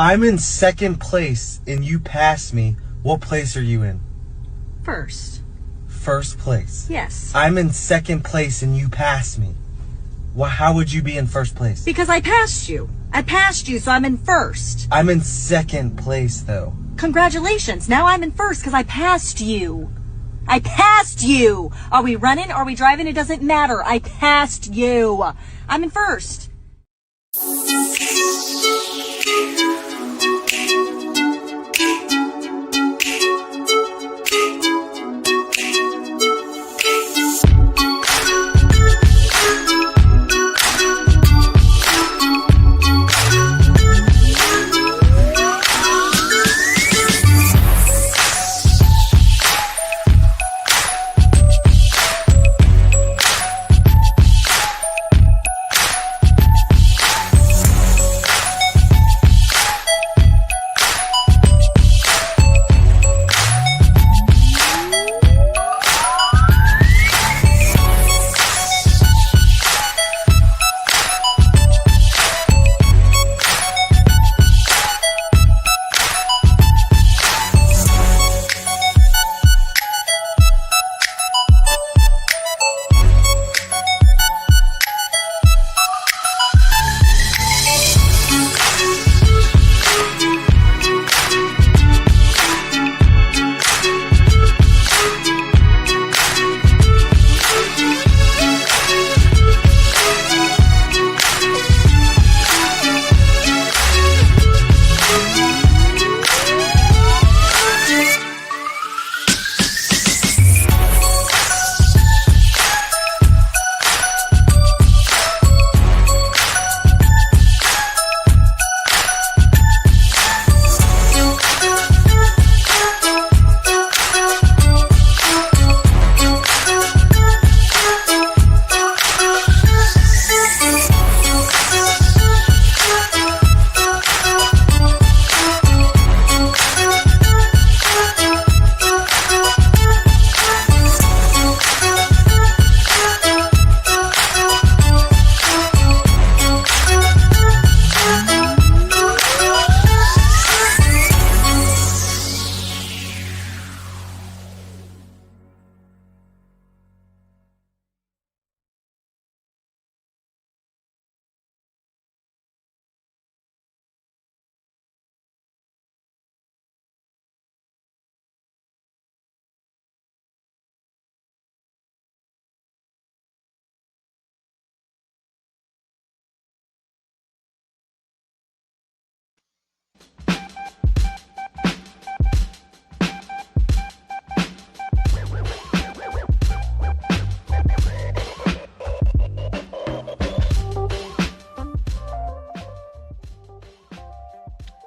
I'm in second place and you passed me. What place are you in? First. First place. Yes. I'm in second place and you passed me. Well, how would you be in first place? Because I passed you. I passed you, so I'm in first. I'm in second place, though. Congratulations. Now I'm in first because I passed you. I passed you. Are we running? Are we driving? It doesn't matter. I passed you. I'm in first.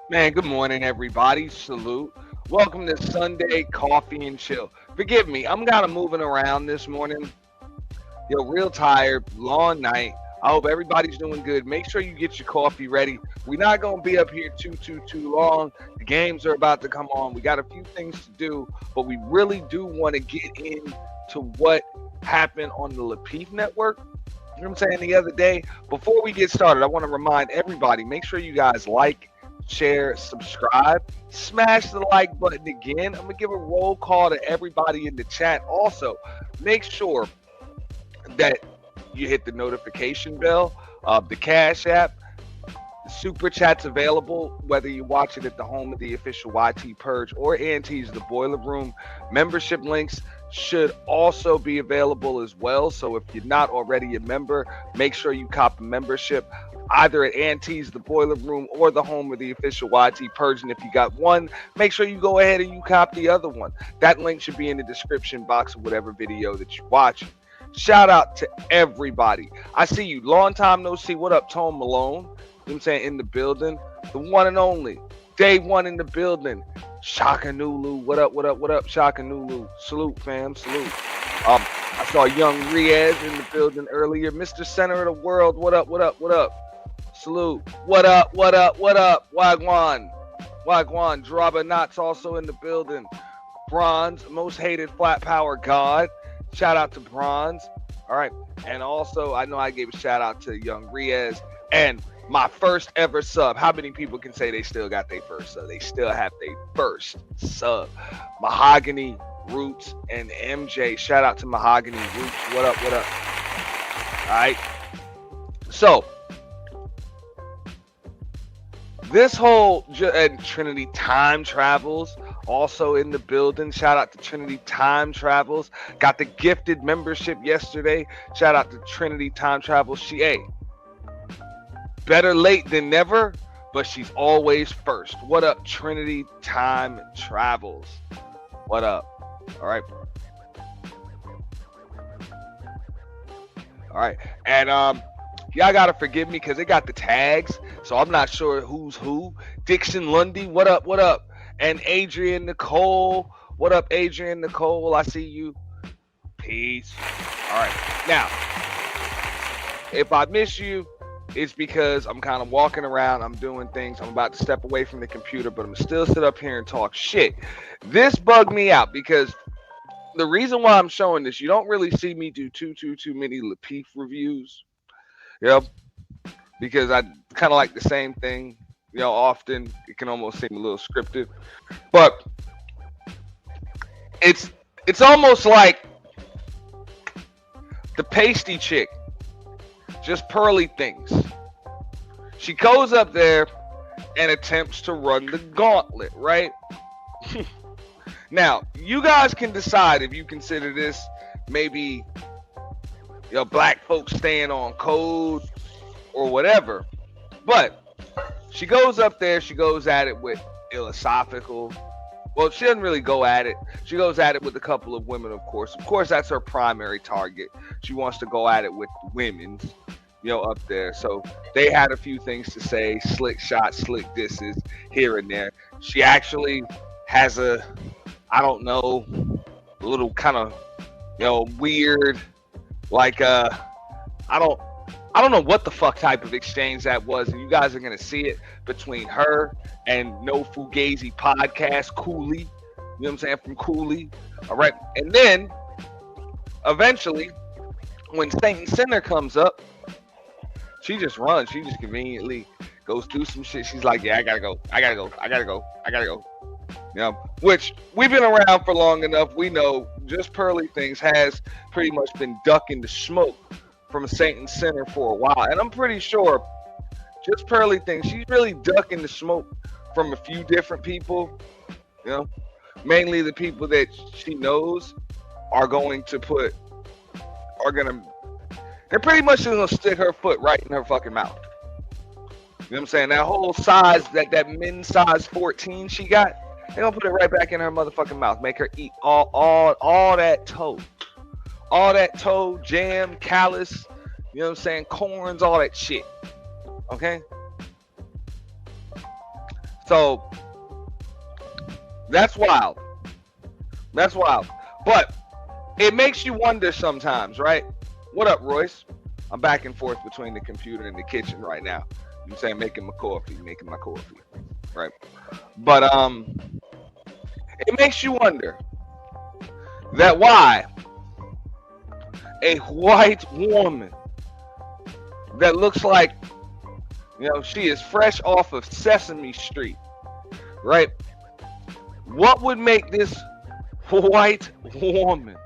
Man, good morning, everybody. Salute. Welcome to Sunday Coffee and Chill. Forgive me, I'm kind of moving around this morning. Yo, real tired, long night. I hope everybody's doing good. Make sure you get your coffee ready. We're not going to be up here too long. The games are about to come on. We got a few things to do, but we really do want to get into what happened on the Lapeef network. You know what I'm saying? The other day. Before we get started, I want to remind everybody, make sure you guys like, share, subscribe, smash the like button again. I'm gonna give a roll call to everybody in the chat. Also, make sure that you hit the notification bell of the Cash App. The Super Chat's available whether you watch it at the home of the official YT Purge or Auntie's The Boiler Room. Membership links should also be available as well. So if you're not already a member, make sure you cop a membership either at Auntie's The Boiler Room or the home of the official YT Purge. And if you got one, make sure you go ahead and you cop the other one. That link should be in the description box of whatever video that you watch. Shout out to everybody. I see you. Long time no see. What up, Tone Malone? You know what I'm saying? In the building. The one and only. Day one in the building. Shaka Nulu. What up, Shaka Nulu? Salute, fam. Salute. I saw young Riaz in the building earlier. Mr. Center of the World. What up? Salute. What up? Wagwan. Draba Knots also in the building. Bronze, most hated flat power god. Shout out to Bronze. All right. And also, I know I gave a shout out to young Riaz and My first ever sub. How many people can say they still got their first sub? They still have their first sub. Mahogany Roots and MJ. Shout out to Mahogany Roots. What up? What up? All right. So this whole Trinity Time Travels also in the building. Shout out to Trinity Time Travels. Got the gifted membership yesterday. Shout out to Trinity Time Travels. Better late than never, but she's always first. What up, Trinity Time Travels? What up? All right. All right. And y'all gotta forgive me because they got the tags, so I'm not sure who's who. Dixon Lundy, what up? What up? And Adrian Nicole, what up, Adrian Nicole? I see you. Peace. All right. Now, if I miss you, it's because I'm kind of walking around. I'm doing things. I'm about to step away from the computer, but I'm still sit up here and talk shit. This bugged me out because the reason why I'm showing this, you don't really see me do too many Lapeef reviews. Yep. Because I kind of like the same thing. You know, often it can almost seem a little scripted, but it's almost like the pasty chick, just Pearly things. She goes up there and attempts to run the gauntlet, right? Now, you guys can decide if you consider this maybe black folks staying on code or whatever, but she goes up there, she goes at it with philosophical. Well, she doesn't really go at it. She goes at it with a couple of women, of course. Of course, that's her primary target. She wants to go at it with the women's, up there. So they had a few things to say, slick shots, slick disses here and there. She actually has a little kind of, weird, like, I don't know what the fuck type of exchange that was, and you guys are going to see it between her and No Fugazi podcast, Cooley. You know what I'm saying? From Cooley. All right. And then, eventually, when Saint and Sinner comes up, she just runs. She just conveniently goes through some shit. She's like, yeah, I got to go. I got to go. I got to go. I got to go. Which we've been around for long enough. We know just Pearly things has pretty much been ducking the smoke from Saint and Sinner for a while. And I'm pretty sure just Pearly things, she's really ducking the smoke from a few different people, mainly the people that she knows they're pretty much going to stick her foot right in her fucking mouth. You know what I'm saying? That whole size, that men's size 14 she got, they're going to put it right back in her motherfucking mouth. Make her eat all that toe. All that toe, jam, callus, you know what I'm saying? Corns, all that shit. Okay? So, that's wild. That's wild. But it makes you wonder sometimes, right? What up, Royce? I'm back and forth between the computer and the kitchen right now. You know what I'm saying? Making my coffee. Right? But, it makes you wonder that why a white woman that looks like, she is fresh off of Sesame Street, right? What would make this white woman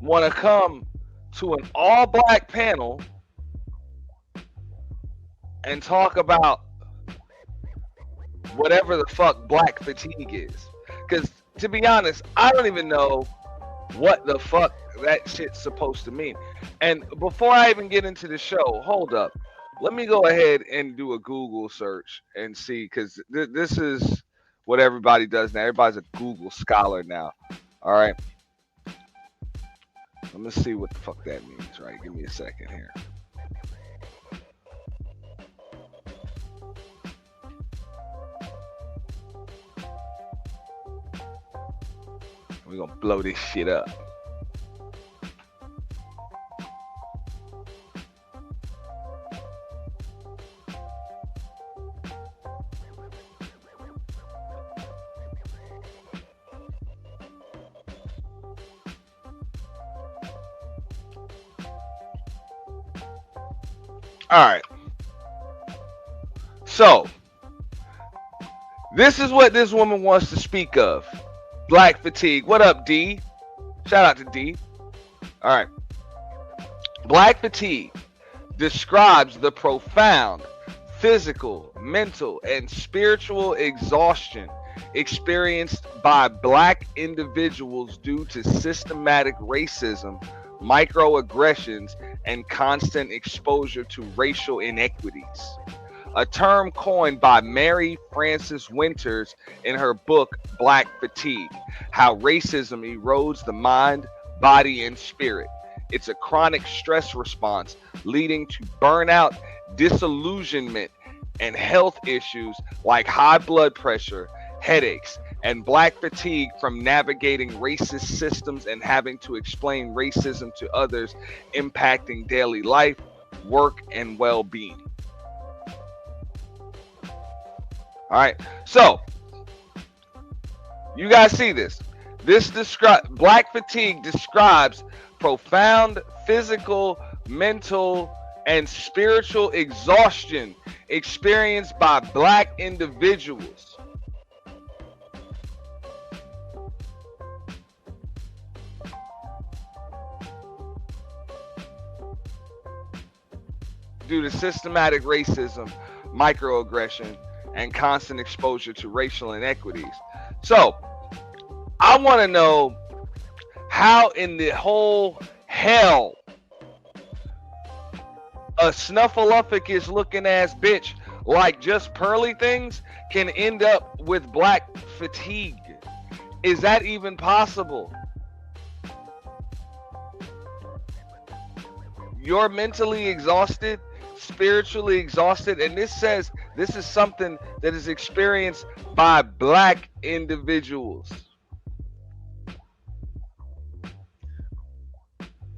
want to come to an all-black panel and talk about whatever the fuck black fatigue is? Because, to be honest, I don't even know what the fuck that shit's supposed to mean. And before I even get into the show, hold up. Let me go ahead and do a Google search and see, because this is what everybody does now. Everybody's a Google scholar now. All right. Let me see what the fuck that means, right? Give me a second here. We're gonna blow this shit up. All right. So, this is what this woman wants to speak of. Black fatigue. What up, D? Shout out to D. All right. Black fatigue describes the profound physical, mental, and spiritual exhaustion experienced by black individuals due to systematic racism, microaggressions, and constant exposure to racial inequities. A term coined by Mary Frances Winters in her book Black Fatigue: How Racism Erodes the Mind, Body, and Spirit. It's a chronic stress response leading to burnout, disillusionment, and health issues like high blood pressure, headaches, and black fatigue from navigating racist systems and having to explain racism to others, impacting daily life, work, and well-being. All right, so you guys see this. Black fatigue describes profound physical, mental, and spiritual exhaustion experienced by black individuals. Due to systematic racism, microaggression, and constant exposure to racial inequities. So, I want to know how in the whole hell a snuffleupagus looking ass bitch like just Pearly things can end up with black fatigue. Is that even possible? You're mentally exhausted, spiritually exhausted, and this says this is something that is experienced by black individuals.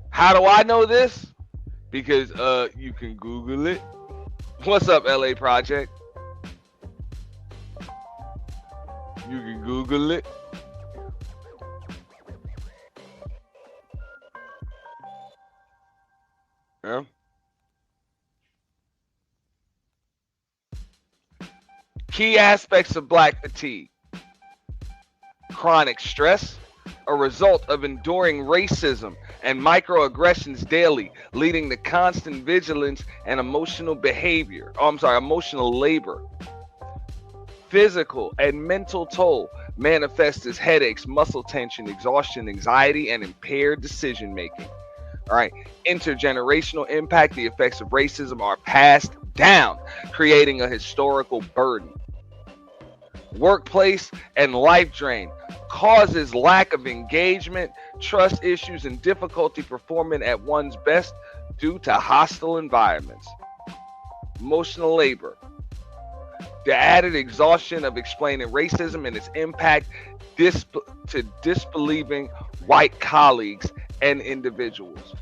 How do I know this? Because you can Google it. What's up, LA Project? You can Google it. Yeah. Key aspects of black fatigue: chronic stress, a result of enduring racism and microaggressions daily, leading to constant vigilance and emotional labor. Physical and mental toll manifests as headaches, muscle tension, exhaustion, anxiety, and impaired decision making. All right. Intergenerational impact: the effects of racism are passed down, creating a historical burden. Workplace and life drain causes lack of engagement, trust issues, and difficulty performing at one's best due to hostile environments. Emotional labor: the added exhaustion of explaining racism and its impact to disbelieving white colleagues and individuals.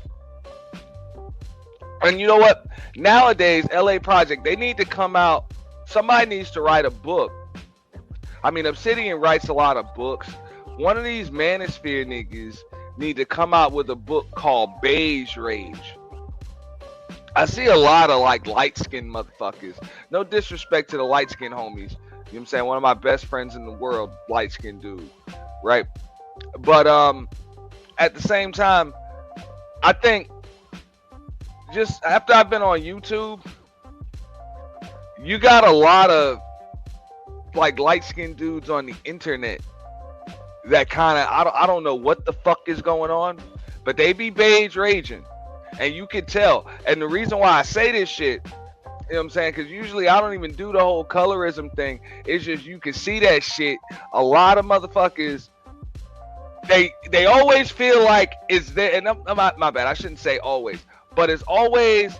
And you know what? Nowadays, LA Project, they need to come out. Somebody needs to write a book. I mean, Obsidian writes a lot of books. One of these Manosphere niggas need to come out with a book called Beige Rage. I see a lot of like light-skinned motherfuckers. No disrespect to the light-skinned homies. You know what I'm saying? One of my best friends in the world, light-skinned dude. Right? But at the same time, I think just after I've been on YouTube, you got a lot of like light-skinned dudes on the internet that kind of I don't know what the fuck is going on, but they be beige raging, and you can tell. And the reason why I say this shit, you know what I'm saying, because usually I don't even do the whole colorism thing. It's just you can see that shit. A lot of motherfuckers, they always feel like it's there. And my bad, I shouldn't say always, but it's always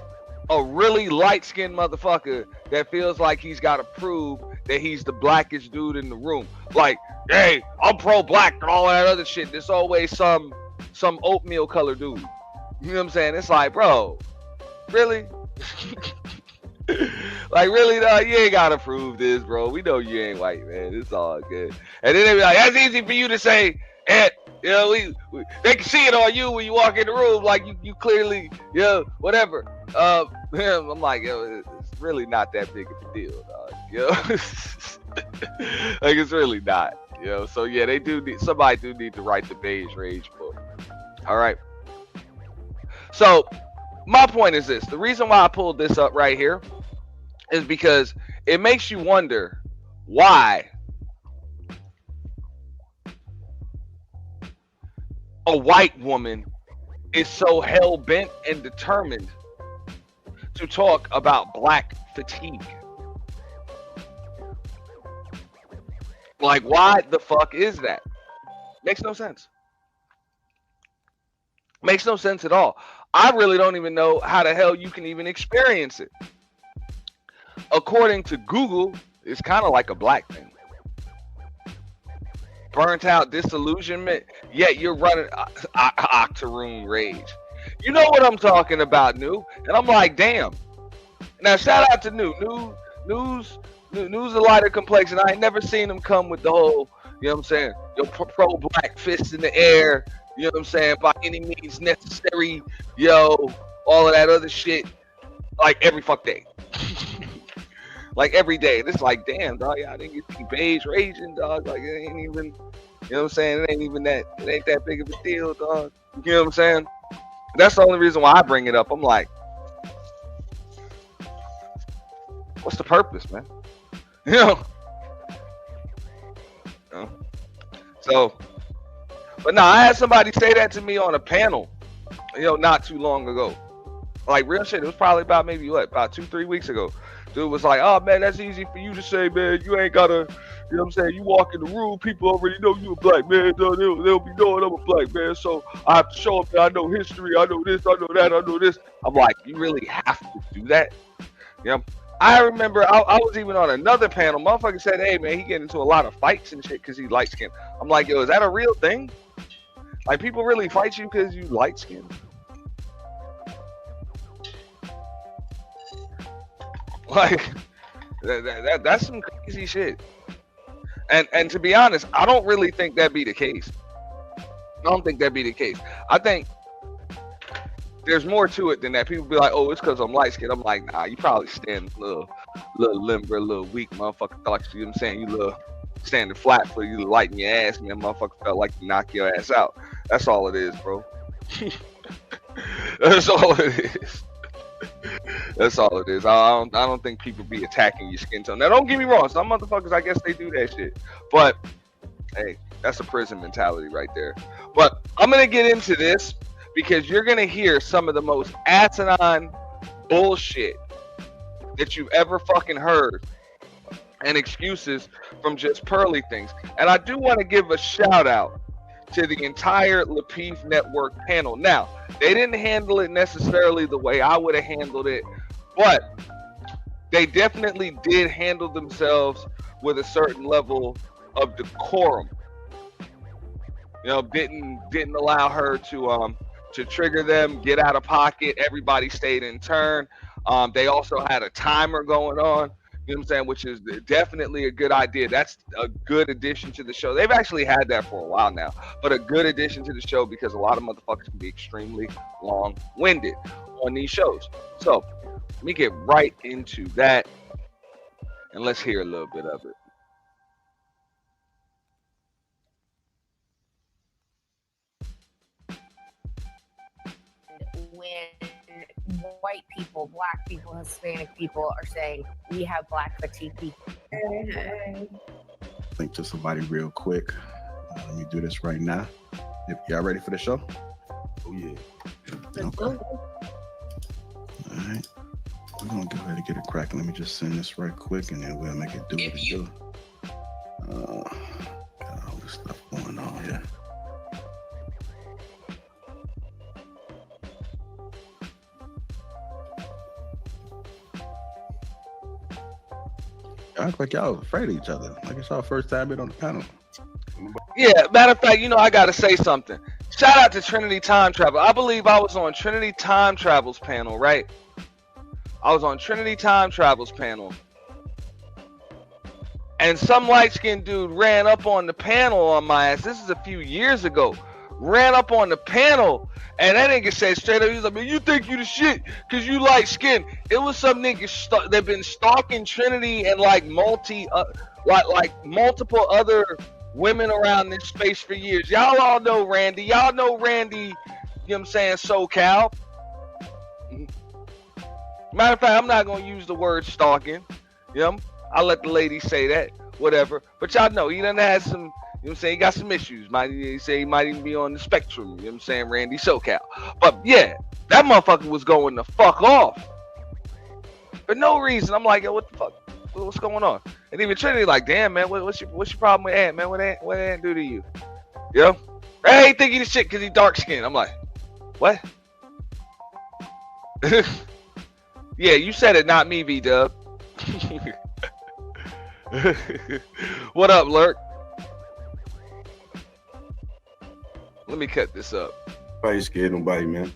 a really light-skinned motherfucker that feels like he's got to prove that he's the blackest dude in the room. Like, hey, I'm pro-black and all that other shit. There's always some oatmeal colored dude. You know what I'm saying? It's like, bro, really? Like, really, though? You ain't got to prove this, bro. We know you ain't white, man. It's all good. And then they be like, that's easy for you to say, and you know, they can see it on you when you walk in the room, like you clearly, whatever. I'm like, yo, it's really not that big of a deal, dog. Yo, like it's really not. Yo, so yeah, they do need somebody do need to write the beige rage book. All right. So my point is this: the reason why I pulled this up right here is because it makes you wonder why a white woman is so hell bent and determined to talk about black fatigue. Like, why the fuck is that? Makes no sense. Makes no sense at all. I really don't even know how the hell you can even experience it. According to Google, it's kind of like a black thing. Burnt out, disillusionment, yet you're running octoroon rage. You know what I'm talking about, New? And I'm like, damn. Now, shout out to News a lighter complexion. I ain't never seen him come with the whole, you know what I'm saying, your pro-black fist in the air, you know what I'm saying, by any means necessary, yo, all of that other shit, like every fuck day. Like every day. And it's like, damn, dog, y'all didn't get the beige raging, dog. Like, it ain't even, you know what I'm saying, it ain't that big of a deal, dog. You know what I'm saying? That's the only reason why I bring it up. I'm like, what's the purpose, man? You know? So, but no, I had somebody say that to me on a panel, you know, not too long ago. Like, real shit. It was probably about maybe, about 2-3 weeks ago. Dude was like, oh, man, that's easy for you to say, man. You ain't got to, you know what I'm saying? You walk in the room, people already know you a black man. They'll be knowing I'm a black man. So I have to show up that I know history. I know this, I know that, I know this. I'm like, you really have to do that? You know? I remember I was even on another panel. Motherfucker said, hey, man, he get into a lot of fights and shit because he light skinned. I'm like, yo, is that a real thing? Like, people really fight you because you light skinned? Like, that's some crazy shit. And to be honest, I don't really think that be the case. I don't think that be the case. I think there's more to it than that. People be like, oh, it's because I'm light skinned. I'm like, nah, you probably stand a little limber, a little weak, motherfucker. Like, you know what I'm saying? You little standing flat for you lighting your ass, and that motherfucker felt like you knock your ass out. That's all it is, bro. That's all it is. That's all it is. I don't think people be attacking your skin tone. Now, don't get me wrong. Some motherfuckers, I guess they do that shit. But, hey, that's a prison mentality right there. But I'm going to get into this because you're going to hear some of the most asinine bullshit that you've ever fucking heard and excuses from just Pearly things. And I do want to give a shout out to the entire Lapeef Network panel. Now, they didn't handle it necessarily the way I would have handled it, but they definitely did handle themselves with a certain level of decorum. You know, didn't allow her to trigger them, get out of pocket. Everybody stayed in turn. They also had a timer going on. You know what I'm saying? Which is definitely a good idea. That's a good addition to the show. They've actually had that for a while now, but a good addition to the show because a lot of motherfuckers can be extremely long-winded on these shows. So let me get right into that and let's hear a little bit of it. When white people, black people, Hispanic people are saying we have black fatigue. Link to somebody real quick. Let me do this right now. Y'all ready for the show? Oh yeah. Okay. All right. We're gonna go ahead and get it cracking. Let me just send this right quick, and then we'll make it do what it do. Got all this stuff going on here. Y'all act like y'all afraid of each other. Like it's our first time being on the panel. Yeah, matter of fact, you know, I gotta say something. Shout out to Trinity Time Travel. I believe I was on Trinity Time Travel's panel, right? I was on Trinity Time Travel's panel. And some light-skinned dude ran up on the panel on my ass. This is a few years ago. ran up on the panel, and that nigga said straight up, he was like, man, you think you the shit because you light skin. It was some niggas that been stalking Trinity and like multiple other women around this space for years. Y'all all know Randy. Y'all know Randy, you know what I'm saying, SoCal. Matter of fact, I'm not going to use the word stalking. You know, I'll let the lady say that, whatever. But y'all know, he done had some, you know what I'm saying, he got some issues. He say he might even be on the spectrum, you know what I'm saying, Randy SoCal. But yeah, that motherfucker was going the fuck off. For no reason. I'm like, yo, what the fuck? What's going on? And even Trinity like, damn, man, what's your problem with Ant, man? What Ant do to you? You know? I ain't think he the shit because he dark skinned. I'm like, what? Yeah, you said it, not me, V-Dub. What up, Lurk? Let me cut this up. Nobody scared nobody, man.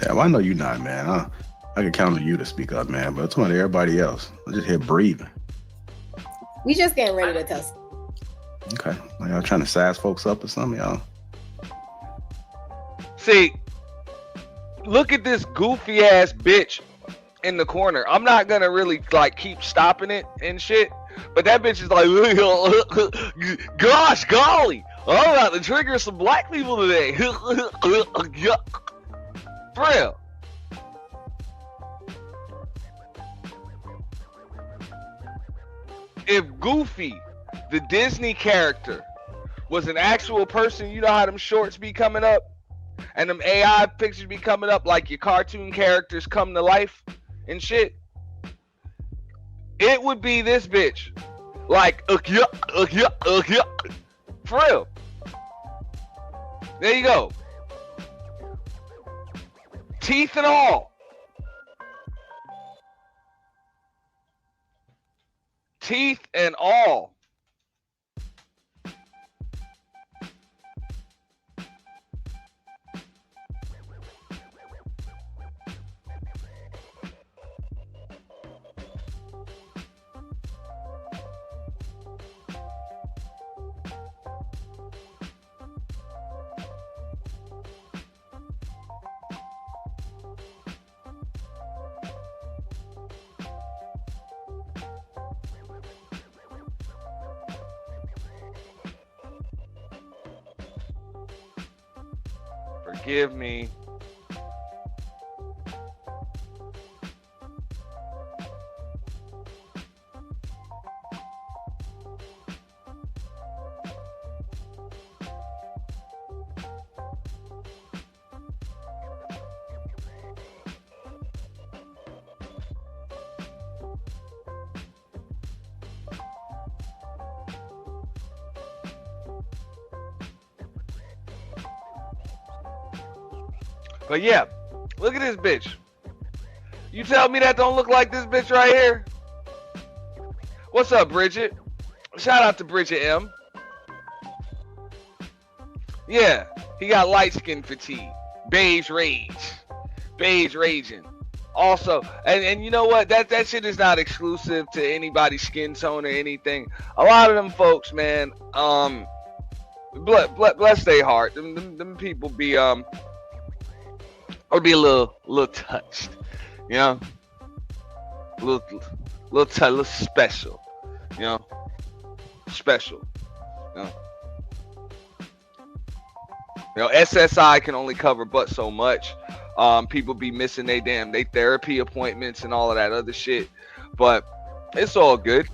Yeah, well, I know you not, man. I can count on you to speak up, man. But it's one of everybody else. I just hear breathing. We just getting ready to test. Okay. Like y'all trying to size folks up or something, y'all? See, look at this goofy ass bitch in the corner. I'm not gonna really like keep stopping it and shit, but that bitch is like, gosh golly, I'm about to trigger some black people today. For real. If Goofy, the Disney character, was an actual person, you know how them shorts be coming up? And them AI pictures be coming up like your cartoon characters come to life and shit? It would be this bitch. Like, for real. There you go. Teeth and all. Teeth and all. Forgive me. But yeah, look at this bitch. You tell me that don't look like this bitch right here? What's up, Bridget? Shout out to Bridget M. Yeah, he got light skin fatigue. Beige rage. Beige raging. Also, and you know what? That shit is not exclusive to anybody's skin tone or anything. A lot of them folks, man, bless their heart. Them people be or be a little touched, you know, a little special, you know, special, you know, SSI can only cover but so much. People be missing they therapy appointments and all of that other shit, but it's all good.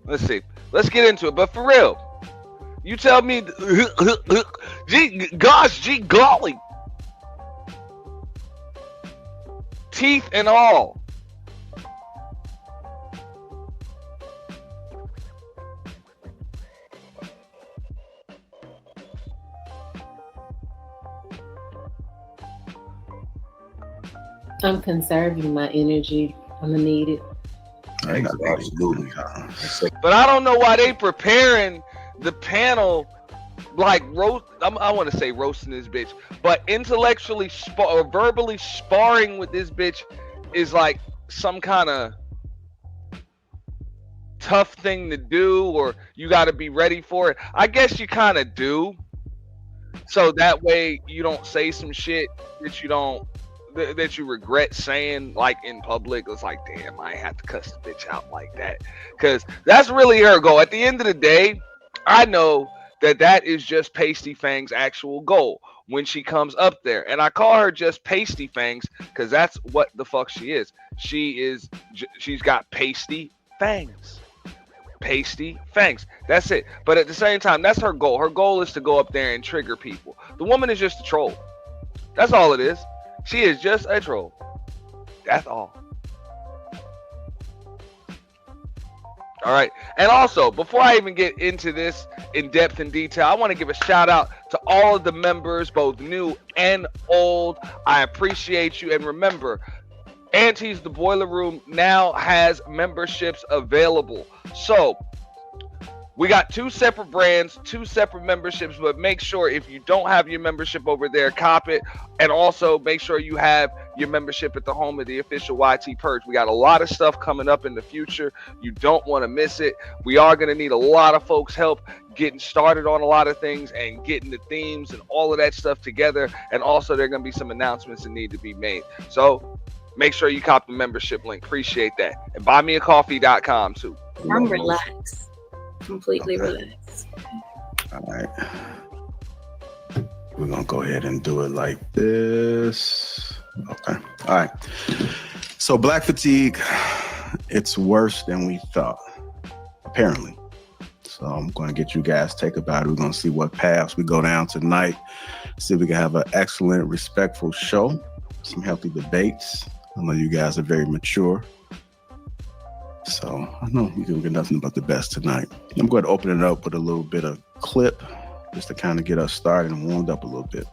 Let's see, let's get into it, but for real. You tell me, gee golly, teeth and all. I'm conserving my energy. I'm gonna need it. Absolutely. But I don't know why they preparing the panel like roast. I want to say roasting this bitch, but intellectually or verbally sparring with this bitch is like some kind of tough thing to do or you got to be ready for it. I guess you kind of do. So that way you don't say some shit that you don't that you regret saying like in public. It's like, damn, I have to cuss the bitch out like that, because that's really her goal. At the end of the day, I know that that is just Pasty Fang's actual goal when she comes up there, and I call her just Pasty Fangs because that's what the fuck she is. She's got pasty fangs. Pasty fangs. That's it. But at the same time, that's her goal. Her goal is to go up there and trigger people. The woman is just a troll. That's all it is. She is just a troll. That's all. All right. And also, before I even get into this in depth and detail, I want to give a shout out to all of the members, both new and old. I appreciate you. And remember, Auntie's The Boiler Room now has memberships available. So we got 2 separate brands, 2 separate memberships, but make sure if you don't have your membership over there, cop it. And also make sure you have your membership at the home of the official YT Purge. We got a lot of stuff coming up in the future. You don't want to miss it. We are going to need a lot of folks' help getting started on a lot of things and getting the themes and all of that stuff together. And also there are going to be some announcements that need to be made. So make sure you cop the membership link. Appreciate that. And buymeacoffee.com too. I'm relaxed. Completely relaxed. All right. We're going to go ahead and do it like this. Okay. All right. So black fatigue, it's worse than we thought, apparently. So I'm going to get you guys to take about it. We're going to see what paths we go down tonight. See if we can have an excellent, respectful show. Some healthy debates. I know you guys are very mature. So I know we can get nothing but the best tonight. I'm going to open it up with a little bit of clip just to kind of get us started and warmed up a little bit.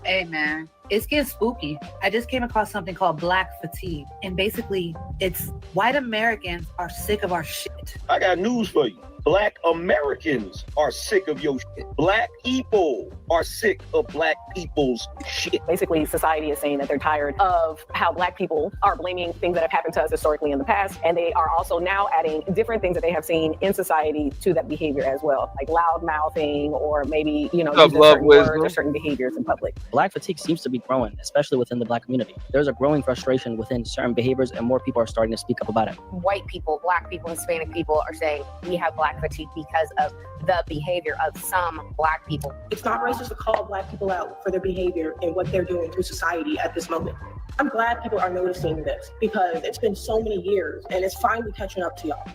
Hey man, it's getting spooky. I just came across something called black fatigue. And basically, it's white Americans are sick of our shit. I got news for you. Black Americans are sick of your shit. Black people are sick of black people's shit. Basically, society is saying that they're tired of how black people are blaming things that have happened to us historically in the past. And they are also now adding different things that they have seen in society to that behavior as well. Like loud mouthing or maybe, using certain words or certain behaviors in public. Black fatigue seems to be growing, especially within the black community. There's a growing frustration within certain behaviors and more people are starting to speak up about it. White people, black people, Hispanic people are saying we have black fatigue because of the behavior of some black people. It's not racist to call black people out for their behavior and what they're doing through society at this moment. I'm glad people are noticing this because it's been so many years and it's finally catching up to y'all.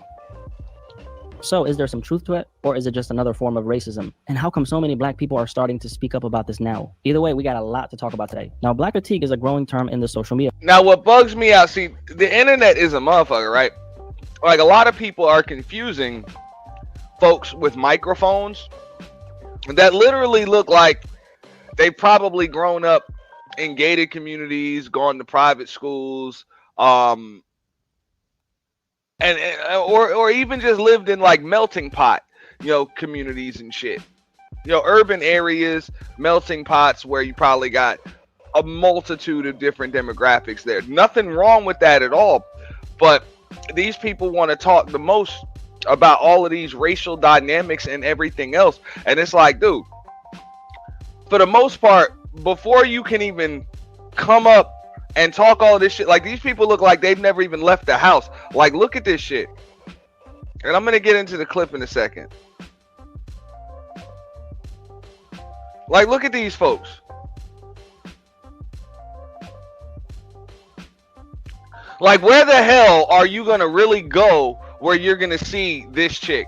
So is there some truth to it, or is it just another form of racism? And how come so many black people are starting to speak up about this now? Either way, we got a lot to talk about today. Now, black fatigue is a growing term in the social media. Now, what bugs me out, see, the internet is a motherfucker, right? Like, a lot of people are confusing folks with microphones that literally look like they've probably grown up in gated communities, gone to private schools, or even just lived in like melting pot, communities and shit. Urban areas, melting pots where you probably got a multitude of different demographics there. Nothing wrong with that at all. But these people want to talk the most about all of these racial dynamics and everything else. And it's like, dude, for the most part, before you can even come up and talk all this shit, like these people look like they've never even left the house. Like, look at this shit. And I'm going to get into the clip in a second. Like, look at these folks. Like, where the hell are you going to really go where you're going to see this chick?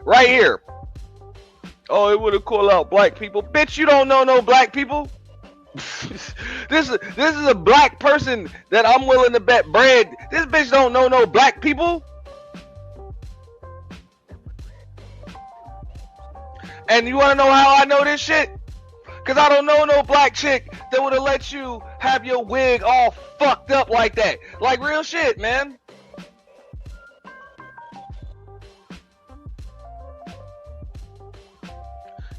Right here. Oh, it would have called out black people. Bitch, you don't know no black people. This is a black person that I'm willing to bet bread. This bitch don't know no black people. And you want to know how I know this shit? Because I don't know no black chick that would have let you have your wig all fucked up like that. Like real shit, man.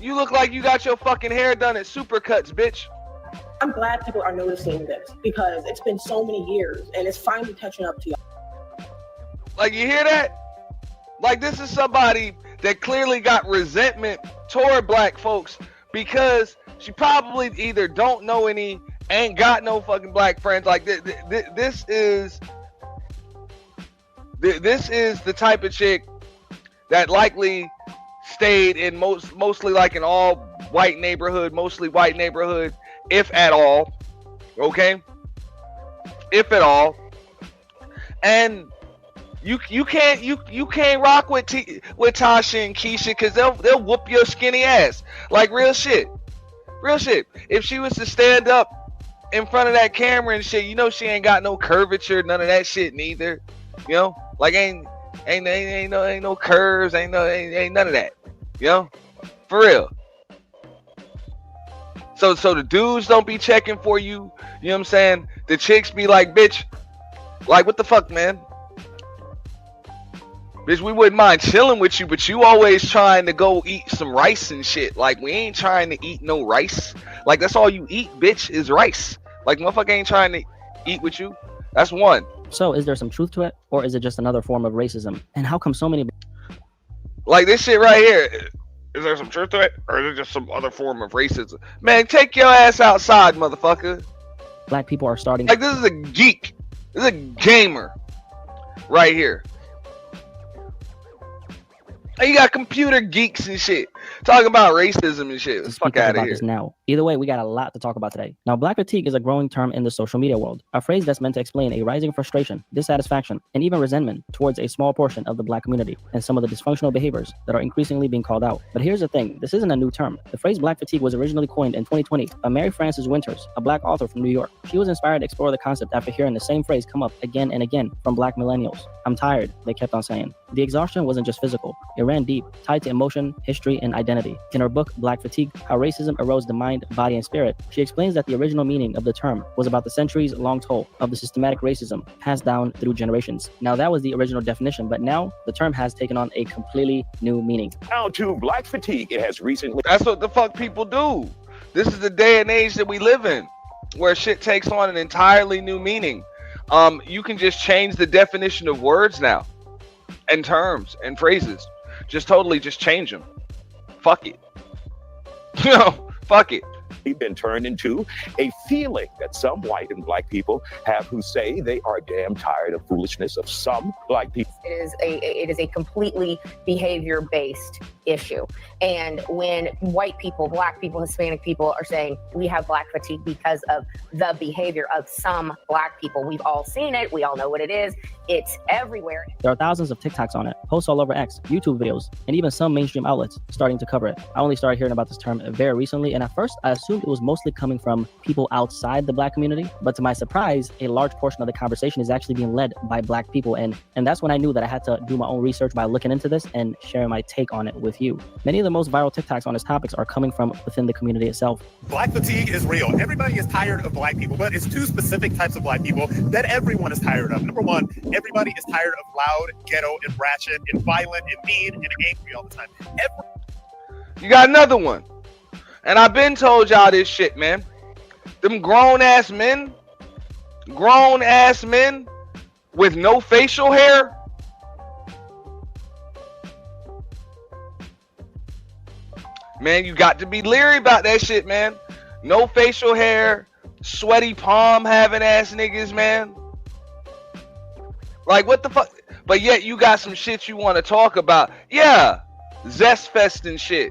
You look like you got your fucking hair done at Supercuts, bitch. I'm glad people are noticing this because it's been so many years and it's finally catching up to y'all. Like, you hear that? Like, this is somebody that clearly got resentment toward black folks because she probably either don't know any, ain't got no fucking black friends. Like, this is the type of chick that likely stayed in mostly like an all white neighborhood, if at all. Okay, if at all. And you can't rock with Tasha and Keisha because they'll whoop your skinny ass. Like, real shit. If she was to stand up in front of that camera and shit, you know she ain't got no curvature, none of that shit neither. You know, like ain't no curves, ain't none of that. You know, for real. So the dudes don't be checking for you. You know what I'm saying? The chicks be like, bitch, like, what the fuck, man? Bitch, we wouldn't mind chilling with you, but you always trying to go eat some rice and shit. Like, we ain't trying to eat no rice. Like, that's all you eat, bitch, is rice. Like, motherfucker ain't trying to eat with you. That's one. So is there some truth to it, or is it just another form of racism? And how come so many... Like, this shit right here, is there some truth to it, or is it just some other form of racism? Man, take your ass outside, motherfucker. black people are starting... Like, this is a geek. This is a gamer right here. And you got computer geeks and shit talking about racism and shit. Let's fuck out of here. Now, either way, we got a lot to talk about today. Now, black fatigue is a growing term in the social media world, a phrase that's meant to explain a rising frustration, dissatisfaction, and even resentment towards a small portion of the black community and some of the dysfunctional behaviors that are increasingly being called out. But here's the thing, this isn't a new term. The phrase black fatigue was originally coined in 2020 by Mary Frances Winters, a black author from New York. She was inspired to explore the concept after hearing the same phrase come up again and again from black millennials. I'm tired, they kept on saying. The exhaustion wasn't just physical, it ran deep, tied to emotion, history, and identity. In her book, Black Fatigue, How Racism Erodes the Mind, Body, and Spirit, she explains that the original meaning of the term was about the centuries-long toll of the systematic racism passed down through generations. Now, that was the original definition, but now the term has taken on a completely new meaning. Now to black fatigue, it has recently... That's what the fuck people do. This is the day and age that we live in, where shit takes on an entirely new meaning. You can just change the definition of words now, and terms, and phrases. Just change them. Fuck it. Fuck it. Been turned into a feeling that some white and black people have who say they are damn tired of foolishness of some black people. It is a completely behavior-based issue. And when white people, black people, Hispanic people are saying we have black fatigue because of the behavior of some black people, we've all seen it. We all know what it is. It's everywhere. There are thousands of TikToks on it, posts all over X, YouTube videos, and even some mainstream outlets starting to cover it. I only started hearing about this term very recently, and at first I assumed it was mostly coming from people outside the black community, but to my surprise, a large portion of the conversation is actually being led by black people, and that's when I knew that I had to do my own research by looking into this and sharing my take on it with you. Many of the most viral TikToks on this topic are coming from within the community itself. Black fatigue is real. Everybody is tired of black people, but it's two specific types of black people that everyone is tired of. Number one, everybody is tired of loud, ghetto, and ratchet, and violent, and mean, and angry all the time. You got another one. And I've been told y'all this shit, man. Them grown-ass men with no facial hair. Man, you got to be leery about that shit, man. No facial hair, sweaty palm having ass niggas, man. Like, what the fuck? But yet you got some shit you want to talk about. Yeah, Zest Fest and shit.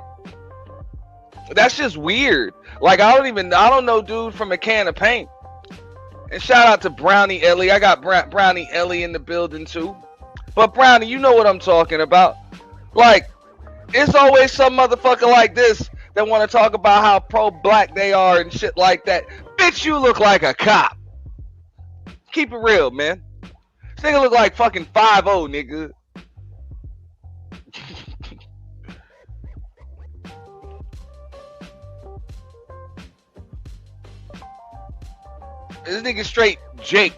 That's just weird. Like, I don't know dude from a can of paint. And shout out to Brownie Ellie. I got Brownie Ellie in the building too. But Brownie, you know what I'm talking about. Like, it's always some motherfucker like this that want to talk about how pro-black they are and shit like that. Bitch, you look like a cop. Keep it real, man. This nigga look like fucking 5-0, nigga. This nigga straight Jake.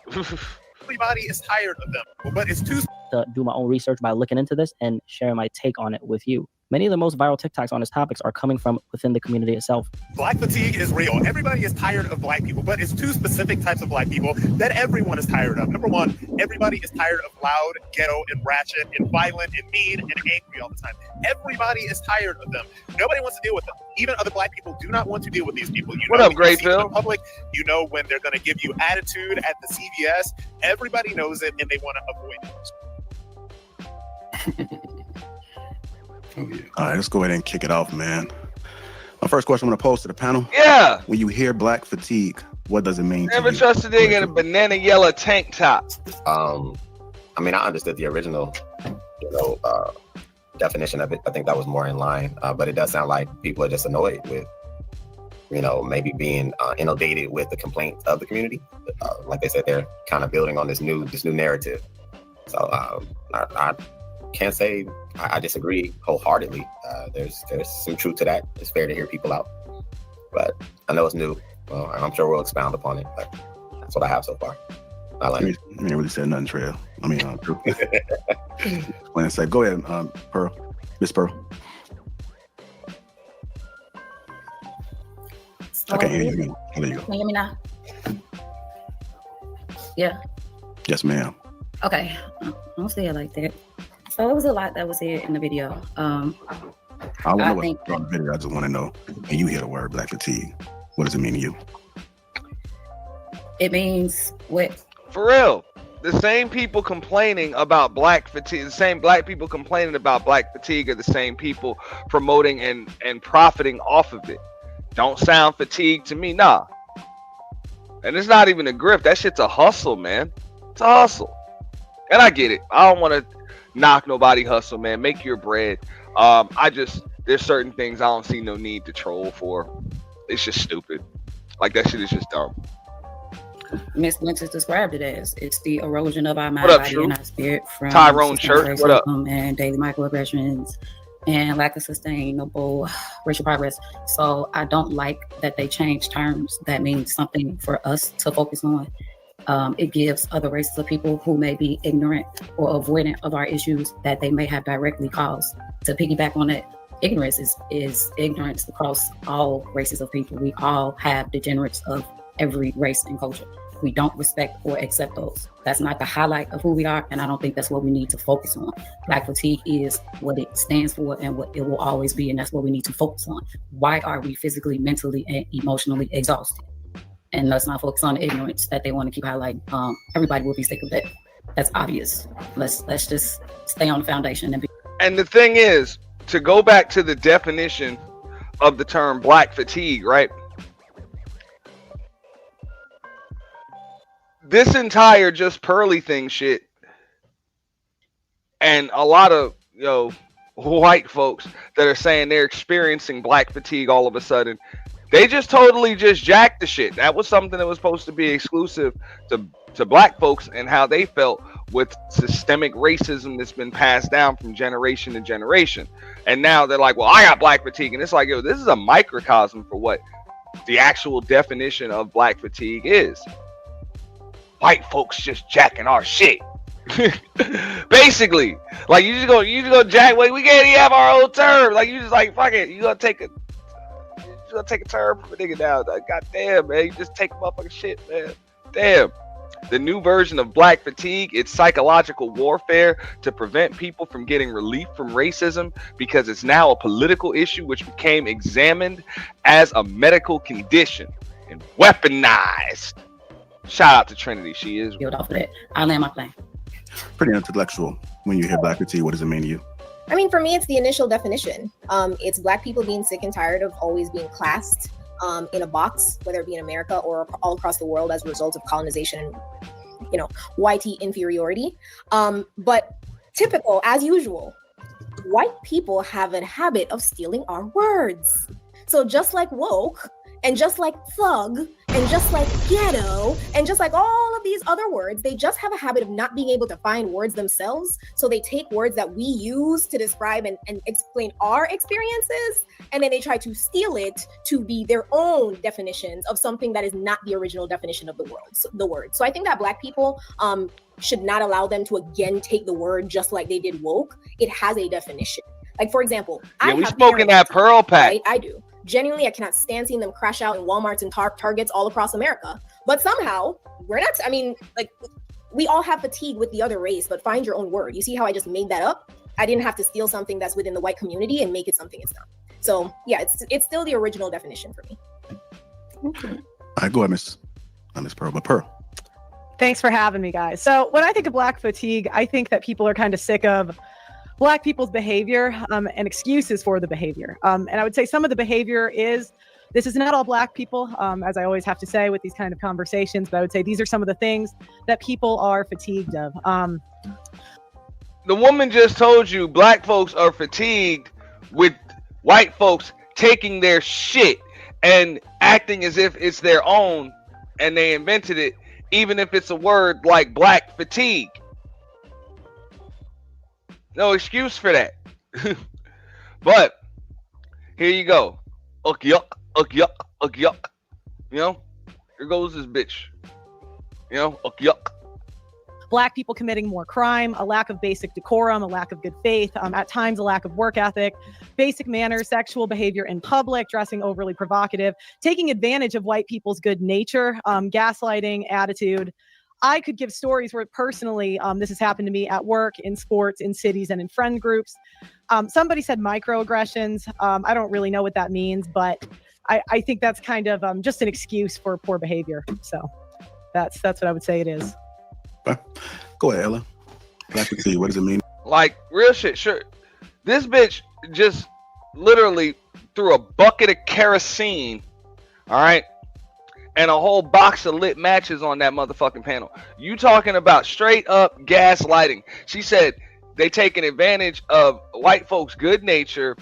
Everybody is tired of them, but it's too... To do my own research by looking into this and sharing my take on it with you. Many of the most viral TikToks on these topics are coming from within the community itself. Black fatigue is real. Everybody is tired of black people, but it's two specific types of black people that everyone is tired of. Number one, everybody is tired of loud, ghetto, and ratchet, and violent, and mean, and angry all the time. Everybody is tired of them. Nobody wants to deal with them. Even other black people do not want to deal with these people. You What know, up, Great Phil? in public, you know when they're going to give you attitude at the CVS. Everybody knows it, and they want to avoid it. All right, let's go ahead and kick it off, man. My first question I'm going to pose to the panel. Yeah. When you hear black fatigue, what does it mean to Never you? trust a nigga in a banana yellow tank top. I mean, I understood the original, definition of it. I think that was more in line, but it does sound like people are just annoyed with, maybe being inundated with the complaints of the community. Like they said, they're kind of building on this new narrative. So I can't say I disagree wholeheartedly. There's some truth to that. It's fair to hear people out, but I know it's new. Well, I'm sure we'll expound upon it, but that's what I have so far. I like it. You ain't really said nothing, Trail. I mean, true. When I say, go ahead, Pearl, Miss Pearl. Okay, here you go. There you go. Can you hear me now? Yeah. Yes, ma'am. Okay. I don't say it like that. So it was a lot that was here in the video. I want to know what's on the video. I just want to know, when you hear the word black fatigue, what does it mean to you? It means what? For real. The same people complaining about black fatigue, the same black people complaining about black fatigue are the same people promoting and profiting off of it. Don't sound fatigued to me, nah. And it's not even a grift. That shit's a hustle, man. It's a hustle. And I get it. I don't want to knock nobody hustle, man. Make your bread. There's certain things I don't see no need to troll for. It's just stupid. Like, that shit is just dumb. Miss Winters described it as it's the erosion of our mind, What up, body, True? and our spirit from Tyrone systemic Church, what up? racism and daily microaggressions and lack of sustainable racial progress. So I don't like that they change terms. That means something for us to focus on. It gives other races of people who may be ignorant or avoidant of our issues that they may have directly caused. To piggyback on that, ignorance is ignorance across all races of people. We all have degenerates of every race and culture. We don't respect or accept those. That's not the highlight of who we are, and I don't think that's what we need to focus on. Black fatigue is what it stands for and what it will always be, and that's what we need to focus on. Why are we physically, mentally, and emotionally exhausted? And let's not focus on the ignorance that they want to keep highlighting. Everybody will be sick of that. That's obvious. Let's just stay on the foundation and be. And the thing is, to go back to the definition of the term black fatigue, right? This entire just Pearly thing shit, and a lot of white folks that are saying they're experiencing black fatigue all of a sudden, they just totally just jacked the shit. That was something that was supposed to be exclusive to black folks and how they felt with systemic racism that's been passed down from generation to generation. And now they're like, well, I got black fatigue. And it's like, this is a microcosm for what the actual definition of black fatigue is. White folks just jacking our shit. Basically, like you just go jack. Wait, we can't even have our own term. Like, you just like, fuck it. You gonna take a term from a nigga now. Like, God damn, man. You just take motherfucking shit, man. Damn. The new version of black fatigue, it's psychological warfare to prevent people from getting relief from racism because it's now a political issue which became examined as a medical condition and weaponized. Shout out to Trinity. She is. Build off of that. I land my plane. Pretty intellectual. When you hear black fatigue, what does it mean to you? I mean, for me, it's the initial definition. It's black people being sick and tired of always being classed in a box, whether it be in America or all across the world as a result of colonization and, white inferiority. But typical, as usual, white people have a habit of stealing our words. So just like woke, and just like thug, and just like ghetto, and just like all of these other words, they just have a habit of not being able to find words themselves. So they take words that we use to describe and explain our experiences, and then they try to steal it to be their own definitions of something that is not the original definition of the word. So I think that black people should not allow them to again take the word just like they did woke. It has a definition. Like, for example, Yeah, I we have smoking parent that Pearl pack. right? I do. Genuinely, I cannot stand seeing them crash out in Walmarts and Targets all across America. But somehow, we're not, I mean, like, we all have fatigue with the other race, but find your own word. You see how I just made that up? I didn't have to steal something that's within the white community and make it something it's not. So yeah, it's still the original definition for me. All right, go ahead, Miss Pearl. But Pearl. Thanks for having me, guys. So when I think of Black fatigue, I think that people are kind of sick of Black people's behavior and excuses for the behavior. And I would say some of the behavior is, this is not all Black people, as I always have to say with these kind of conversations, but I would say these are some of the things that people are fatigued of. The woman just told you Black folks are fatigued with white folks taking their shit and acting as if it's their own and they invented it, even if it's a word like Black fatigue. No excuse for that. But here you go. Uk yuck, uk yuck, uk yuck. You know, here goes this bitch. You know, uk yuck. Black people committing more crime, a lack of basic decorum, a lack of good faith, at times a lack of work ethic, basic manners, sexual behavior in public, dressing overly provocative, taking advantage of white people's good nature, gaslighting, attitude. I could give stories where personally, this has happened to me at work, in sports, in cities, and in friend groups. Somebody said microaggressions. I don't really know what that means, but I think that's kind of just an excuse for poor behavior. So that's what I would say it is. Go ahead, Ella. Black fatigue, what does it mean? Like, real shit, sure. This bitch just literally threw a bucket of kerosene, all right, and a whole box of lit matches on that motherfucking panel. You talking about straight up gaslighting. She said they taking advantage of white folks' good nature,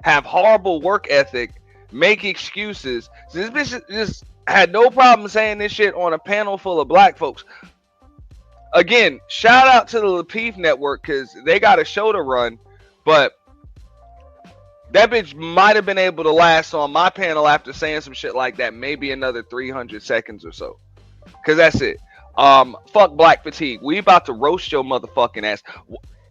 have horrible work ethic, make excuses. So this bitch just had no problem saying this shit on a panel full of Black folks. Again, shout out to the Lapeef network because they got a show to run, but that bitch might have been able to last on my panel after saying some shit like that, maybe another 300 seconds or so. Because that's it. Fuck Black fatigue. We about to roast your motherfucking ass.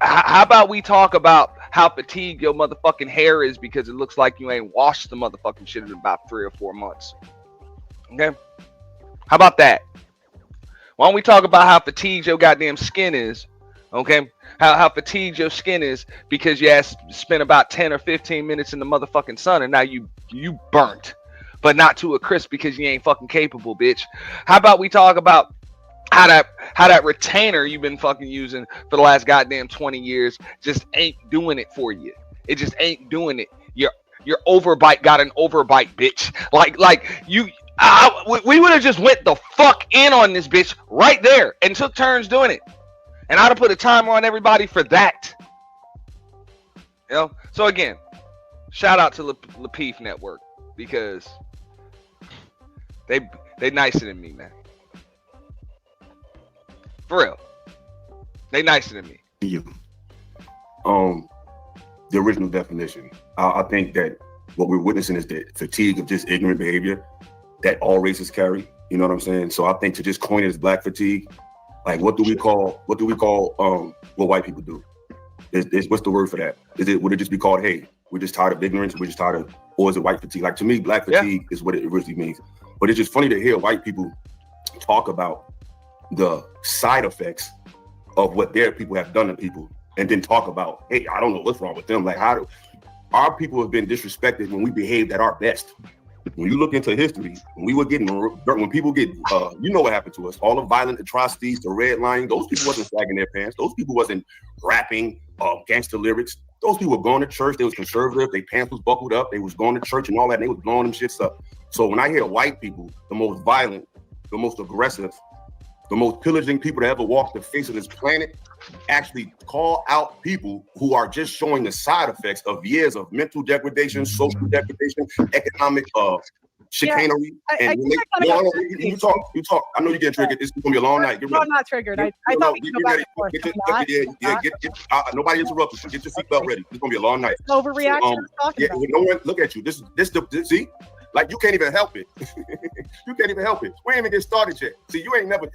How about we talk about how fatigued your motherfucking hair is because it looks like you ain't washed the motherfucking shit in about 3 or 4 months. Okay? How about that? Why don't we talk about how fatigued your goddamn skin is, okay? How fatigued your skin is because you spent about 10 or 15 minutes in the motherfucking sun and now you burnt, but not to a crisp because you ain't fucking capable, bitch. How about we talk about how that retainer you've been fucking using for the last goddamn 20 years just ain't doing it for you. It just ain't doing it. Your overbite got an overbite, bitch. Like you. We would have just went the fuck in on this bitch right there and took turns doing it. And I'd have put a timer on everybody for that. You know? So again, shout out to Lapeef Network because they nicer than me, man. For real. They nicer than me. You. The original definition. I think that what we're witnessing is the fatigue of just ignorant behavior that all races carry. You know what I'm saying? So I think to just coin it as Black fatigue, like what do we call what white people do? What's the word for that? Would it just be called, hey, we're just tired of ignorance, we're just tired of, or is it white fatigue? Like to me, Black fatigue is what it really means. But it's just funny to hear white people talk about the side effects of what their people have done to people and then talk about, hey, I don't know what's wrong with them. Like our people have been disrespected when we behaved at our best. When you look into history, when people get, you know what happened to us, all the violent atrocities, the redlining, those people wasn't sagging their pants. Those people wasn't rapping gangster lyrics. Those people were going to church. They was conservative. Their pants was buckled up. They was going to church and all that. And they was blowing them shits up. So when I hear white people, the most violent, the most aggressive, the most pillaging people to ever walk the face of this planet, actually call out people who are just showing the side effects of years of mental degradation, social degradation, economic chicanery. Yeah, you talk. I know you're getting triggered. It's gonna be a long night. No, I'm not triggered. I thought we could go back and forth. Nobody interrupt you. Get your seatbelt ready. It's gonna be a long night. Overreaction. No one look at you. This see. Like you can't even help it. You can't even help it. We ain't even get started yet. See, you ain't never.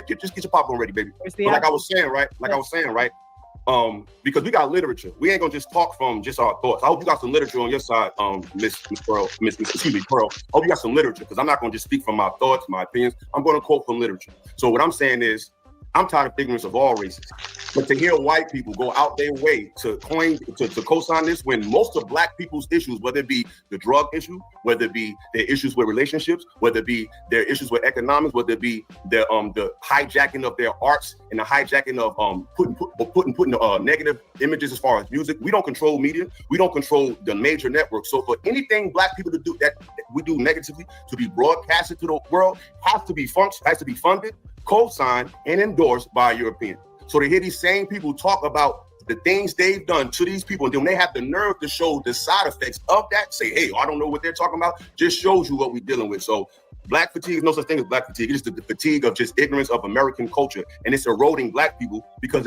Just get your popcorn ready, baby. But like I was saying, right? because we got literature. We ain't gonna just talk from just our thoughts. I hope you got some literature on your side, Miss Pearl, excuse me, Pearl. I hope you got some literature, because I'm not gonna just speak from my thoughts, my opinions. I'm gonna quote from literature. So what I'm saying is, I'm tired of ignorance of all races. But to hear white people go out their way to co-sign this, when most of black people's issues, whether it be the drug issue, whether it be their issues with relationships, whether it be their issues with economics, whether it be their the hijacking of their arts and the hijacking of putting negative images as far as music. We don't control media. We don't control the major networks. So for anything black people to do that we do negatively to be broadcasted to the world has to be funded, co-signed, and endorsed by a European. So to hear these same people talk about the things they've done to these people, and then when they have the nerve to show the side effects of that, say, hey, I don't know what they're talking about, just shows you what we're dealing with. So black fatigue is no such thing as black fatigue. It's the fatigue of just ignorance of American culture, and it's eroding black people because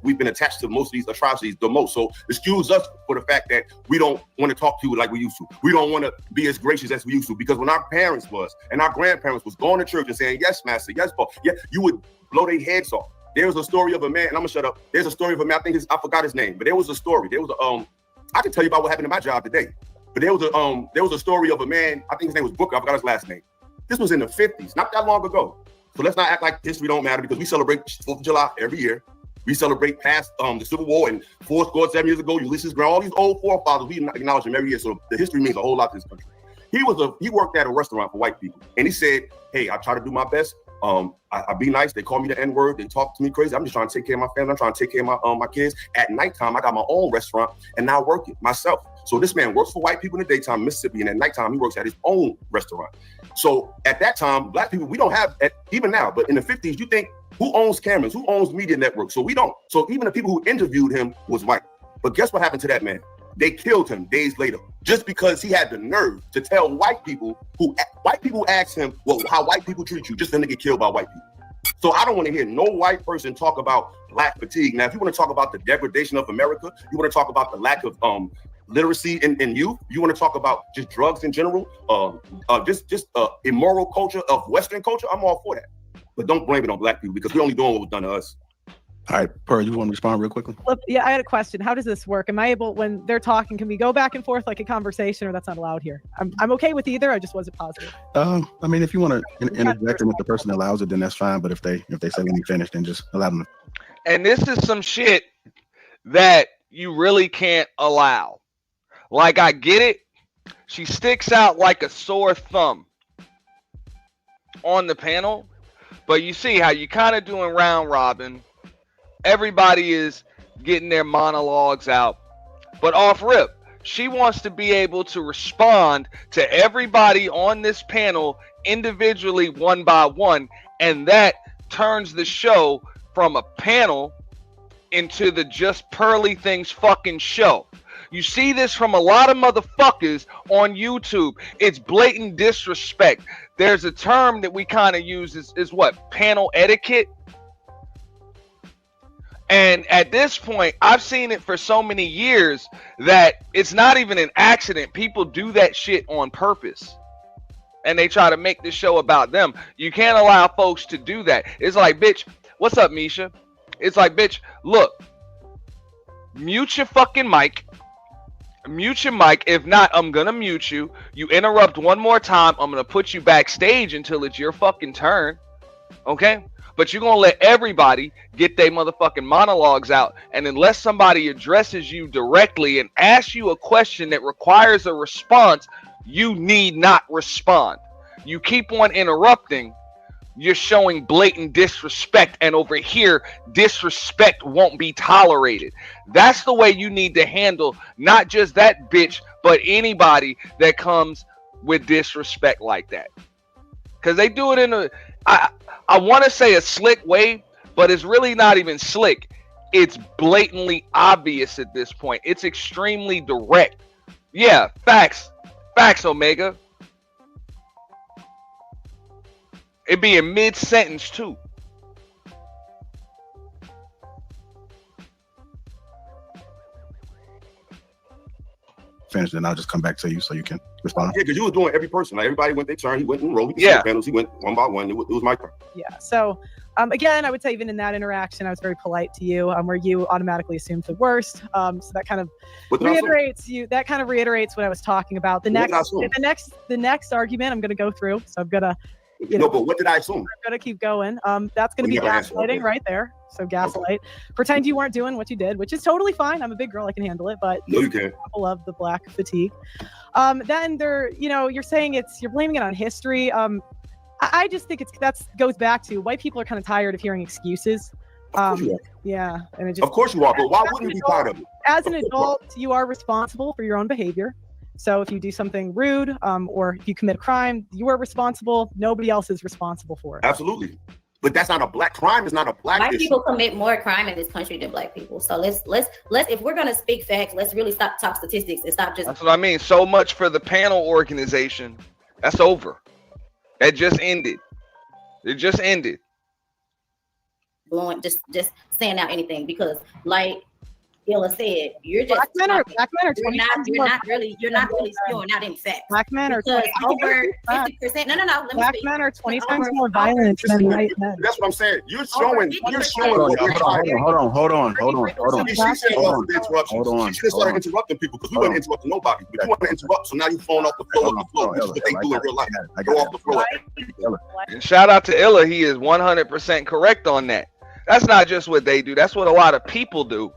we've been attached to most of these atrocities the most. So excuse us for the fact that we don't want to talk to you like we used to. We don't want to be as gracious as we used to, because when our parents was and our grandparents was going to church and saying, yes, master, yes, Paul, yeah, you would blow their heads off. There was a story of a man, and I'm gonna shut up. There's a story of a man, I forgot his name, but there was a story. There was I can tell you about what happened in my job today. But there was a story of a man, I think his name was Booker, I forgot his last name. This was in the 50s, not that long ago. So let's not act like history don't matter, because we celebrate 4th of July every year. We celebrate past the Civil War and Fort Scott 7 years ago, Ulysses Grant, all these old forefathers, we acknowledge them every year. So the history means a whole lot to this country. He worked at a restaurant for white people, and he said, hey, I try to do my best. I be nice. They call me the N-word. They talk to me crazy. I'm just trying to take care of my family. I'm trying to take care of my kids. At nighttime, I got my own restaurant, and now I work it myself. So this man works for white people in the daytime, Mississippi, and at nighttime, he works at his own restaurant. So at that time, black people, we don't have, even now, but in the 50s, you think, who owns cameras? Who owns media networks? So we don't. So even the people who interviewed him was white. But guess what happened to that man? They killed him days later, just because he had the nerve to tell white people asked him, well, how white people treat you, just for him to get killed by white people. So I don't want to hear no white person talk about black fatigue. Now, if you want to talk about the degradation of America, you want to talk about the lack of literacy in youth, you want to talk about just drugs in general, just immoral culture of Western culture, I'm all for that. But don't blame it on black people, because we're only doing what was done to us. All right, Pearl, you want to respond real quickly? Yeah, I had a question. How does this work? Am I able, when they're talking, can we go back and forth like a conversation, or that's not allowed here? I'm okay with either. I just wasn't positive. I mean, if you want to interject and if the person allows it, then that's fine. But if they say let me finish, then just allow them. And this is some shit that you really can't allow. Like, I get it. She sticks out like a sore thumb on the panel, but you see how you kind of doing round robin. Everybody is getting their monologues out, but off rip, she wants to be able to respond to everybody on this panel individually, one by one, and that turns the show from a panel into the Just Pearly Things fucking show. You see this from a lot of motherfuckers on YouTube. It's blatant disrespect. There's a term that we kind of use is what? Panel etiquette. And at this point, I've seen it for so many years that it's not even an accident. People do that shit on purpose. And they try to make this show about them. You can't allow folks to do that. It's like, bitch, what's up, Misha? It's like, bitch, look, mute your fucking mic. Mute your mic. If not, I'm going to mute you. You interrupt one more time, I'm going to put you backstage until it's your fucking turn. Okay? But you're going to let everybody get their motherfucking monologues out. And unless somebody addresses you directly and asks you a question that requires a response, you need not respond. You keep on interrupting, you're showing blatant disrespect. And over here, disrespect won't be tolerated. That's the way you need to handle not just that bitch, but anybody that comes with disrespect like that. Because they do it in a... I want to say a slick way, but it's really not even slick. It's blatantly obvious at this point. It's extremely direct. Yeah, facts. Facts, Omega. It'd be in mid-sentence, too. Finish, then I'll just come back to you so you can respond. Yeah, because you was doing every person. Like, everybody went their turn. He went in row. He went one by one. It was my turn. Yeah. So Again, I would say even in that interaction, I was very polite to you, where you automatically assumed the worst. So that kind of reiterates what I was talking about. The next argument I'm going to go through. So I'm going to, but what did I assume? I'm going to keep going. That's going to be gaslighting right there. So gaslight. Pretend you weren't doing what you did, which is totally fine. I'm a big girl. I can handle it. But no, you can't. People love the black fatigue. Then you're saying you're blaming it on history. I just think that goes back to white people are kind of tired of hearing excuses. Yeah. And it just, of course you are, but why wouldn't you be tired of it? As an adult, you are responsible for your own behavior. So if you do something rude, or if you commit a crime, you are responsible. Nobody else is responsible for it. Absolutely. But that's not a black crime. It's not a black White issue. people commit more crime in this country than black people. So let's if we're gonna speak facts, let's really stop talk statistics and stop just. That's what I mean. So much for the panel organization. That's over. That just ended. It just ended. Blowing, just saying out anything because, like Illa said, you're just black men are you're not really spewing out any facts. Black men are over 50%. No. Black men are 20 times more violent than white men. That's what I'm saying. You're showing. Hold on. She said interruption. She just started interrupting people because we weren't interrupting nobody. But you want to interrupt, so now you're falling off the floor. Which is what they do in real life. Go off the floor. And shout out to Illa. He is 100% correct on that. That's not just what they do. That's what a lot of people do.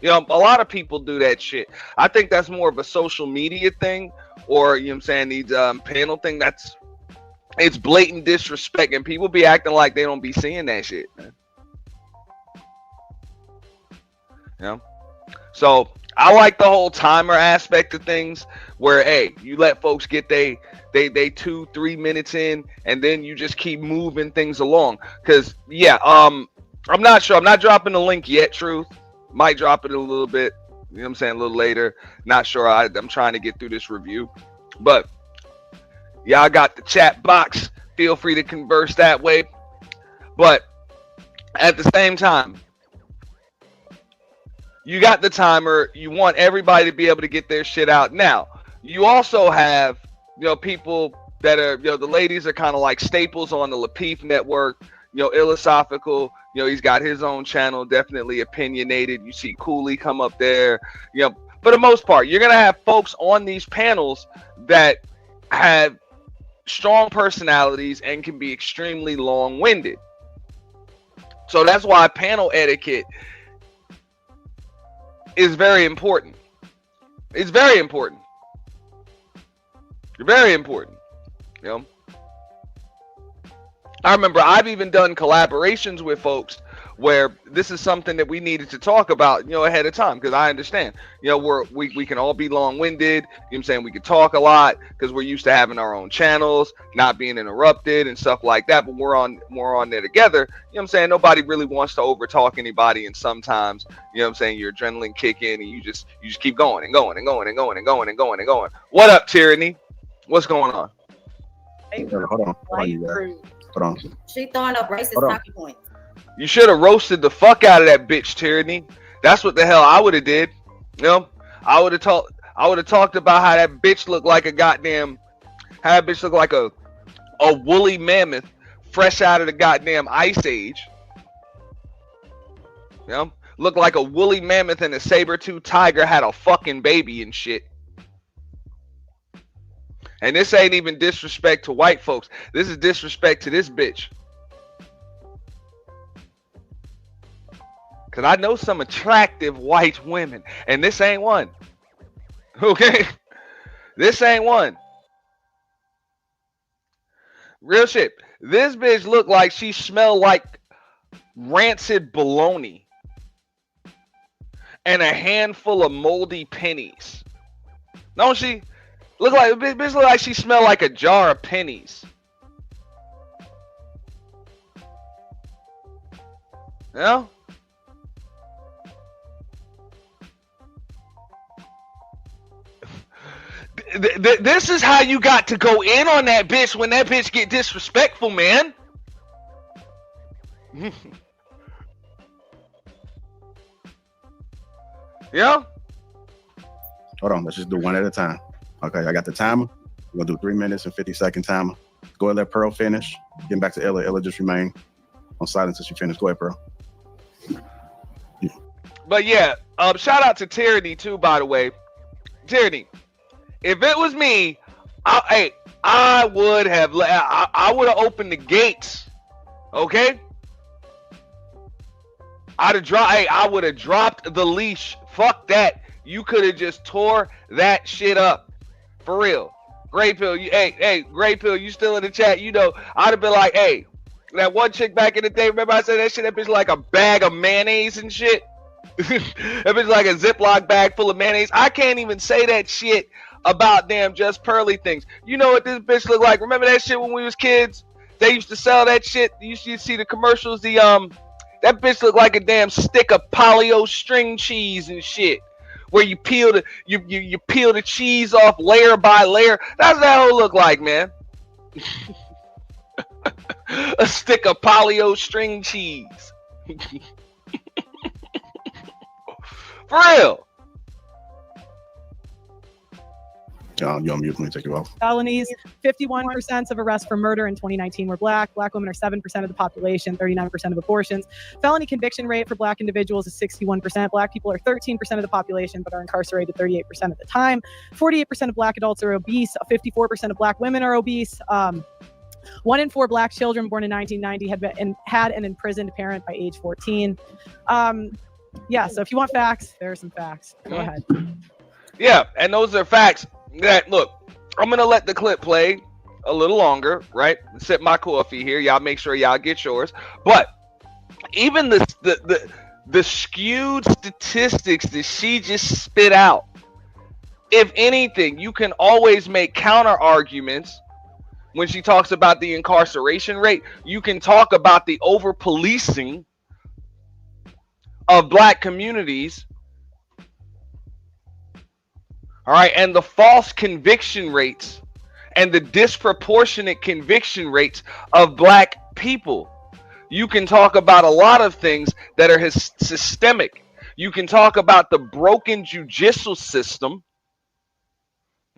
A lot of people do that shit. I think that's more of a social media thing, or these panel thing. It's blatant disrespect, and people be acting like they don't be seeing that shit, man. So I like the whole timer aspect of things, where you let folks get they 2-3 minutes in, and then you just keep moving things along. Cause I'm not sure. I'm not dropping the link yet. Truth. Might drop it a little bit, a little later. Not sure. I'm trying to get through this review. But I got the chat box. Feel free to converse that way. But at the same time, you got the timer. You want everybody to be able to get their shit out. Now, you also have, people that are, the ladies are kind of like staples on the Lapeef network. Philosophical, he's got his own channel, definitely opinionated. You see Cooley come up there, for the most part, you're going to have folks on these panels that have strong personalities and can be extremely long-winded. So that's why panel etiquette is very important. It's very important. Very important, I remember I've even done collaborations with folks where this is something that we needed to talk about, ahead of time, because I understand, we can all be long-winded, we could talk a lot because we're used to having our own channels, not being interrupted and stuff like that, but we're on there together, nobody really wants to overtalk anybody, and sometimes, your adrenaline kick in and you just keep going and going and going and going and going and going and going. What up, Tyranny? What's going on? Hold on. She throwing up racist talking points. You should have roasted the fuck out of that bitch, Tyranny. That's what the hell I would have did. I would have talked about how that bitch looked like a woolly mammoth fresh out of the goddamn ice age. Looked like a woolly mammoth and a saber-tooth tiger had a fucking baby and shit. And this ain't even disrespect to white folks. This is disrespect to this bitch. Because I know some attractive white women. And this ain't one. Okay? This ain't one. Real shit. This bitch looked like she smelled like rancid bologna. And a handful of moldy pennies. Don't she? Bitch look like she smelled like a jar of pennies. This is how you got to go in on that bitch when that bitch get disrespectful, man. Hold on, let's just do one at a time. Okay, I got the timer. We're gonna do 3 minutes and 50-second timer. Go ahead, let Pearl finish. Getting back to Ella. Ella just remain on silent since you finished. Go ahead, Pearl. But yeah, shout out to Tyranny too, by the way. Tyranny, if it was me, I would have opened the gates. Okay? I would have dropped the leash. Fuck that. You could have just tore that shit up. For real. Gray Pill, Gray Pill, you still in the chat. You know, I'd have been like, hey, that one chick back in the day, remember I said that shit, that bitch like a bag of mayonnaise and shit? That bitch like a Ziploc bag full of mayonnaise. I can't even say that shit about damn Just Pearly things. You know what this bitch look like? Remember that shit when we was kids? They used to sell that shit. You used to see the commercials. That bitch looked like a damn stick of polio string cheese and shit, where you peel you peel the cheese off layer by layer. That's what that whole look like, man. A stick of polio string cheese. For real. You on mute. Let me take you off. Felonies, 51% of arrests for murder in 2019 were black. Black women are 7% of the population, 39% of abortions. Felony conviction rate for black individuals is 61%. Black people are 13% of the population, but are incarcerated 38% of the time. 48% of black adults are obese. 54% of black women are obese. 1 in 4 black children born in 1990 had an imprisoned parent by age 14. Yeah, so if you want facts, there are some facts. Go ahead. Yeah, and those are facts. That look, I'm gonna let the clip play a little longer, right? Sip my coffee here. Y'all make sure y'all get yours. But even the skewed statistics that she just spit out, if anything, you can always make counter arguments when she talks about the incarceration rate. You can talk about the over policing of black communities. All right, and the false conviction rates and the disproportionate conviction rates of black people. You can talk about a lot of things that are systemic. You can talk about the broken judicial system.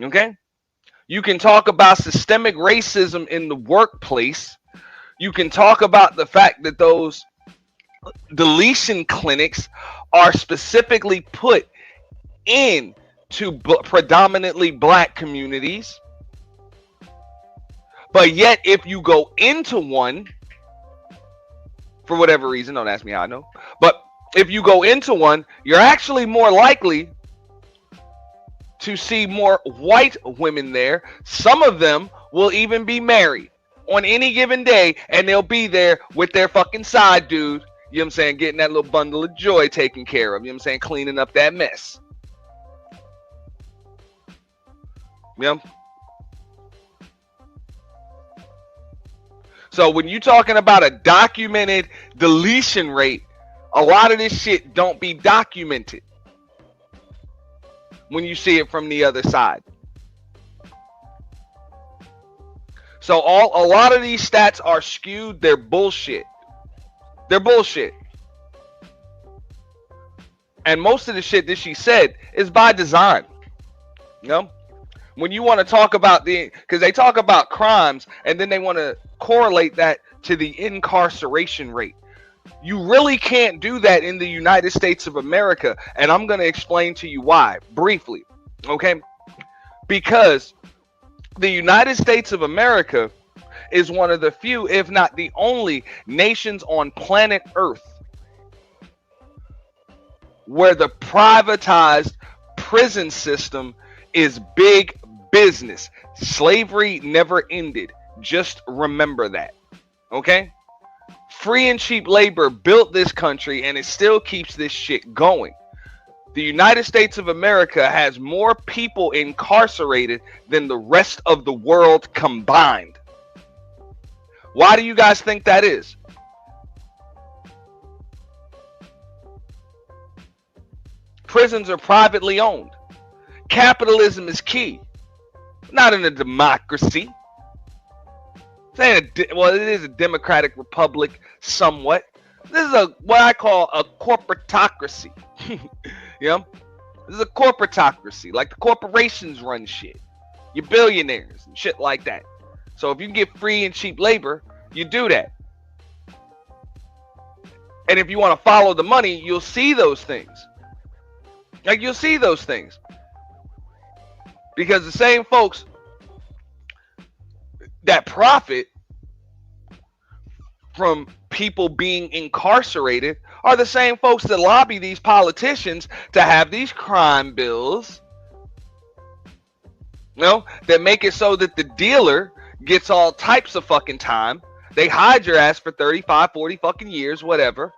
Okay? You can talk about systemic racism in the workplace. You can talk about the fact that those deletion clinics are specifically put in to predominantly black communities. But yet, if you go into one, for whatever reason, don't ask me how I know, but if you go into one, you're actually more likely to see more white women there. Some of them will even be married on any given day, and they'll be there with their fucking side dude, you know what I'm saying, getting that little bundle of joy taken care of, you know what I'm saying, cleaning up that mess. Yeah. So when you're talking about a documented deletion rate, a lot of this shit don't be documented when you see it from the other side. So a lot of these stats are skewed. They're bullshit. They're bullshit. And most of the shit that she said is by design. You know? When you want to talk about because they talk about crimes and then they want to correlate that to the incarceration rate. You really can't do that in the United States of America. And I'm going to explain to you why briefly. Okay? Because the United States of America is one of the few, if not the only, nations on planet Earth where the privatized prison system is big business. Slavery never ended. Just remember that. Okay? Free and cheap labor built this country, and it still keeps this shit going. The United States of America has more people incarcerated than the rest of the world combined. Why do you guys think that is? Prisons are privately owned. Capitalism is key. Not in a democracy. Well, it is a democratic republic somewhat. This is what I call a corporatocracy. You know? This is a corporatocracy. Like the corporations run shit. You're billionaires and shit like that. So if you can get free and cheap labor, you do that. And if you want to follow the money, you'll see those things. Like, you'll see those things. Because the same folks that profit from people being incarcerated are the same folks that lobby these politicians to have these crime bills, that make it so that the dealer gets all types of fucking time. They hide your ass for 35, 40 fucking years, whatever.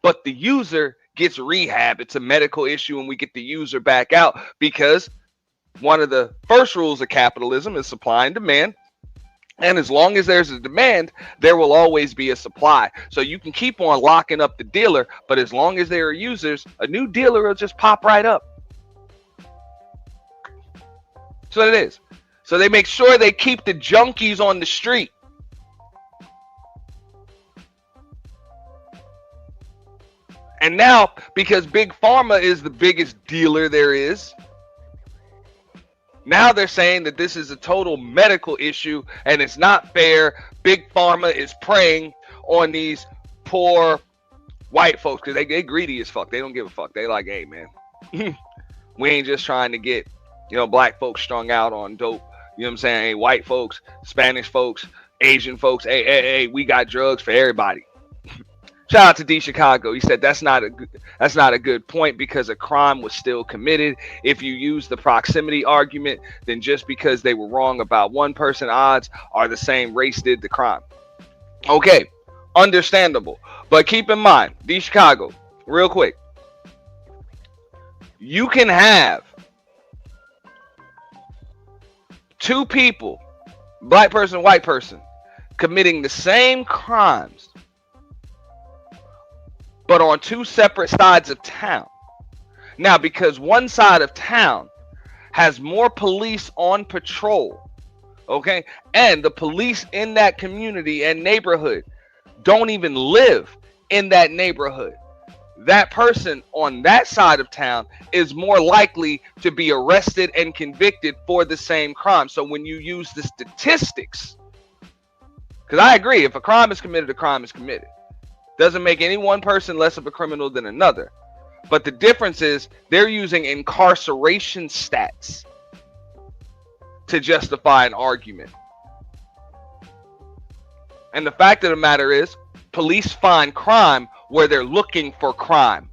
But the user gets rehab. It's a medical issue and we get the user back out, because one of the first rules of capitalism is supply and demand. And as long as there's a demand, there will always be a supply. So you can keep on locking up the dealer, but as long as there are users, a new dealer will just pop right up. That's what it is. So they make sure they keep the junkies on the street. And now, because Big Pharma is the biggest dealer there is, now they're saying that this is a total medical issue and it's not fair. Big Pharma is preying on these poor white folks because they greedy as fuck. They don't give a fuck. They like, hey, man, we ain't just trying to get, black folks strung out on dope. You know what I'm saying? Hey, white folks, Spanish folks, Asian folks. Hey, we got drugs for everybody. Shout out to D Chicago. He said that's not a good point because a crime was still committed. If you use the proximity argument, then just because they were wrong about one person, odds are the same race did the crime. Okay, understandable. But keep in mind, D Chicago, real quick. You can have two people, black person, white person, committing the same crimes, but on two separate sides of town. Now, because one side of town has more police on patrol, okay, and the police in that community and neighborhood don't even live in that neighborhood, that person on that side of town is more likely to be arrested and convicted for the same crime. So when you use the statistics, because I agree, if a crime is committed, a crime is committed. Doesn't make any one person less of a criminal than another. But the difference is they're using incarceration stats to justify an argument. And the fact of the matter is, police find crime where they're looking for crime.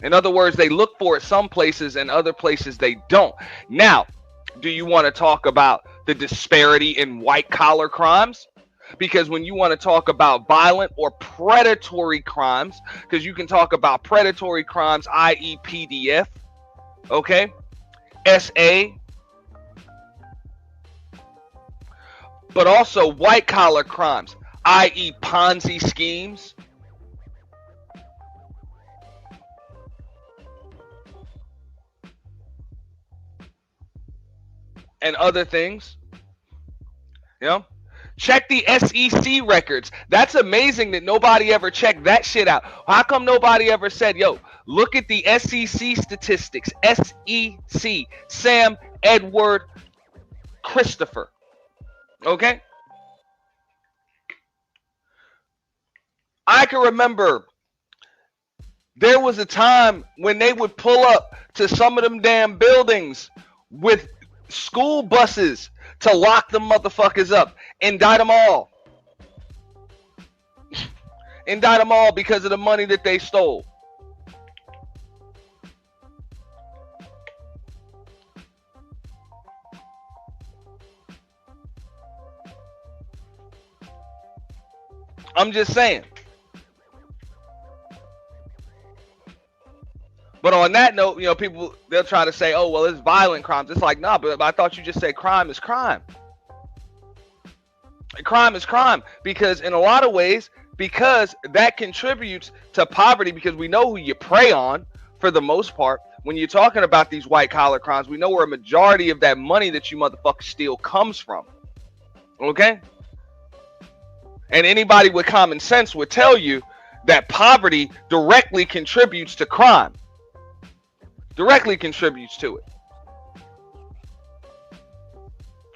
In other words, they look for it some places and other places they don't. Now, do you want to talk about the disparity in white collar crimes? Because when you want to talk about violent or predatory crimes, because you can talk about predatory crimes, i.e. PDF, okay, SA, but also white collar crimes, i.e. Ponzi schemes, and other things, Check the SEC records. That's amazing that nobody ever checked that shit out. How come nobody ever said, yo, look at the SEC statistics. SEC, Sam Edward Christopher. Okay? I can remember there was a time when they would pull up to some of them damn buildings with school buses to lock them motherfuckers up. Indict them all. Indict them all because of the money that they stole. I'm just saying. But on that note, people, they'll try to say, oh, well, it's violent crimes. It's like, nah, but I thought you just said crime is crime. Crime is crime because in a lot of ways, because that contributes to poverty, because we know who you prey on for the most part. When you're talking about these white collar crimes, we know where a majority of that money that you motherfuckers steal comes from. Okay? And anybody with common sense would tell you that poverty directly contributes to crime. Directly contributes to it.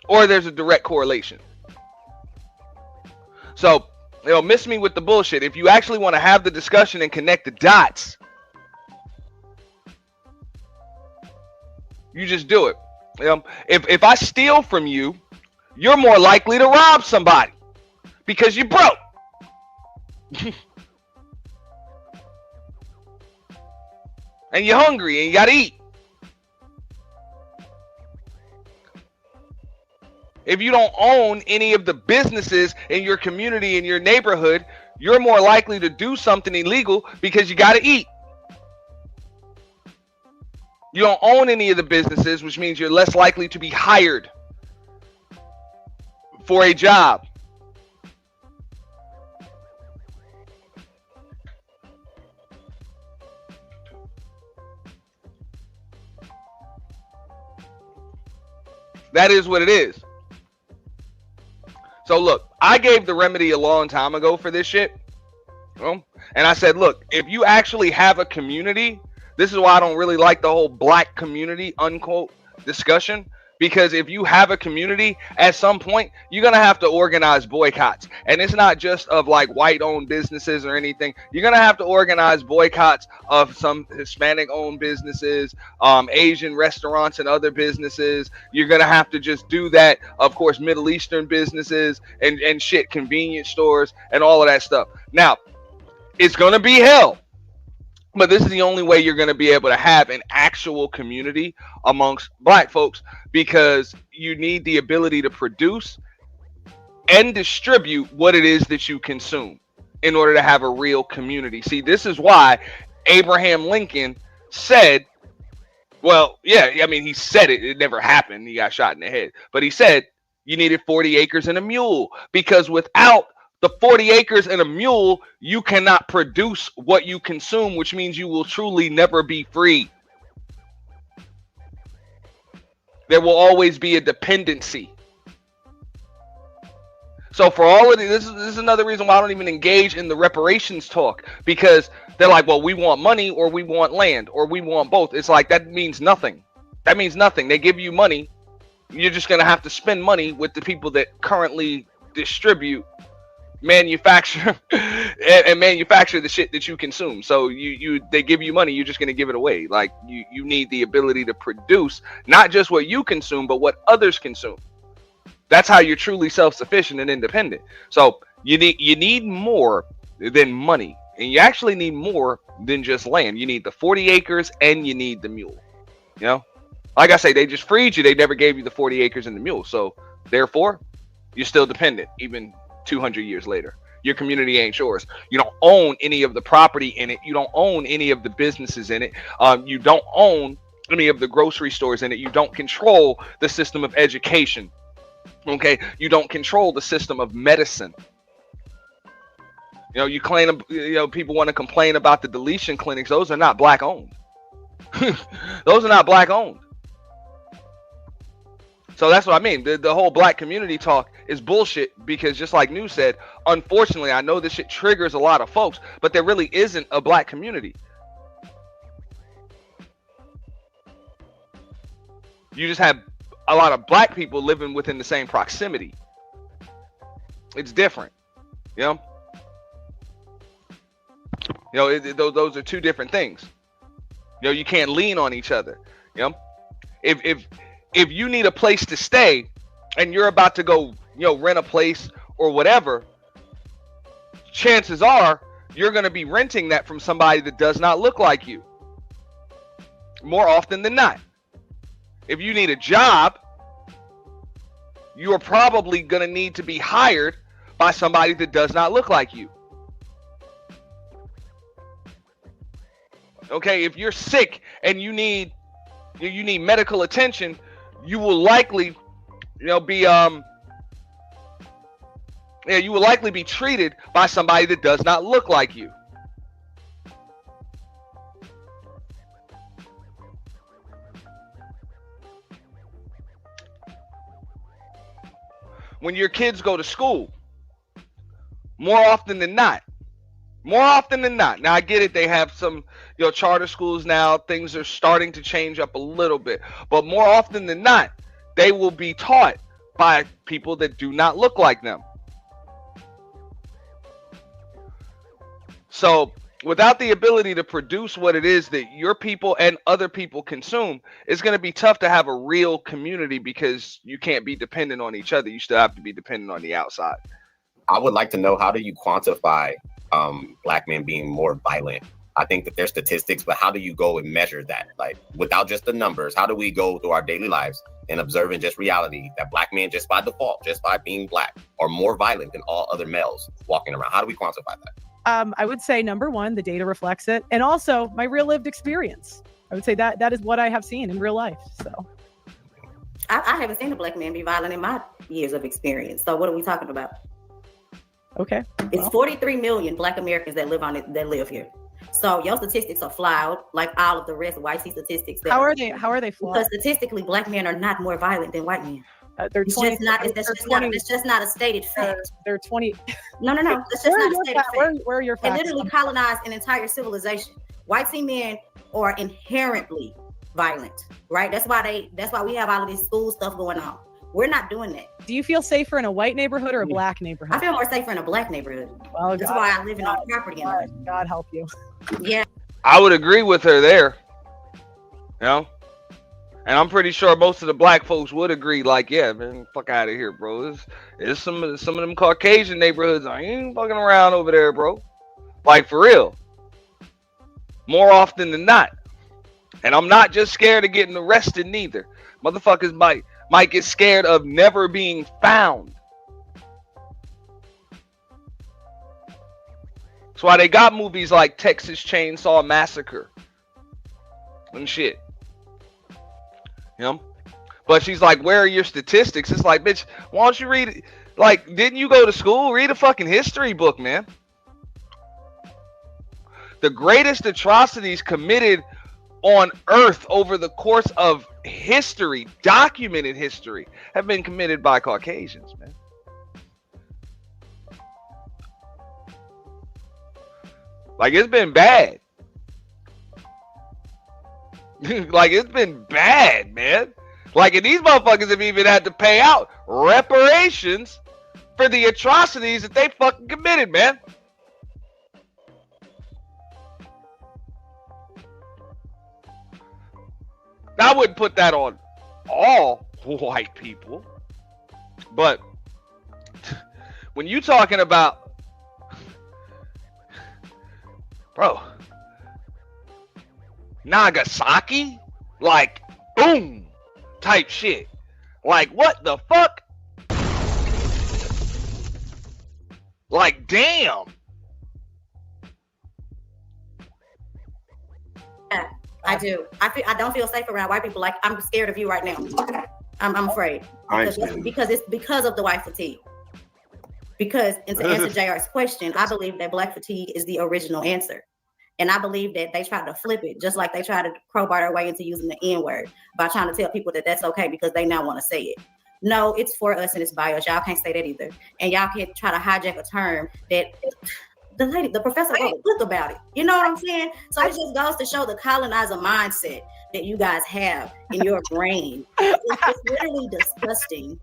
Or there's a direct correlation. So, miss me with the bullshit. If you actually want to have the discussion and connect the dots, you just do it. If I steal from you, you're more likely to rob somebody because you're broke. And you're hungry and you gotta eat. If you don't own any of the businesses in your community, in your neighborhood, you're more likely to do something illegal because you gotta eat. You don't own any of the businesses, which means you're less likely to be hired for a job. That is what it is. So look, I gave the remedy a long time ago for this shit. And I said, look, if you actually have a community, this is why I don't really like the whole black community, unquote, discussion. Because if you have a community, at some point, you're going to have to organize boycotts. And it's not just of like white-owned businesses or anything. You're going to have to organize boycotts of some Hispanic-owned businesses, Asian restaurants and other businesses. You're going to have to just do that, of course, Middle Eastern businesses and shit, convenience stores and all of that stuff. Now, it's going to be hell. But this is the only way you're going to be able to have an actual community amongst black folks, because you need the ability to produce and distribute what it is that you consume in order to have a real community. See, this is why Abraham Lincoln said, well, yeah, I mean, he said it. It never happened. He got shot in the head. But he said you needed 40 acres and a mule, because without the 40 acres and a mule, you cannot produce what you consume, which means you will truly never be free. There will always be a dependency. So for all of this is another reason why I don't even engage in the reparations talk, because they're like, well, we want money or we want land or we want both. It's like, that means nothing. That means nothing. They give you money. You're just going to have to spend money with the people that currently distribute, manufacture and manufacture the shit that you consume. So they give you money, you're just going to give it away. Like you need the ability to produce not just what you consume, but what others consume. That's how you're truly self-sufficient and independent. So you need more than money, and you actually need more than just land. You need the 40 acres and you need the mule. You know, like I say, they just freed you. They never gave you the 40 acres and the mule. So therefore, you're still dependent, even 200 years later. Your community ain't yours. You don't own any of the property in it. You don't own any of the businesses in it. You don't own any of the grocery stores in it. You don't control the system of education. Okay, you don't control the system of medicine. You know, you claim, people want to complain about the deletion clinics. Those are not black owned. Those are not black owned. So that's what I mean. The whole black community talk is bullshit, because just like New said, unfortunately, I know this shit triggers a lot of folks, but there really isn't a black community. You just have a lot of black people living within the same proximity. It's different, you know? Those are two different things. You can't lean on each other, you know? If you need a place to stay and you're about to go, rent a place or whatever, chances are you're going to be renting that from somebody that does not look like you, more often than not. If you need a job, you are probably going to need to be hired by somebody that does not look like you. Okay, if you're sick and you need medical attention, you will likely, be treated by somebody that does not look like you. When your kids go to school, more often than not, now I get it, they have some, charter schools now, things are starting to change up a little bit, but more often than not, they will be taught by people that do not look like them. So without the ability to produce what it is that your people and other people consume, it's going to be tough to have a real community because you can't be dependent on each other. You still have to be dependent on the outside. I would like to know, how do you quantify Black men being more violent? I think that there's statistics, but how do you go and measure that? Like, without just the numbers, how do we go through our daily lives and observing just reality that Black men, just by default, just by being Black, are more violent than all other males walking around? How do we quantify that? I would say, number one, the data reflects it. And also my real lived experience. I would say that is what I have seen in real life. So I haven't seen a Black man be violent in my years of experience. So what are we talking about? Okay. It's 43 million Black Americans that live here. So your statistics are flawed, like all of the rest of white statistics. How are they flawed? Because statistically, Black men are not more violent than white men. It's just not a stated fact. They're 20. No. That's just not a stated fact. Where are your facts? They literally colonized an entire civilization. White men are inherently violent, right? That's why we have all of this school stuff going on. We're not doing that. Do you feel safer in a white neighborhood or a Black neighborhood? I feel more safer in a Black neighborhood. Well, that's why I live in on property. God help you. Yeah. I would agree with her there. You know? And I'm pretty sure most of the Black folks would agree, like, yeah, man, fuck out of here, bro. It's some of them Caucasian neighborhoods. I ain't fucking around over there, bro. Like, for real. More often than not. And I'm not just scared of getting arrested neither. Motherfuckers might get scared of never being found. That's why they got movies like Texas Chainsaw Massacre and shit. You know? But she's like, where are your statistics? It's like, bitch, why don't you read it? Like, didn't you go to school? Read a fucking history book, man. The greatest atrocities committed on Earth over the course of history, documented history, have been committed by Caucasians, man. Like, it's been bad. Like, it's been bad, man. Like, and these motherfuckers have even had to pay out reparations for the atrocities that they fucking committed, man. I wouldn't put that on all white people, but when you talking about, bro, Nagasaki, like, boom, type shit. Like, what the fuck? Like, damn. Yeah, I do. I don't feel safe around white people. Like, I'm scared of you right now. I'm afraid because it's because of the white fatigue. Because, and to answer JR's question, I believe that Black fatigue is the original answer. And I believe that they tried to flip it, just like they tried to crowbar their way into using the N-word by trying to tell people that that's okay because they now want to say it. No, it's for us and it's by us. Y'all can't say that either. And y'all can't try to hijack a term that the professor wrote a book about it. You know what I'm saying? So it just goes to show the colonizer mindset that you guys have in your brain. It's literally disgusting.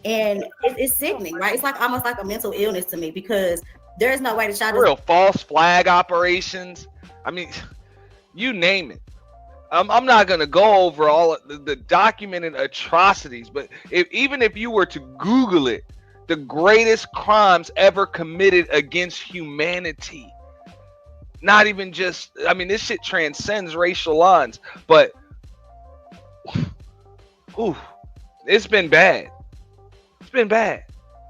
And it's sickening, right? It's like almost like a mental illness to me because there's no way to try to real false flag operations. I mean, you name it. I'm not gonna go over all of the documented atrocities, but even if you were to Google it, the greatest crimes ever committed against humanity. Not even just, I mean, this shit transcends racial lines, but ooh, it's been bad. It's been bad.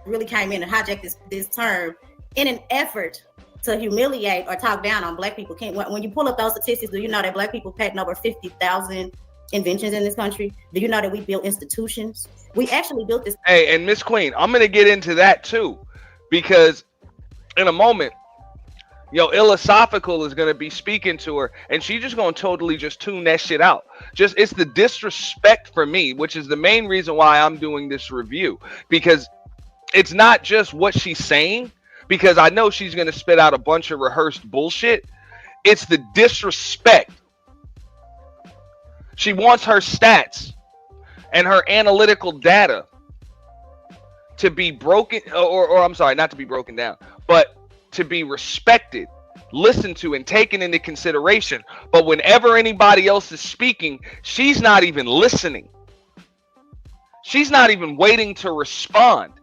Really came in and hijacked this term in an effort to humiliate or talk down on Black people. When you pull up those statistics, do you know that Black people patent over 50,000 inventions in this country? Do you know that we built institutions? We actually built this. Hey, and Miss Queen, I'm gonna get into that too, because in a moment, Philosophical is gonna be speaking to her, and she's just gonna totally just tune that shit out. It's the disrespect for me, which is the main reason why I'm doing this review, because it's not just what she's saying, because I know she's gonna spit out a bunch of rehearsed bullshit. It's the disrespect. She wants her stats and her analytical data to be broken, or I'm sorry, not to be broken down, but to be respected listened to and taken into consideration. But whenever anybody else is speaking, she's not even listening. She's not even waiting to respond.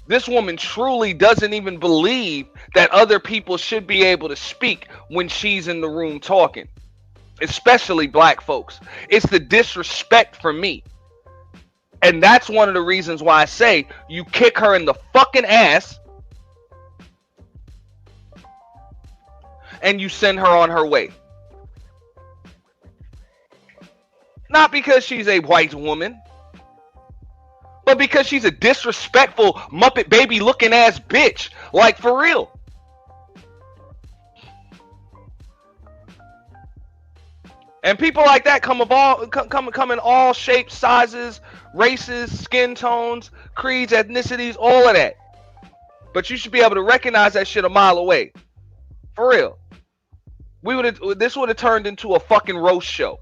This woman truly doesn't even believe that other people should be able to speak when she's in the room talking, especially black folks. It's the disrespect for me. And that's one of the reasons why I say you kick her in the fucking ass and you send her on her way. Not because she's a white woman, but because she's a disrespectful Muppet baby looking ass bitch. Like, for real. And people like that come in all shapes, sizes, races, skin tones, creeds, ethnicities, all of that. But you should be able to recognize that shit a mile away. For real. This would have turned into a fucking roast show.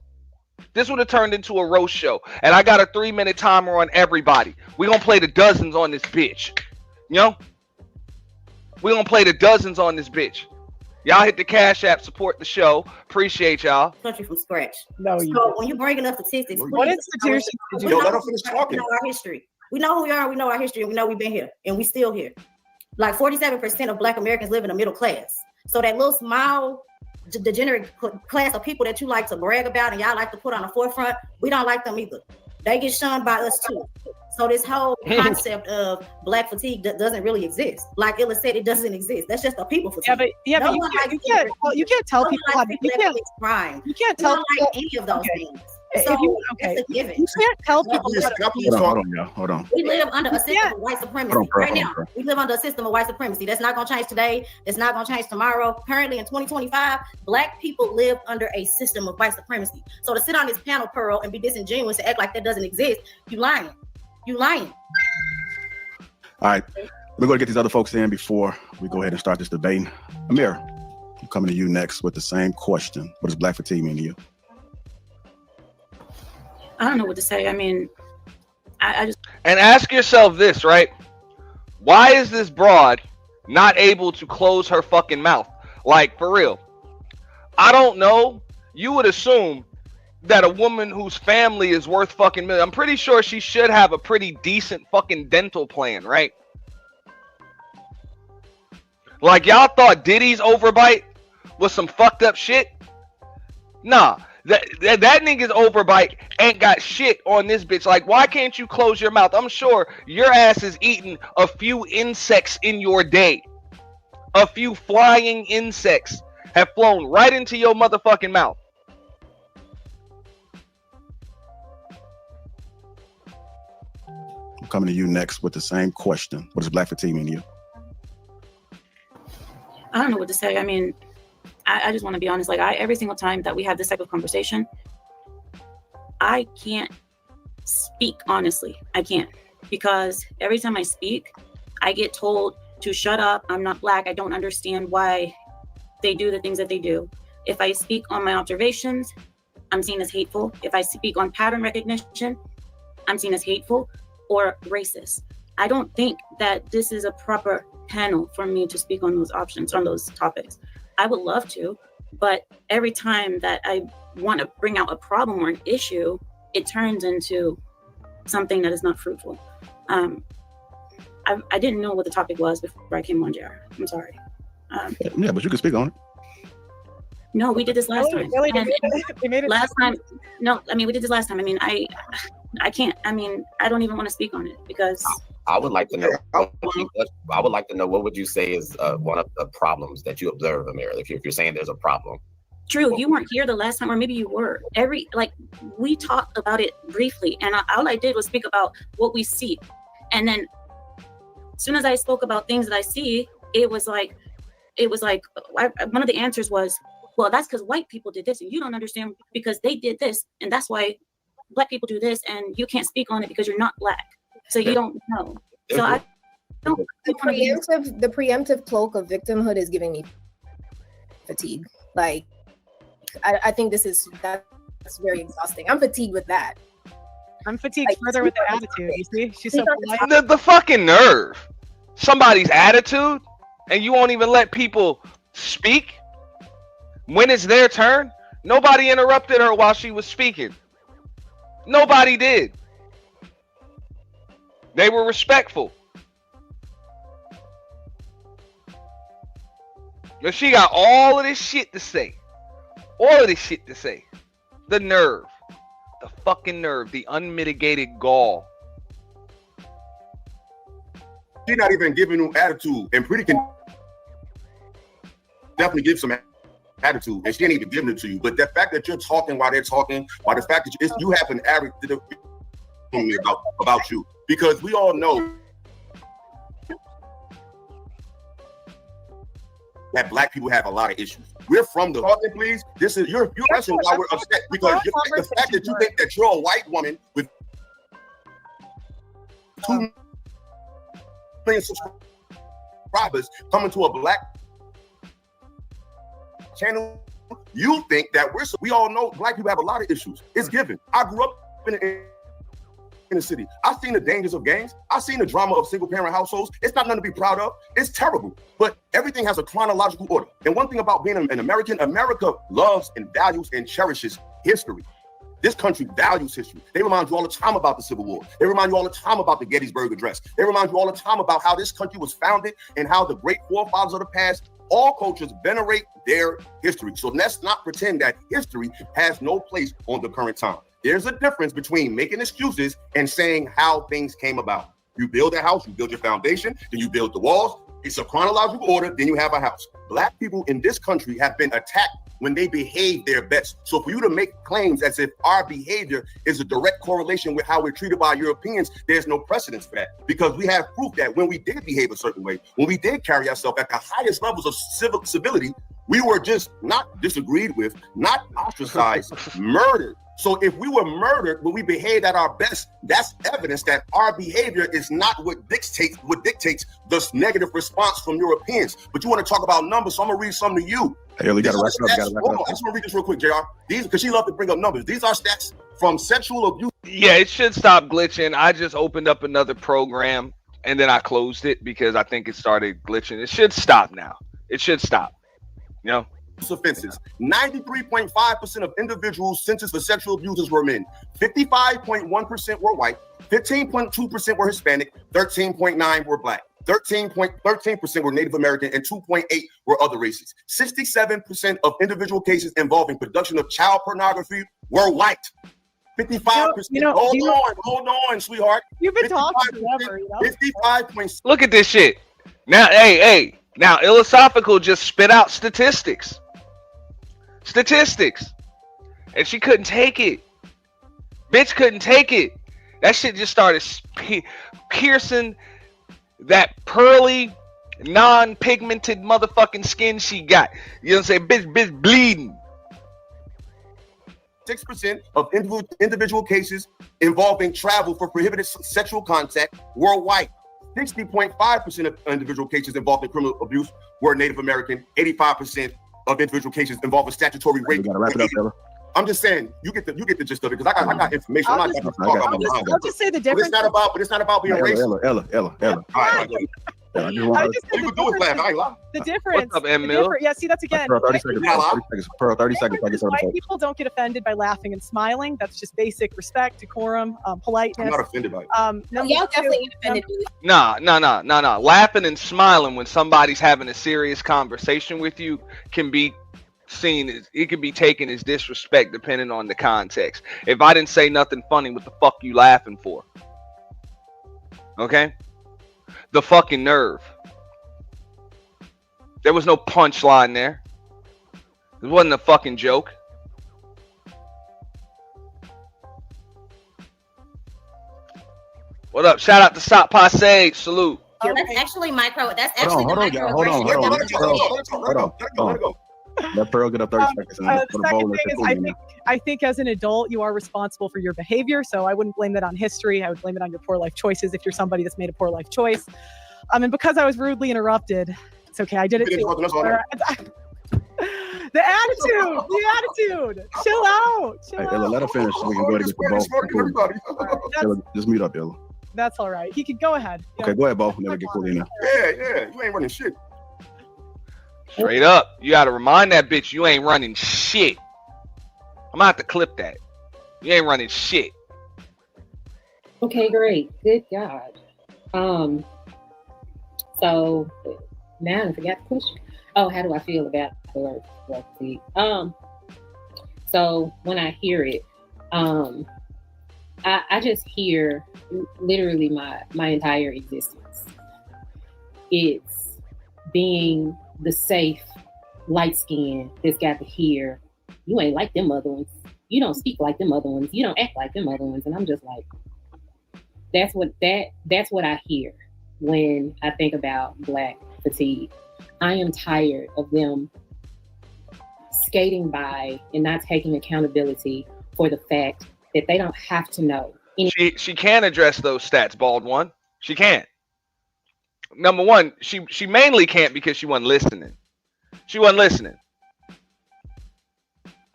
This would have turned into a roast show. And I got a 3-minute timer on everybody. We gonna play the dozens on this bitch. You know? We gonna play the dozens on this bitch. Y'all hit the Cash App, support the show. Appreciate y'all. Country from scratch. No, so when you're bringing up statistics, what institution did you know our history. We know who we are, we know our history, and we know we've been here, and we still here. Like 47% of Black Americans live in the middle class. So that little small degenerate class of people that you like to brag about and y'all like to put on the forefront, we don't like them either. They get shunned by us too. So this whole concept of Black fatigue doesn't really exist. Like Illa said, it doesn't exist. That's just a people fatigue. Yeah, but you can't tell people how to, you can't tell people any of those things. So you can't tell people. Hold on. We live under a system of white supremacy right now. We live under a system of white supremacy. That's not going to change today. It's not going to change tomorrow. Currently in 2025, Black people live under a system of white supremacy. So to sit on this panel, Pearl, and be disingenuous and act like that doesn't exist, you lying. You lying. All right. We're going to get these other folks in before we go ahead and start this debate. Amir, I'm coming to you next with the same question. What does Black fatigue mean to you? I don't know what to say. I mean, I just... And ask yourself this, right? Why is this broad not able to close her fucking mouth? Like, for real. I don't know. You would assume that a woman whose family is worth fucking millions, I'm pretty sure she should have a pretty decent fucking dental plan, right? Like, y'all thought Diddy's overbite was some fucked up shit? Nah. That nigga's overbite ain't got shit on this bitch. Like, why can't you close your mouth? I'm sure your ass is eating a few insects in your day. A few flying insects have flown right into your motherfucking mouth. I'm coming to you next with the same question. What does Black fatigue mean to you? I don't know what to say. I mean, I just want to be honest. Like, every single time that we have this type of conversation, I can't speak honestly. I can't, because every time I speak, I get told to shut up. I'm not Black. I don't understand why they do the things that they do. If I speak on my observations, I'm seen as hateful. If I speak on pattern recognition, I'm seen as hateful or racist. I don't think that this is a proper panel for me to speak on those options, on those topics. I would love to, but every time that I want to bring out a problem or an issue, it turns into something that is not fruitful. I didn't know what the topic was before I came on, JR. I'm sorry. Yeah, but you can speak on it. No, we did this last time. Last time, no, I mean, we did this last time. I mean, I can't. I mean, I don't even want to speak on it because I would like to know. I would like to know what would you say is one of the problems that you observe, Amir? If you're saying there's a problem. True, you weren't here the last time, or maybe you were. We talked about it briefly, and all I did was speak about what we see, and then as soon as I spoke about things that I see, it was like one of the answers was, well, that's because white people did this, and you don't understand because they did this, and that's why Black people do this, and you can't speak on it because you're not Black, so you don't know. So I don't. The preemptive cloak of victimhood is giving me fatigue. Like, I think that's very exhausting. I'm fatigued with that. I'm fatigued further with the attitude. You see, she's so polite. The fucking nerve. Somebody's attitude, and you won't even let people speak when it's their turn. Nobody interrupted her while she was speaking. Nobody did. They were respectful. But she got all of this shit to say. All of this shit to say. The nerve. The fucking nerve. The unmitigated gall. She's not even giving you attitude. And Pretty can definitely give some attitude. And she ain't even giving it to you. But the fact that you're talking while they're talking, while the fact that you have an average about you. Because we all know that black people have a lot of issues. We're from the talking, please. This is you're asking why we're upset because the fact that you think that you're a white woman with 2 million subscribers coming to a black channel, you think that we all know black people have a lot of issues. It's given. I grew up in the city. I've seen the dangers of gangs. I've seen the drama of single parent households. It's not nothing to be proud of. It's terrible. But everything has a chronological order. And one thing about being an American, America loves and values and cherishes history. This country values history. They remind you all the time about the Civil War. They remind you all the time about the Gettysburg Address. They remind you all the time about how this country was founded and how the great forefathers of the past, all cultures venerate their history. So let's not pretend that history has no place on the current time. There's a difference between making excuses and saying how things came about. You build a house, you build your foundation, then you build the walls. It's a chronological order, then you have a house. Black people in this country have been attacked when they behave their best. So for you to make claims as if our behavior is a direct correlation with how we're treated by Europeans, there's no precedence for that. Because we have proof that when we did behave a certain way, when we did carry ourselves at the highest levels of civility, we were just not disagreed with, not ostracized, murdered. So if we were murdered when we behaved at our best, that's evidence that our behavior is not what dictates this negative response from Europeans. But you want to talk about numbers, so I'm gonna read something to you. Hey, we gotta wrap it up. I just want to read this real quick, JR. These, because she loves to bring up numbers. These are stats from sexual abuse. Yeah, it should stop glitching. I just opened up another program and then I closed it because I think it started glitching. It should stop now. It should stop. You know? Offenses. 93.5% of individuals sentenced for sexual abusers were men. 55.1% were white. 15.2% were Hispanic. 13.9% were black. 13% were Native American, and 2.8% were other races. 67% of individual cases involving production of child pornography were white. 55%. Hold on, sweetheart. You've been talking forever. 55.6%. Look at this shit. Now, hey. Now, Philosophical just spit out statistics. And she couldn't take it. Bitch couldn't take it. That shit just started piercing that pearly, non-pigmented motherfucking skin she got. You know what I'm saying? Bitch bleeding. 6% of individual cases involving travel for prohibited sexual contact were white. 60.5% of individual cases involved in criminal abuse were Native American. 85% of individual cases involving statutory rape. We gotta wrap it up, Ella. I'm just saying, you get the gist of it because I got information. I'll just say the difference. But it's not about being racist. Ella. The difference. What's up, M. Mill? Yeah, see, that's again. Pearl, 30 seconds. Pearl, 30 seconds. White people don't get offended by laughing and smiling. That's just basic respect, decorum, politeness. I'm not offended by it. Y'all definitely ain't offended. Nah. Laughing and smiling when somebody's having a serious conversation with you can be seen as, it can be taken as disrespect depending on the context. If I didn't say nothing funny, what the fuck you laughing for? Okay? The fucking nerve. There was no punchline there. It wasn't a fucking joke. What up? Shout out to Sop Passe. Salute. Yeah, that's actually micro. That's Hold actually on. Let Pearl get up 30 seconds. The second thing is, I think as an adult, you are responsible for your behavior. So I wouldn't blame that on history. I would blame it on your poor life choices if you're somebody that's made a poor life choice. And because I was rudely interrupted, it's okay. I did it too. The attitude. Chill out. Hey, Ella, let her finish so we can go ahead and get the ball. Ella, just mute up, Ella. That's all right. He could go ahead. Okay, go ahead, Bo. Then we get Cooley now. Yeah, you ain't running shit. Straight up. You got to remind that bitch you ain't running shit. I'm going to have to clip that. You ain't running shit. Okay, great. Good God. So now I forgot the question. Oh, how do I feel about the word black fatigue? So when I hear it, I just hear literally my entire existence. It's being the safe light skin that's got to hear, you ain't like them other ones. You don't speak like them other ones. You don't act like them other ones. And I'm just like, that's what I hear when I think about black fatigue. I am tired of them skating by and not taking accountability for the fact that they don't have to know. She can address those stats, bald one. She can't. Number one, she mainly can't because she wasn't listening. She wasn't listening.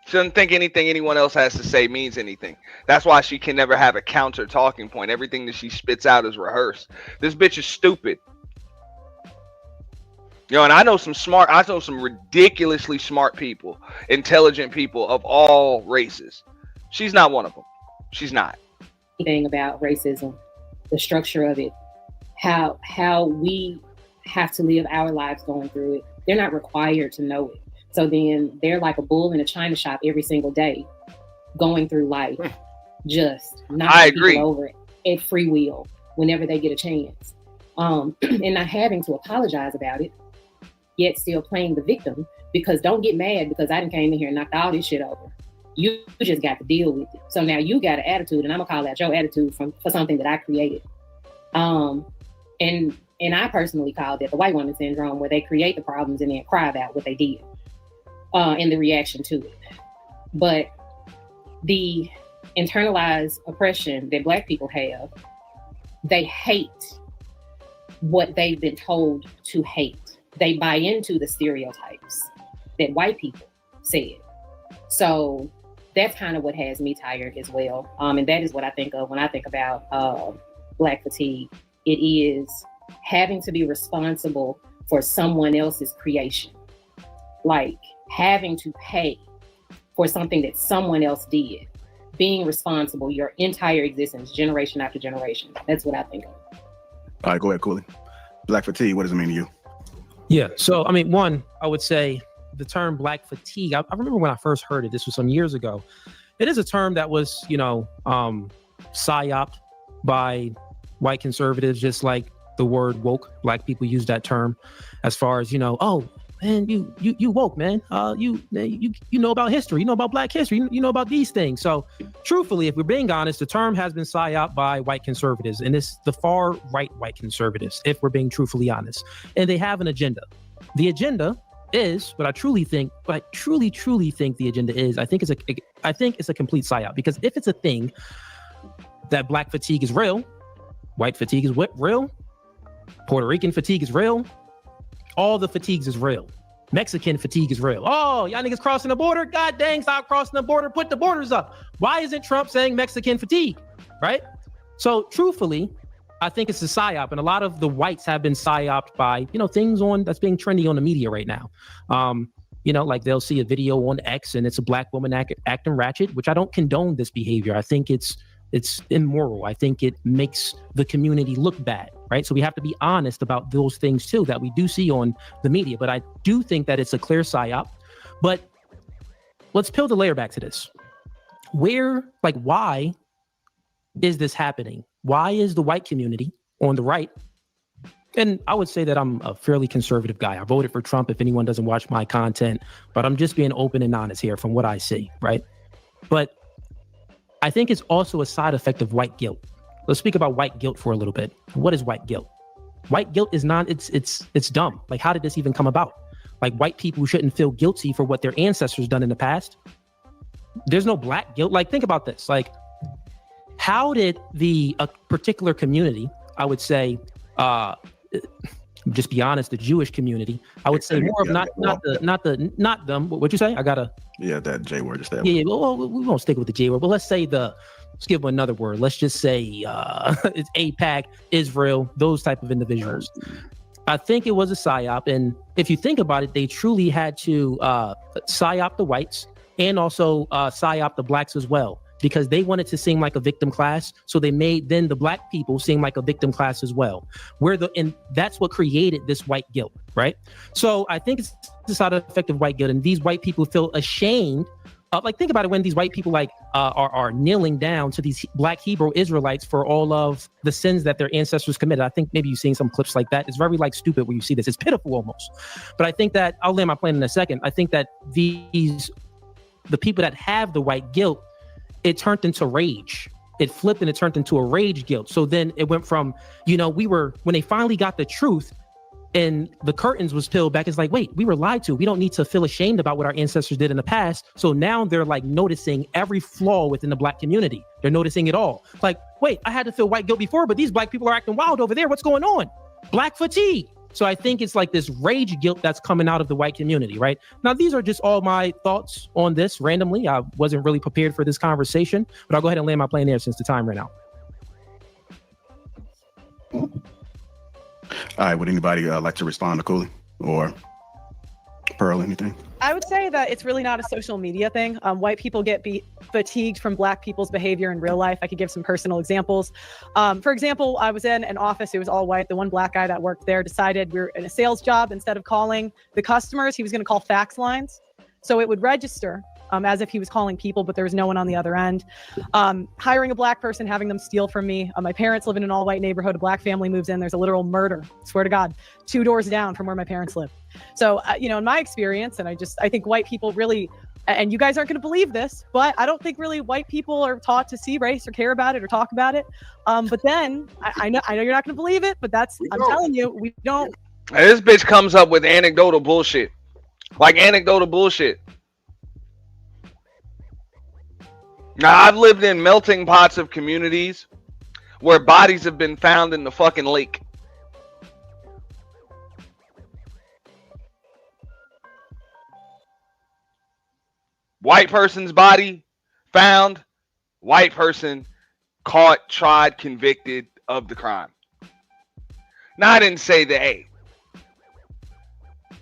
She doesn't think anything anyone else has to say means anything. That's why she can never have a counter talking point. Everything that she spits out is rehearsed. This bitch is stupid. You know, and I know some ridiculously smart people, intelligent people of all races. She's not one of them. She's not. Anything about racism, the structure of it, how we have to live our lives going through it. They're not required to know it. So then they're like a bull in a china shop every single day, going through life, just knocking people over at free will whenever they get a chance, and not having to apologize about it, yet still playing the victim. Because don't get mad because I done came in here and knocked all this shit over. You just got to deal with it. So now you got an attitude, and I'm gonna call that your attitude for something that I created. And I personally call that the white woman syndrome, where they create the problems and then cry about what they did. And the reaction to it. But the internalized oppression that black people have, they hate what they've been told to hate. They buy into the stereotypes that white people said. So that's kind of what has me tired as well. And that is what I think of when I think about black fatigue. It is having to be responsible for someone else's creation. Like having to pay for something that someone else did, being responsible your entire existence, generation after generation. That's what I think of. All right, go ahead, Cooley. Black fatigue, what does it mean to you? Yeah, so I mean, one, I would say the term black fatigue, I remember when I first heard it, this was some years ago. It is a term that was, psyoped by white conservatives, just like the word woke. Black people use that term as far as, oh, man, you woke, man. You know about history. You know about black history. You know about these things. So, truthfully, if we're being honest, the term has been psyoped by white conservatives, and it's the far right white conservatives, if we're being truthfully honest. And they have an agenda. The agenda is what I truly think the agenda is. I think it's a complete psyop, because if it's a thing that black fatigue is real, white fatigue is real, Puerto Rican fatigue is real. All the fatigues is real. Mexican fatigue is real. Oh, y'all niggas crossing the border? God dang, stop crossing the border. Put the borders up. Why isn't Trump saying Mexican fatigue? Right? So truthfully, I think it's a psyop, and a lot of the whites have been psyoped by, things that's being trendy on the media right now. Like they'll see a video on X and it's a black woman acting ratchet, which I don't condone this behavior. I think it's immoral. I think it makes the community look bad, right? So we have to be honest about those things too that we do see on the media. But I do think that it's a clear psyop. But let's peel the layer back to this. Why is this happening? Why is the white community on the right? And I would say that I'm a fairly conservative guy. I voted for Trump if anyone doesn't watch my content, but I'm just being open and honest here from what I see, right? But I think it's also a side effect of white guilt. Let's speak about white guilt for a little bit. What is white guilt? White guilt is it's dumb. Like, how did this even come about? Like, white people shouldn't feel guilty for what their ancestors done in the past. There's no black guilt. Like, think about this. Like, how did a particular community, I would say, just be honest, the Jewish community. I would say more of not them. What'd you say? Yeah, that J word. Just that. Yeah. Well, we won't stick with the J word, but let's give them another word. Let's just say it's AIPAC, Israel, those type of individuals. I think it was a psyop, and if you think about it, they truly had to psyop the whites and also psyop the blacks as well, because they wanted to seem like a victim class. So they made then the black people seem like a victim class as well. And that's what created this white guilt, right? So I think it's the side effect of white guilt, and these white people feel ashamed. Like, think about it, when these white people are kneeling down to these black Hebrew Israelites for all of the sins that their ancestors committed. I think maybe you've seen some clips like that. It's very stupid when you see this. It's pitiful almost. But I think that, I'll land my plane in a second. I think that the people that have the white guilt, it turned into rage. It flipped and it turned into a rage guilt. So then it went from, when they finally got the truth, and the curtains was peeled back, it's like, wait, we were lied to. We don't need to feel ashamed about what our ancestors did in the past. So now they're noticing every flaw within the black community. They're noticing it all. Like, wait, I had to feel white guilt before, but these black people are acting wild over there. What's going on? Black fatigue. So I think it's like this rage guilt that's coming out of the white community, right? Now, these are just all my thoughts on this randomly. I wasn't really prepared for this conversation, but I'll go ahead and land my plane there since the time ran out. All right, would anybody like to respond to Cooley or Pearl, anything? I would say that it's really not a social media thing. White people get fatigued from black people's behavior in real life. I could give some personal examples. For example, I was in an office. It was all white. The one black guy that worked there decided we were in a sales job. Instead of calling the customers, he was going to call fax lines. So it would register as if he was calling people, but there was no one on the other end. Hiring a black person, having them steal from me. My parents live in an all-white neighborhood. A black family moves in. There's a literal murder. Swear to God, 2 doors down from where my parents live. So, in my experience, and I think white people really, and you guys aren't going to believe this, but I don't think really white people are taught to see race or care about it or talk about it. But then I know you're not going to believe it, but I'm telling you, we don't. This bitch comes up with anecdotal bullshit. Like anecdotal bullshit. Now, I've lived in melting pots of communities where bodies have been found in the fucking lake. White person's body found, white person caught, tried, convicted of the crime. Now, I didn't say that, hey,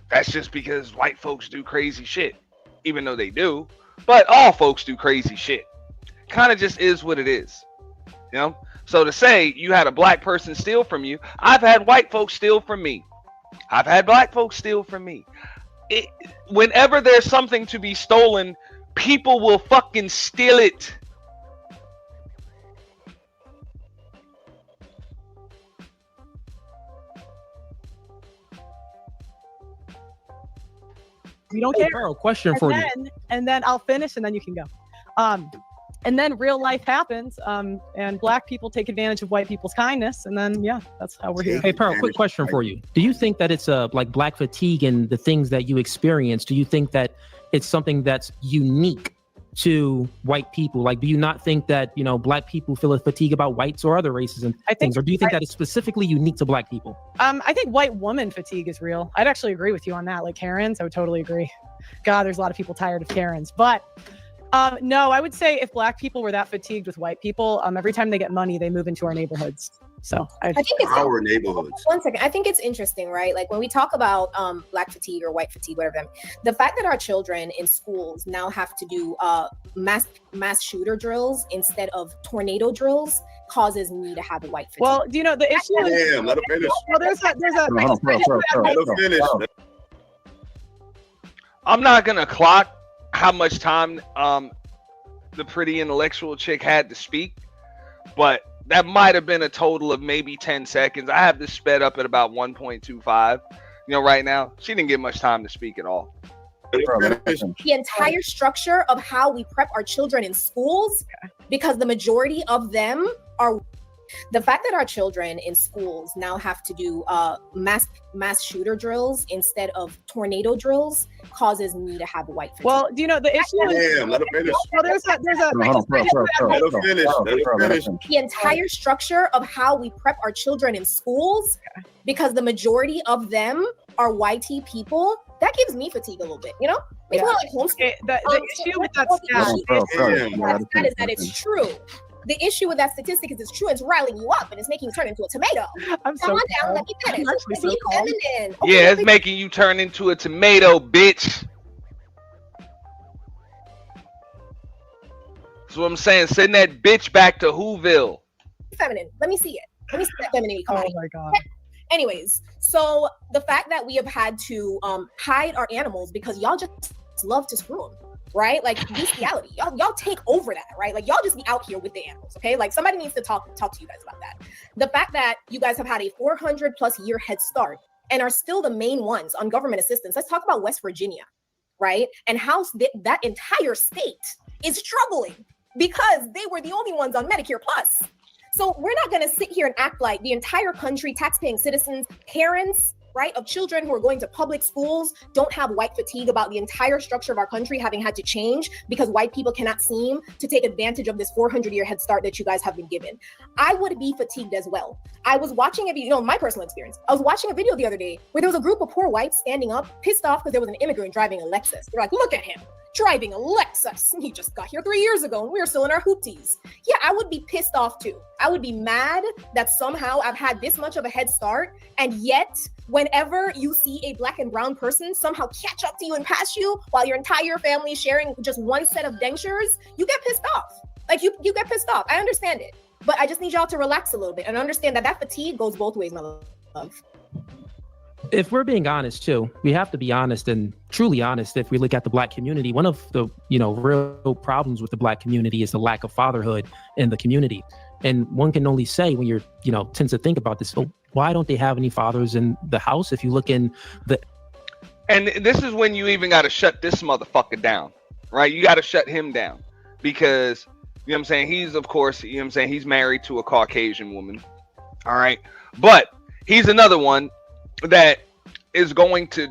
that's just because white folks do crazy shit, even though they do. But all folks do crazy shit. Kind of just is what it is. So to say you had a black person steal from you, I've had white folks steal from me. I've had black folks steal from me. Whenever there's something to be stolen, people will fucking steal it. We don't care. Carl, question for you. And then I'll finish, and then you can go. And then real life happens, and black people take advantage of white people's kindness, and then that's how we're here. Hey, Pearl, quick question for you. Do you think that it's like black fatigue and the things that you experience? Do you think that it's something that's unique to white people? Like, do you not think that black people feel a fatigue about whites or other races and things, or do you think that it's specifically unique to black people? I think white woman fatigue is real. I'd actually agree with you on that. Like Karens, I would totally agree. God, there's a lot of people tired of Karens, but. No, I would say if black people were that fatigued with white people, every time they get money, they move into our neighborhoods. So I think it's our neighborhoods. One second. I think it's interesting, right? Like when we talk about black fatigue or white fatigue, whatever, the fact that our children in schools now have to do mass shooter drills instead of tornado drills causes me to have a white fatigue. Well, the issue is, let her finish. Well, there's a Let her finish. I'm not gonna clock how much time the pretty intellectual chick had to speak, but that might have been a total of maybe 10 seconds. I have this sped up at about 1.25. Right now, she didn't get much time to speak at all. The entire structure of how we prep our children in schools, because the majority of them are The fact that our children in schools now have to do mass shooter drills instead of tornado drills causes me to have white fatigue. Well, do you know the issue is? Damn, let her finish. Well, there's a Let her finish. Let her finish. The entire structure of how we prep our children in schools, because the majority of them are YT people, that gives me fatigue a little bit, you know? It's not like homeschool. The issue with that stat is that it's true. The issue with that statistic is it's true. It's riling you up and it's making you turn into a tomato. I'm Come on down, let me finish. Be feminine. Yeah, it's making you turn into a tomato, bitch. That's what I'm saying. Send that bitch back to Whoville. Feminine. Let me see it. Let me see that femininity. Oh my god. Anyways, so the fact that we have had to hide our animals because y'all just love to screw them. Right? Like bestiality. Y'all take over that, right? Like y'all just be out here with the animals, okay? Like somebody needs to talk to you guys about that. The fact that you guys have had a 400+ year head start and are still the main ones on government assistance. Let's talk about West Virginia, right? And how that entire state is struggling because they were the only ones on Medicare Plus. So we're not going to sit here and act like the entire country, taxpaying citizens, parents, right, of children who are going to public schools don't have white fatigue about the entire structure of our country having had to change because white people cannot seem to take advantage of this 400-year head start that you guys have been given. I would be fatigued as well. I was watching a video, my personal experience. I was watching a video the other day where there was a group of poor whites standing up, pissed off because there was an immigrant driving a Lexus. They're like, look at him. Driving a Lexus. He just got here 3 years ago and we were still in our hoopties. Yeah, I would be pissed off too. I would be mad that somehow I've had this much of a head start, and yet whenever you see a black and brown person somehow catch up to you and pass you while your entire family is sharing just one set of dentures, you get pissed off. Like you get pissed off. I understand it. But I just need y'all to relax a little bit and understand that fatigue goes both ways, my love. If we're being honest too, we have to be honest and truly honest. If we look at the black community, one of the real problems with the black community is the lack of fatherhood in the community. And one can only say when you're tends to think about this, well, why don't they have any fathers in the house? If you look in the, and this is when you even got to shut this motherfucker down, right? You got to shut him down because you know what I'm saying. He's of course, you know what I'm saying. He's married to a Caucasian woman, all right, but he's another one that is going to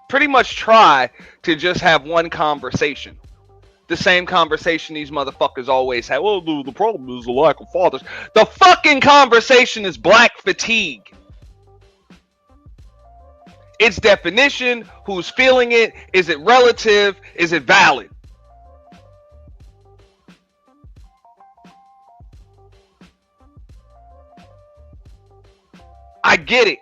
pretty much try to just have one conversation. The same conversation these motherfuckers always have. Well, the problem is the lack of fathers. The fucking conversation is black fatigue. Its definition, who's feeling it, is it relative, is it valid? I get it.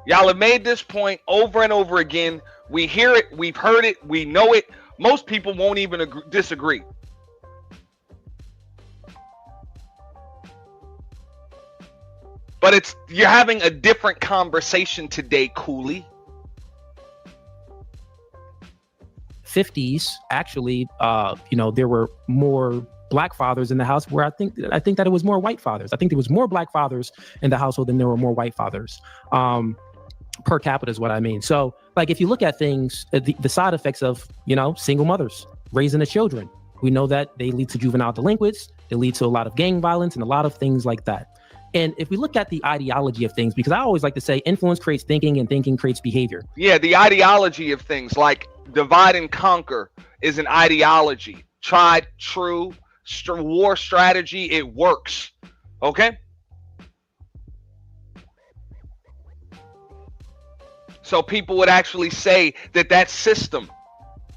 Y'all have made this point over and over again. We hear it, we've heard it, we know it. Most people won't even disagree. But you're having a different conversation today, Cooley. 50s, actually, there were more black fathers in the house, where I think that it was more white fathers. I think there was more black fathers in the household than there were more white fathers. Per capita is what I mean. So like if you look at things, the side effects of single mothers raising the children, we know that they lead to juvenile delinquents, they lead to a lot of gang violence and a lot of things like that. And if we look at the ideology of things, because I always like to say influence creates thinking and thinking creates behavior. Yeah, the ideology of things like divide and conquer is an ideology. Tried, true, war strategy, it works. Okay? So people would actually say that system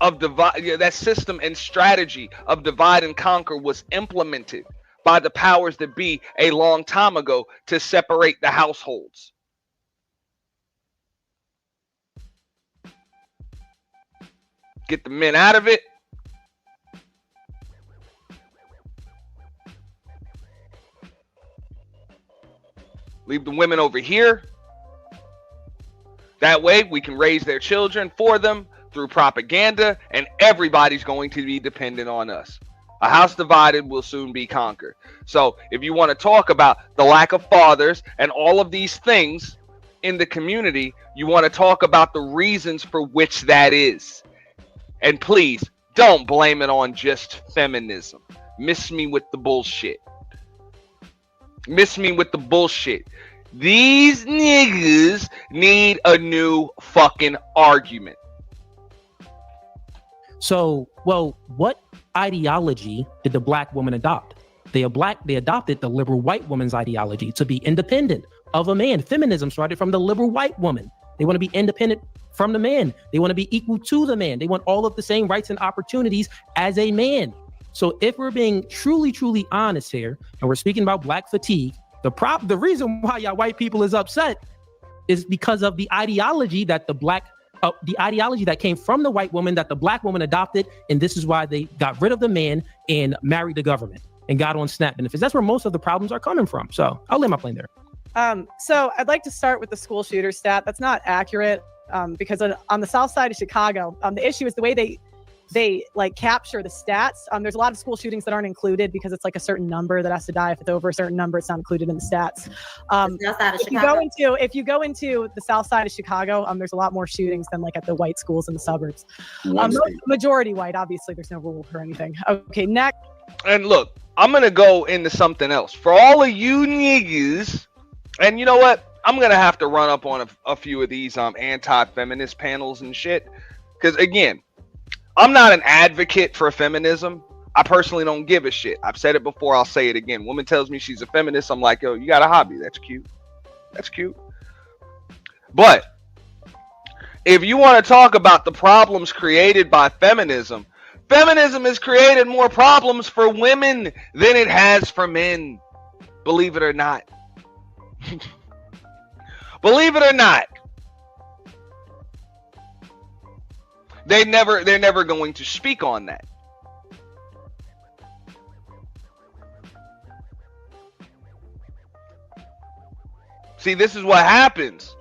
of that system and strategy of divide and conquer was implemented by the powers that be a long time ago to separate the households. Get the men out of it. Leave the women over here. That way we can raise their children for them through propaganda, and everybody's going to be dependent on us. A house divided will soon be conquered. So if you want to talk about the lack of fathers and all of these things in the community, you want to talk about the reasons for which that is. And please don't blame it on just feminism. Miss me with the bullshit. Miss me with the bullshit. These niggas need a new fucking argument. So, well, what ideology did the black woman adopt? They adopted the liberal white woman's ideology to be independent of a man. Feminism started from the liberal white woman. They want to be independent from the man. They want to be equal to the man. They want all of the same rights and opportunities as a man. So if we're being truly, truly honest here, and we're speaking about black fatigue, the reason why y'all white people is upset is because of the ideology that the ideology that came from the white woman that the black woman adopted, and this is why they got rid of the man and married the government and got on SNAP benefits. That's where most of the problems are coming from. So I'll lay my plane there. So I'd like to start with the school shooter stat. That's not accurate because on the south side of Chicago, the issue is the way they like capture the stats. There's a lot of school shootings that aren't included because it's like a certain number that has to die. If it's over a certain number, it's not included in the stats. If you go into the south side of Chicago, there's a lot more shootings than like at the white schools in the suburbs. Majority white, obviously there's no rule or anything. Okay, next. And look, I'm going to go into something else. For all of you niggas, and you know what? I'm going to have to run up on a few of these anti-feminist panels and shit. Because again, I'm not an advocate for feminism. I personally don't give a shit. I've said it before. I'll say it again. Woman tells me she's a feminist. I'm like, yo, you got a hobby. That's cute. That's cute. But if you want to talk about the problems created by feminism, feminism has created more problems for women than it has for men. Believe it or not. Believe it or not. They're never going to speak on that. See, this is what happens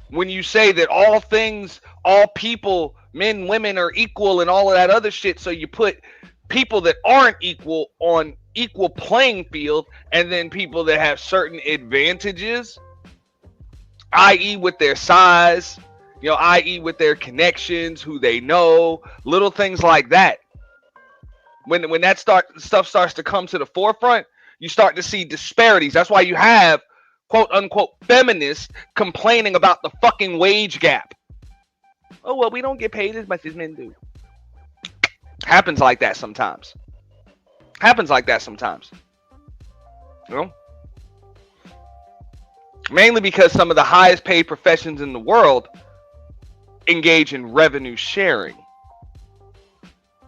when you say that all things, all people, men, women are equal and all of that other shit. So you put people that aren't equal on equal playing field, and then people that have certain advantages, i.e. with their size, i.e. with their connections, who they know, little things like that. When that stuff starts to come to the forefront, you start to see disparities. That's why you have quote unquote feminists complaining about the fucking wage gap. Oh, well, we don't get paid as much as men do. Happens like that sometimes. Mainly because some of the highest paid professions in the world engage in revenue sharing.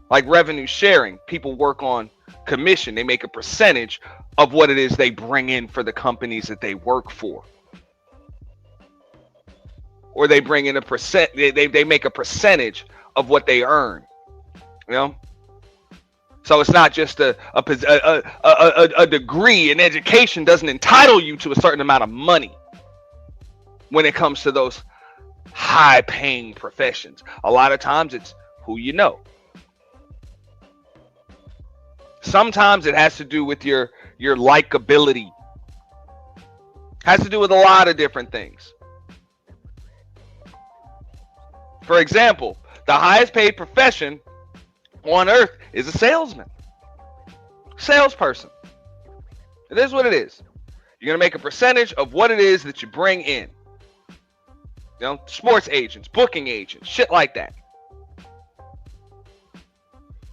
Like revenue sharing, people work on commission. They make a percentage of what it is they bring in for the companies that they work for. Or they bring in they make a percentage of what they earn. So it's not just a degree in education doesn't entitle you to a certain amount of money when it comes to those high paying professions. A lot of times it's who you know. Sometimes it has to do with your likability. Has to do with a lot of different things. For example, the highest paid profession on earth is a salesman. Salesperson. It is what it is. You're going to make a percentage of what it is that you bring in. Sports agents, booking agents, shit like that.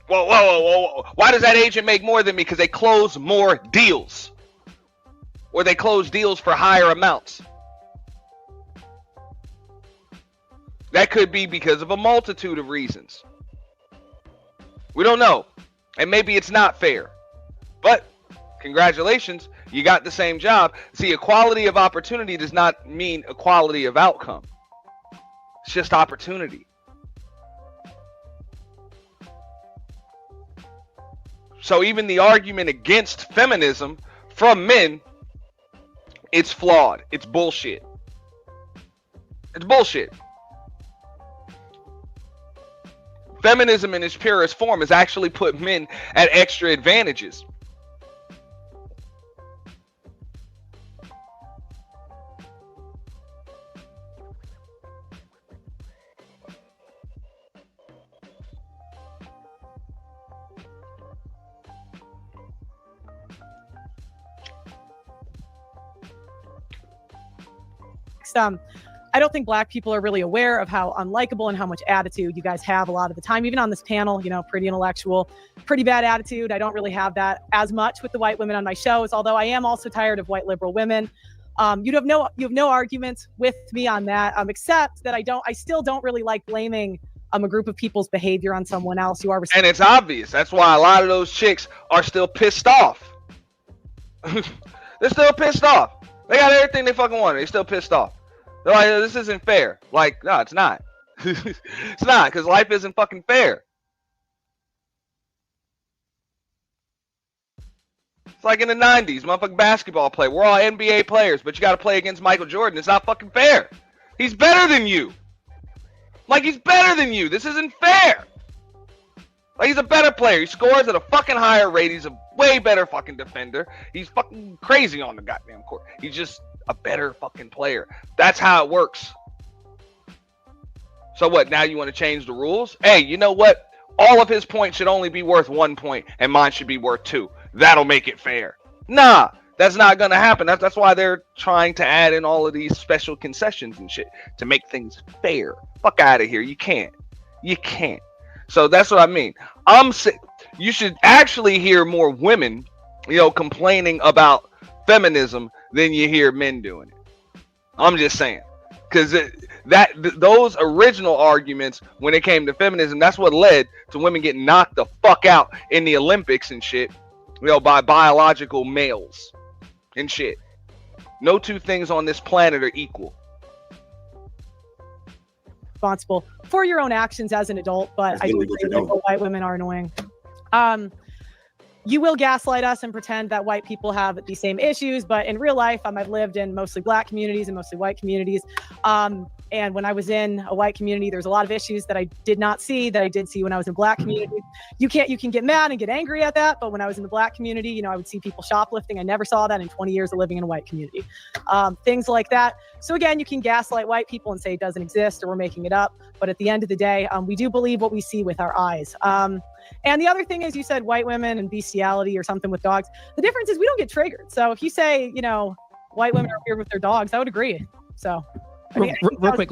Whoa. Why does that agent make more than me? Because they close more deals. Or they close deals for higher amounts. That could be because of a multitude of reasons. We don't know. And maybe it's not fair. But congratulations, you got the same job. See, equality of opportunity does not mean equality of outcome. It's just opportunity. So even the argument against feminism from men, it's flawed. It's bullshit. It's bullshit. Feminism in its purest form has actually put men at extra advantages. next. I don't think black people are really aware of how unlikable and how much attitude you guys have a lot of the time, even on this panel, you know, pretty intellectual, pretty bad attitude. I don't really have that as much with the white women on my shows, although I am also tired of white liberal women. You have no arguments with me on that, except that I still don't really like blaming a group of people's behavior on someone else. You are, and it's obvious. That's why a lot of those chicks are still pissed off. They're still pissed off. They got everything they fucking want. They're still pissed off. They're like, this isn't fair. Like, no, it's not. It's not, because life isn't fucking fair. It's like in the 90s, motherfucking basketball play. We're all NBA players, but you got to play against Michael Jordan. It's not fucking fair. He's better than you. Like, he's better than you. This isn't fair. Like, he's a better player. He scores at a fucking higher rate. He's a way better fucking defender. He's fucking crazy on the goddamn court. He's just a better fucking player. That's how it works. So what, now you want to change the rules? Hey, you know what? All of his points should only be worth 1 point, and mine should be worth 2. That'll make it fair. Nah, that's not gonna happen. That's why they're trying to add in all of these special concessions and shit to make things fair. Fuck out of here. You can't. You can't. So that's what I mean. You should actually hear more women, you know, complaining about feminism than you hear men doing it. I'm just saying, because those original arguments when it came to feminism, that's what led to women getting knocked the fuck out in the Olympics and shit, you know, by biological males and shit. No two things on this planet are equal. Responsible for your own actions as an adult, but I do agree that white women are annoying. You will gaslight us and pretend that white people have the same issues, but in real life, I've lived in mostly black communities and mostly white communities. And when I was in a white community, there's a lot of issues that I did not see that I did see when I was in black community. You can get mad and get angry at that, but when I was in the black community, you know, I would see people shoplifting. I never saw that in 20 years of living in a white community. Things like that. So again, you can gaslight white people and say it doesn't exist or we're making it up. But at the end of the day, we do believe what we see with our eyes. And the other thing is, you said white women and bestiality or something with dogs. The difference is we don't get triggered. So if you say, you know, white women are weird with their dogs, I would agree. So I mean, real quick.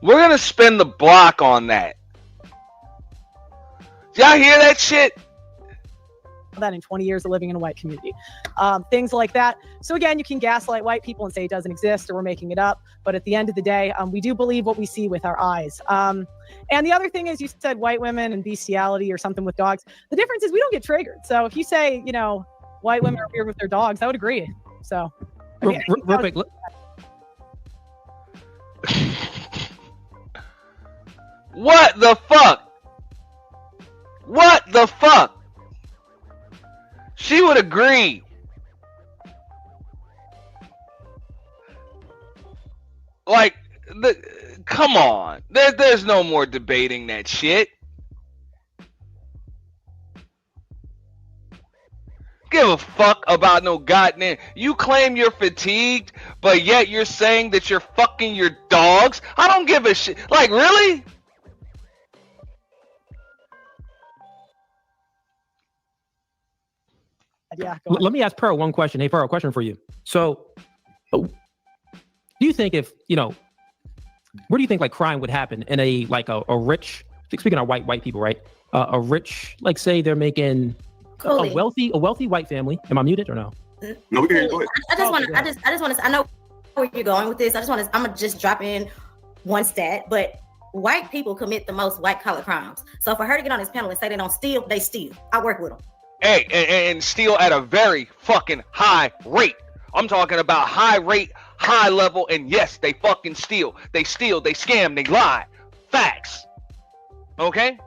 We're gonna spin the block on that. Y'all hear that shit? That in 20 years of living in a white community, things like that. So again, you can gaslight white people and say it doesn't exist or we're making it up. But at the end of the day, we do believe what we see with our eyes. And the other thing is, you said white women and bestiality or something with dogs. The difference is we don't get triggered. So if you say, you know, white women are weird with their dogs, I would agree. So I mean, real quick. What the fuck? What the fuck? She would agree. Like, come on. There's no more debating that shit. Give a fuck about no goddamn. You claim you're fatigued, but yet you're saying that you're fucking your dogs? I don't give a shit. Like, really? Yeah. Let me ask Pearl one question. Hey, Pearl, question for you. So, do you think if, you know, where do you think like crime would happen in a rich, speaking of white people, right? A rich, like say they're making a wealthy white family. Am I muted or no? No, we can hear you. Go ahead. I just want to. I know where you're going with this. I'm gonna just drop in one stat, but white people commit the most white collar crimes. So for her to get on this panel and say they don't steal, they steal. I work with them. Hey, and steal at a very fucking high rate. I'm talking about high rate, high level, and yes, they fucking steal. They steal, they scam, they lie. Facts. Okay?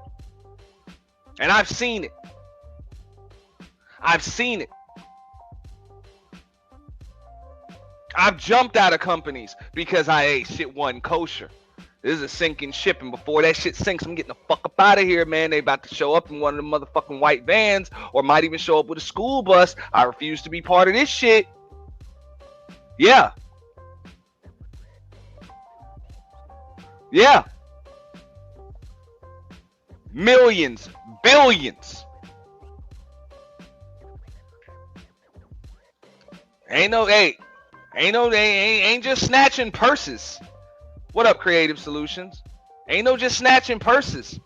And I've seen it. I've seen it. I've jumped out of companies because I ate shit wasn't kosher. This is a sinking ship, and before that shit sinks, I'm getting the fuck up out of here, man. They about to show up in one of the motherfucking white vans, or might even show up with a school bus. I refuse to be part of this shit. Yeah. Yeah. Millions, Billions. Ain't just snatching purses. What up, Creative Solutions? Ain't no just snatching purses.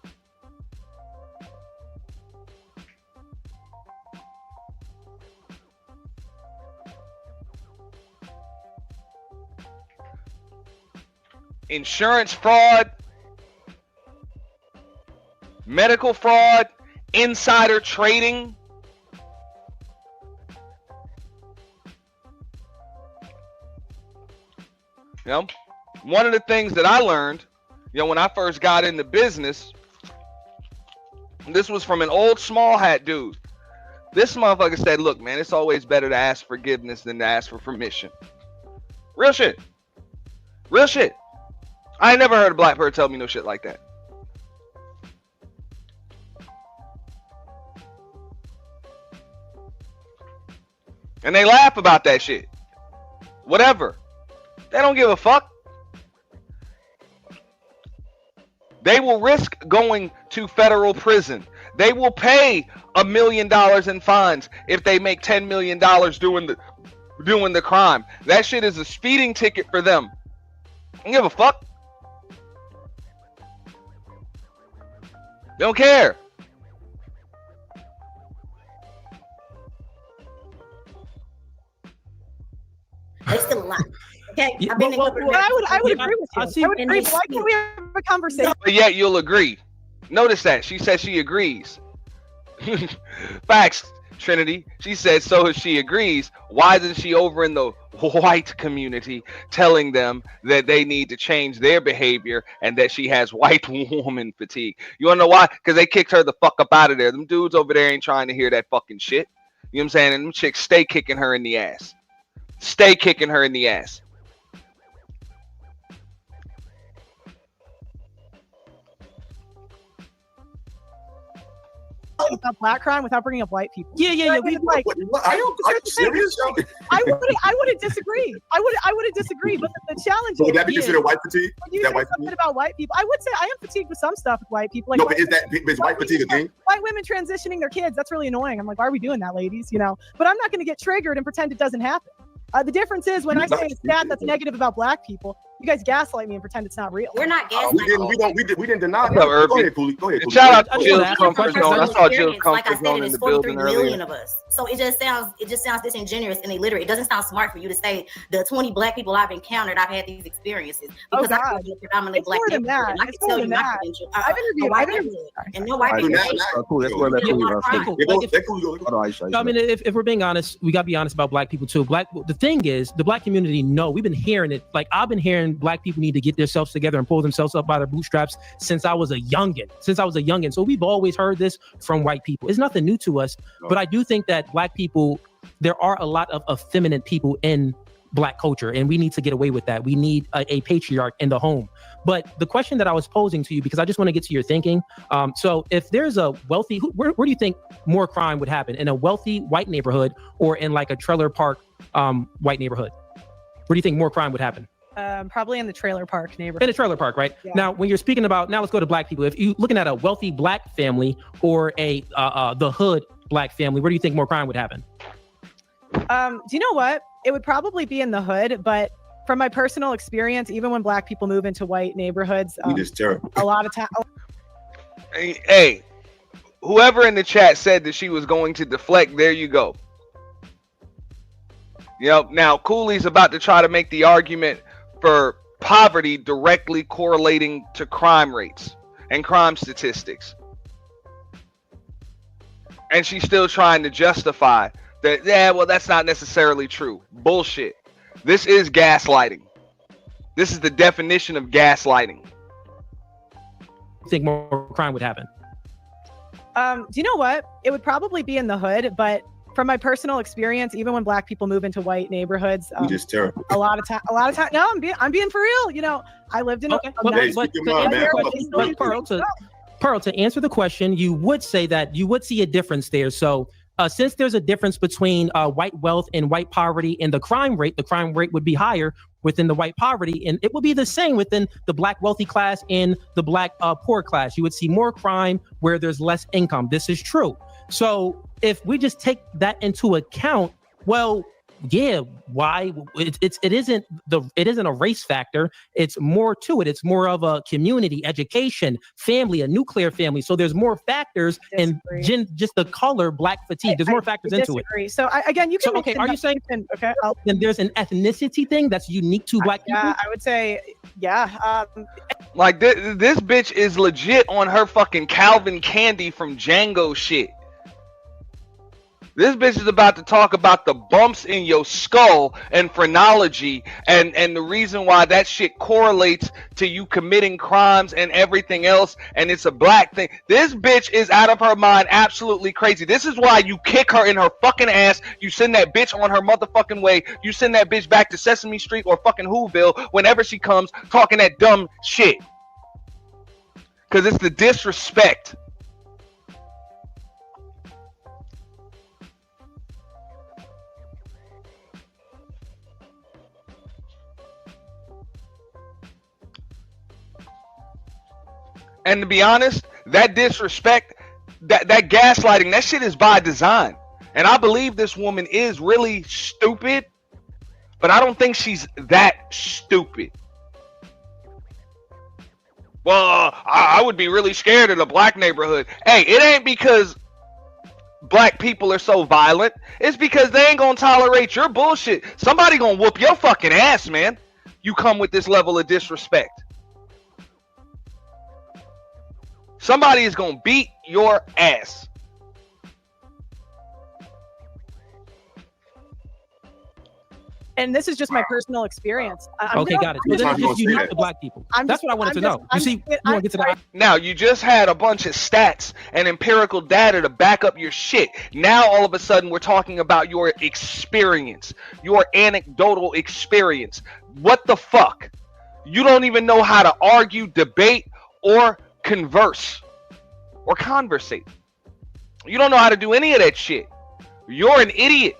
Insurance fraud, medical fraud, insider trading. You know, one of the things that I learned, when I first got into business, this was from an old small hat dude. This motherfucker said, look, man, it's always better to ask forgiveness than to ask for permission. Real shit. Real shit. I ain't never heard a black person tell me no shit like that. And they laugh about that shit. Whatever. They don't give a fuck. They will risk going to federal prison. They will pay $1 million in fines if they make $10 million doing the crime. That shit is a speeding ticket for them. They don't give a fuck. They don't care. They still alive. Okay, Yeah, I've been but I would agree with you. I would agree. Why can't we have a conversation? But yet you'll agree. Notice that. She says she agrees. Facts, Trinity. She said so if she agrees, why isn't she over in the white community telling them that they need to change their behavior and that she has white woman fatigue? You wanna know why? Because they kicked her the fuck up out of there. Them dudes over there ain't trying to hear that fucking shit. You know what I'm saying? And them chicks stay kicking her in the ass. Stay kicking her in the ass. About black crime without bringing up white people. Yeah. We like. Are you serious? I wouldn't disagree. I wouldn't disagree. But the challenge So would that be considered white fatigue? When you That say white something fatigue? about white people, I would say I am fatigued with some stuff with white people. Like No, but is white fatigue a thing? White women transitioning their kids, that's really annoying. I'm like, why are we doing that, ladies? But I'm not going to get triggered and pretend it doesn't happen. The difference is when I say a stat that's negative about black people, you guys gaslight me and pretend it's not real. We're not We didn't deny What's up, that. Go Irving? ahead, Cooley. Go ahead. And shout out to Cooley. Jill's Comfort Zone. I saw Jill's Like I Comfort said, Zone it in is the 43 building million earlier. of us. So it just sounds disingenuous and illiterate. It doesn't sound smart for you to say the 20 black people I've encountered, I've had these experiences because I grew up in a predominantly It's black more than neighborhood. that. And I It's can more tell you than my that. credentials. I've interviewed. And no white people. Cool. Let's go to that. I mean, if we're being honest, we gotta be honest about black people too. The thing is, the black community we've been hearing it. Like I've been hearing black people need to get themselves together and pull themselves up by their bootstraps since I was a youngin. So we've always heard this from white people. It's nothing new to us. But I do think that black people, there are a lot of effeminate people in black culture, and we need to get away with that. We need a patriarch in the home. But the question that I was posing to you, because I just want to get to your thinking. So if there's a wealthy, where do you think more crime would happen? In a wealthy white neighborhood or in like a trailer park white neighborhood? Where do you think more crime would happen? Probably in the trailer park neighborhood. In a trailer park, right? Yeah. Now, when you're speaking about, now let's go to black people. If you're looking at a wealthy black family or a the hood black family, where do you think more crime would happen? Do you know what? It would probably be in the hood, but from my personal experience, even when black people move into white neighborhoods, just terrible. a lot of time. Hey, whoever in the chat said that she was going to deflect, there you go. Now Cooley's about to try to make the argument for poverty directly correlating to crime rates and crime statistics. And she's still trying to justify that, well, that's not necessarily true. Bullshit. This is gaslighting. This is the definition of gaslighting. I think more crime would happen. Do you know what? It would probably be in the hood, but from my personal experience, even when black people move into white neighborhoods, just terrible. a lot of time. No, I'm being for real. I lived in Pearl, to answer the question, you would say that you would see a difference there. So since there's a difference between white wealth and white poverty and the crime rate would be higher within the white poverty, and it would be the same within the black wealthy class and the black poor class. You would see more crime where there's less income. This is true. So if we just take that into account, well, yeah, why it isn't a race factor. It's more to it. It's more of a community, education, family, a nuclear family. So there's more factors and just the color, black fatigue. There's more factors into it. So again, you can. So, okay, are you saying okay? Then there's an ethnicity thing that's unique to black people? Yeah, I would say, yeah. Like this bitch is legit on her fucking Calvin Candy from Django shit. This bitch is about to talk about the bumps in your skull and phrenology and the reason why that shit correlates to you committing crimes and everything else, and it's a black thing. This bitch is out of her mind, absolutely crazy. This is why you kick her in her fucking ass. You send that bitch on her motherfucking way. You send that bitch back to Sesame Street or fucking Whoville whenever she comes talking that dumb shit. Because it's the disrespect. And to be honest, that disrespect, that gaslighting, that shit is by design. And I believe this woman is really stupid, but I don't think she's that stupid. Well, I would be really scared of the black neighborhood. Hey, it ain't because black people are so violent. It's because they ain't gonna tolerate your bullshit. Somebody gonna whoop your fucking ass, man. You come with this level of disrespect. Somebody is going to beat your ass. And this is just my personal experience. Okay, got it. So this is just unique to black people. That's what I wanted to know. You see, you want to get to the... Now, you just had a bunch of stats and empirical data to back up your shit. Now, all of a sudden, we're talking about your experience, your anecdotal experience. What the fuck? You don't even know how to argue, debate, or converse or conversate. You don't know how to do any of that shit. You're an idiot.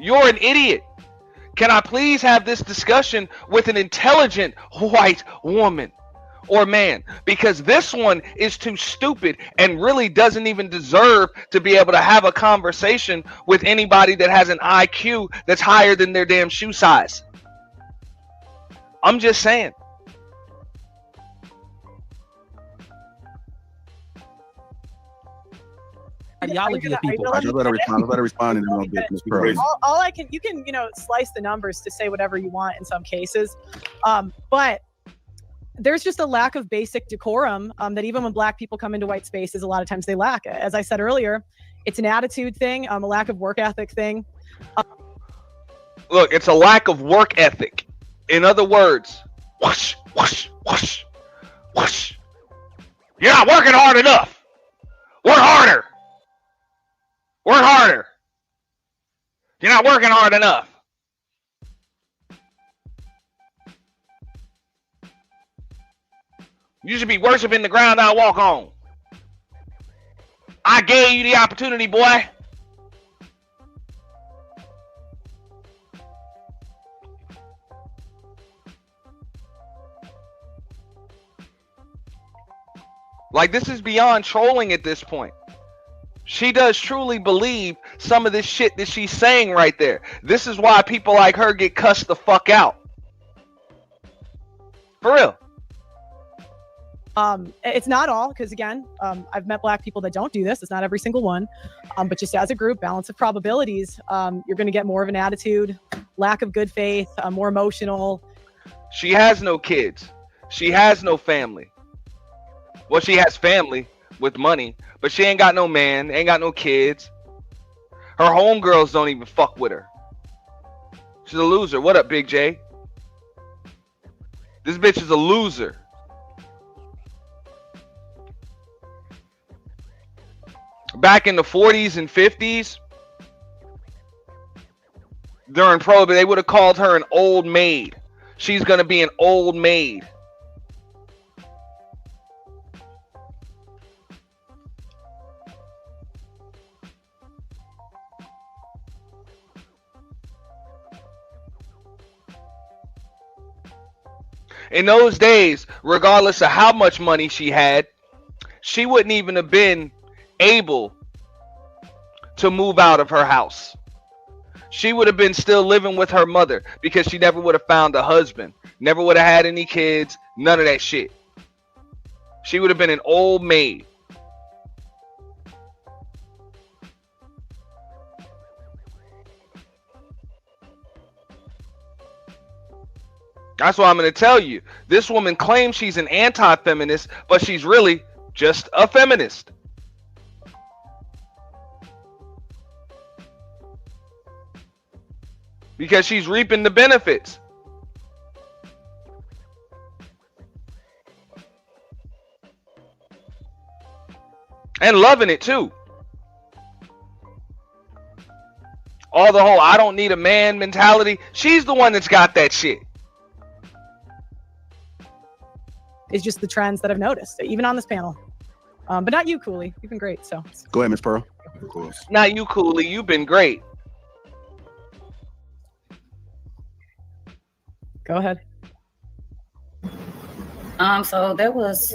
You're an idiot. Can I please have this discussion with an intelligent white woman or man? Because this one is too stupid and really doesn't even deserve to be able to have a conversation with anybody that has an IQ that's higher than their damn shoe size. I'm just saying. Ideology of people. I just let her respond in a little bit, Ms. Pearly. All I can, you can, slice the numbers to say whatever you want in some cases. But there's just a lack of basic decorum that even when black people come into white spaces, a lot of times they lack. As I said earlier, it's an attitude thing, a lack of work ethic thing. Look, it's a lack of work ethic. In other words, whoosh, whoosh, whoosh, whoosh. You're not working hard enough. Work harder. Work harder. You're not working hard enough. You should be worshiping the ground I walk on. I gave you the opportunity, boy. Like, this is beyond trolling at this point. She does truly believe some of this shit that she's saying right there. This is why people like her get cussed the fuck out. For real. It's not all, because again, I've met black people that don't do this. It's not every single one. But just as a group, balance of probabilities, you're going to get more of an attitude, lack of good faith, more emotional. She has no kids. She has no family. Well, she has family with money, but she ain't got no man, ain't got no kids. Her homegirls don't even fuck with her. She's a loser. What up, Big J? This bitch is a loser. Back in the 40s and 50s, during Prohibition, they would have called her an old maid. She's going to be an old maid. In those days, regardless of how much money she had, she wouldn't even have been able to move out of her house. She would have been still living with her mother because she never would have found a husband, never would have had any kids, none of that shit. She would have been an old maid. That's what I'm going to tell you. This woman claims she's an anti-feminist, but she's really just a feminist. Because she's reaping the benefits. And loving it too. All the whole I don't need a man mentality. She's the one that's got that shit. It's just the trends that I've noticed, even on this panel. But not you, Cooley. You've been great. So go ahead, Miss Pearl. Of course. Not you, Cooley. You've been great. Go ahead. So there was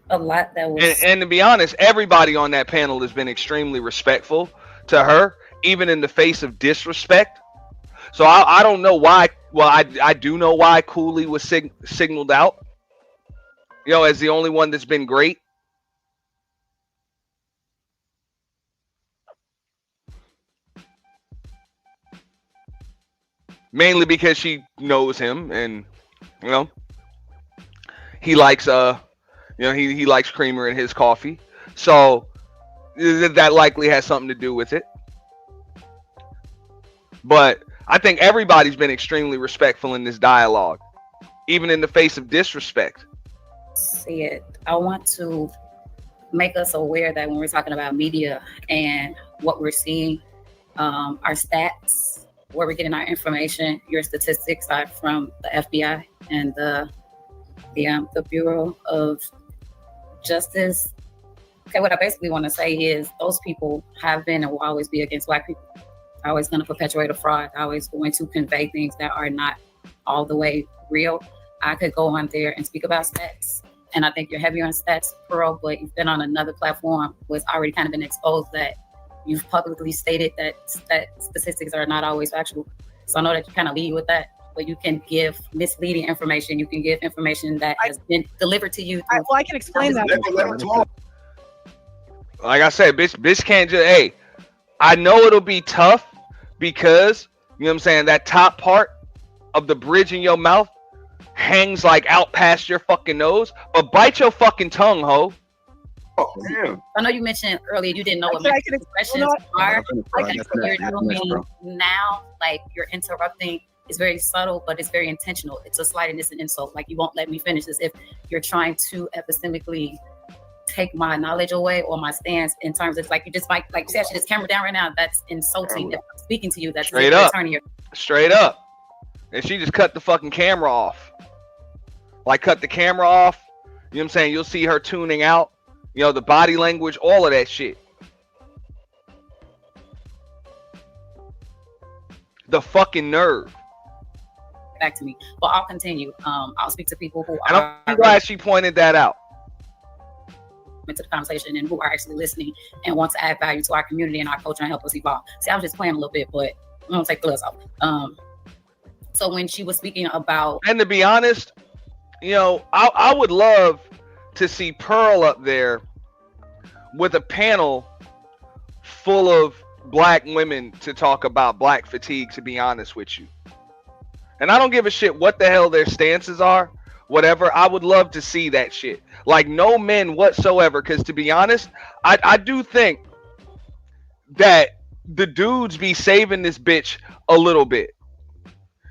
a lot that was, and to be honest, everybody on that panel has been extremely respectful to her, even in the face of disrespect. So I don't know why. Well, I do know why Cooley was signaled out. You know, as the only one that's been great. Mainly because she knows him, and you know, he likes he likes creamer in his coffee, so that likely has something to do with it. But I think everybody's been extremely respectful in this dialogue, even in the face of disrespect. see it. I want to make us aware that when we're talking about media and what we're seeing, our stats, where we're getting our information, your statistics are from the FBI and the Bureau of Justice. Okay, what I basically want to say is those people have been and will always be against Black people. Always going to perpetuate a fraud. Always going to convey things that are not all the way real. I could go on there and speak about stats, and I think you're heavy on stats, Pearl, but you've been on another platform where it's already kind of been exposed that you've publicly stated that statistics are not always factual. So I know that you kind of lead with that, but you can give misleading information. You can give information that has been delivered to you. I can explain that. Like I said, bitch can't just, hey, I know it'll be tough because, you know what I'm saying, that top part of the bridge in your mouth hangs like out past your fucking nose, but bite your fucking tongue, ho. Oh, damn. I know you mentioned earlier you didn't know what my questions are. Like you're doing now, like you're interrupting. It's very subtle, but it's very intentional. It's a slight and it's an insult. Like you won't let me finish this if you're trying to epistemically take my knowledge away or my stance in terms of like you just might like you said, this camera down right now. That's insulting. If I'm speaking to you, that's straight up. Straight up. And she just cut the fucking camera off. Like cut the camera off. You know what I'm saying? You'll see her tuning out. You know, the body language, all of that shit. The fucking nerve. Back to me. But I'll continue. I'll speak to people who and are. I'm glad she pointed that out. Into the conversation and who are actually listening and want to add value to our community and our culture and help us evolve. See, I was just playing a little bit, but I'm gonna take the gloves off. So when she was speaking about, and to be honest, you know, I would love to see Pearl up there with a panel full of Black women to talk about Black fatigue, to be honest with you. And I don't give a shit what the hell their stances are, whatever. I would love to see that shit. Like no men whatsoever, because to be honest, I do think that the dudes be saving this bitch a little bit.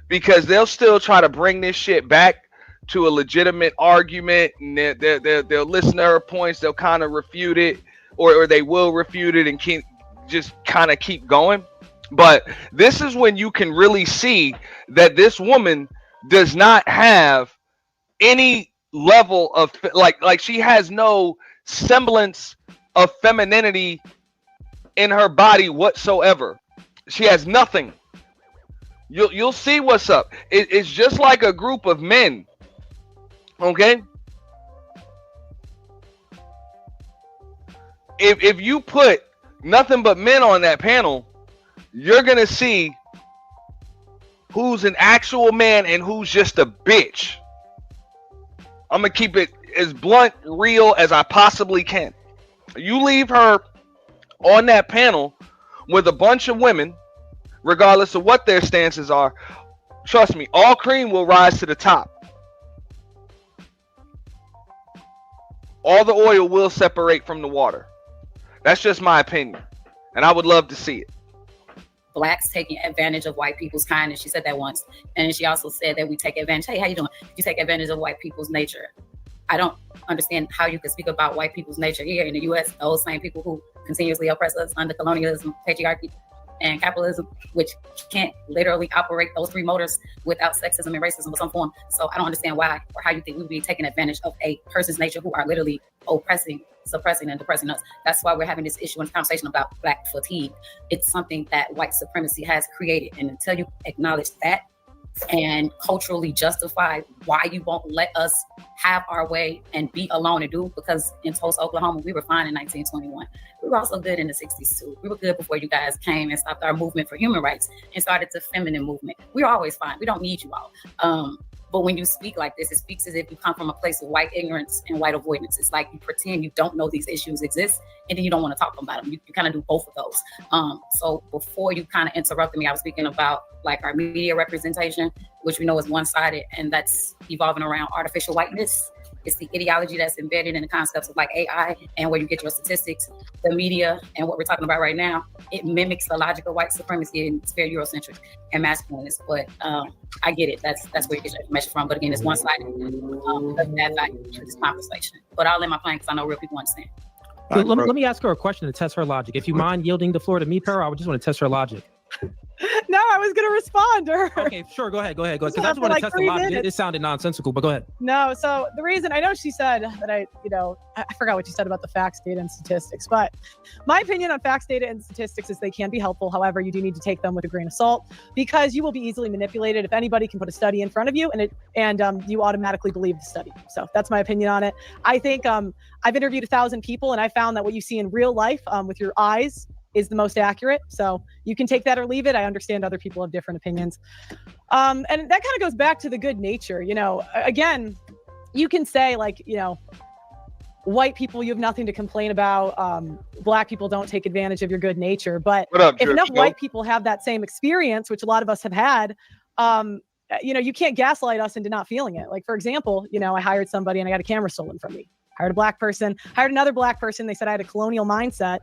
Because they'll still try to bring this shit back to a legitimate argument, and they'll listen to her points, they'll kind of refute it, or they will refute it and just kind of keep going. But this is when you can really see that this woman does not have any level of like she has no semblance of femininity in her body whatsoever. She has nothing. You'll see what's up. It's just like a group of men Okay? If you put nothing but men on that panel, you're going to see who's an actual man and who's just a bitch. I'm going to keep it as blunt, real as I possibly can. You leave her on that panel with a bunch of women, regardless of what their stances are, trust me, all cream will rise to the top. All the oil will separate from the water. That's just my opinion. And I would love to see it. Blacks taking advantage of white people's kindness. She said that once. And then she also said that we take advantage. Hey, how you doing? You take advantage of white people's nature. I don't understand how you can speak about white people's nature here in the U.S. Those same people who continuously oppress us under colonialism, patriarchy, and capitalism, which can't literally operate those three motors without sexism and racism of some form. So I don't understand why or how you think we would be taking advantage of a person's nature who are literally oppressing, suppressing, and depressing us. That's why we're having this issue and conversation about Black fatigue. It's something that white supremacy has created. And until you acknowledge that and culturally justify why you won't let us have our way and be alone and do, because in Tulsa, Oklahoma, we were fine in 1921. We were also good in the 60s too. We were good before you guys came and stopped our movement for human rights and started the feminine movement. We were always fine. We don't need you all. But when you speak like this, it speaks as if you come from a place of white ignorance and white avoidance. It's like you pretend you don't know these issues exist, and then you don't want to talk about them. You kind of do both of those. So before you kind of interrupted me, I was speaking about like our media representation, which we know is one-sided, and that's evolving around artificial whiteness. It's the ideology that's embedded in the concepts of like AI and where you get your statistics, the media, and what we're talking about right now. It mimics the logic of white supremacy, and it's very Eurocentric and masculinist. But I get it. That's where you get your information from. But again, it's one-sided. Doesn't add value to this conversation. But I'll let my plan because I know real people understand. Let me ask her a question to test her logic. If you mind yielding the floor to me, Pearl, I would just want to test her logic. No, I was going to respond to her. Okay, sure. Go ahead. Because I just want to test the logic. It sounded nonsensical, but go ahead. No, so the reason I know she said that I forgot what you said about the facts, data, and statistics, but my opinion on facts, data, and statistics is they can be helpful. However, you do need to take them with a grain of salt because you will be easily manipulated if anybody can put a study in front of you and you automatically believe the study. So that's my opinion on it. I think I've interviewed 1,000 people and I found that what you see in real life with your eyes is the most accurate. So you can take that or leave it. I understand other people have different opinions. And that kind of goes back to the good nature. Again, you can say like, white people, you have nothing to complain about. Black people don't take advantage of your good nature. But if enough white people have that same experience, which a lot of us have had, you can't gaslight us into not feeling it. Like, for example, I hired somebody and I got a camera stolen from me. Hired a black person, hired another black person. They said I had a colonial mindset.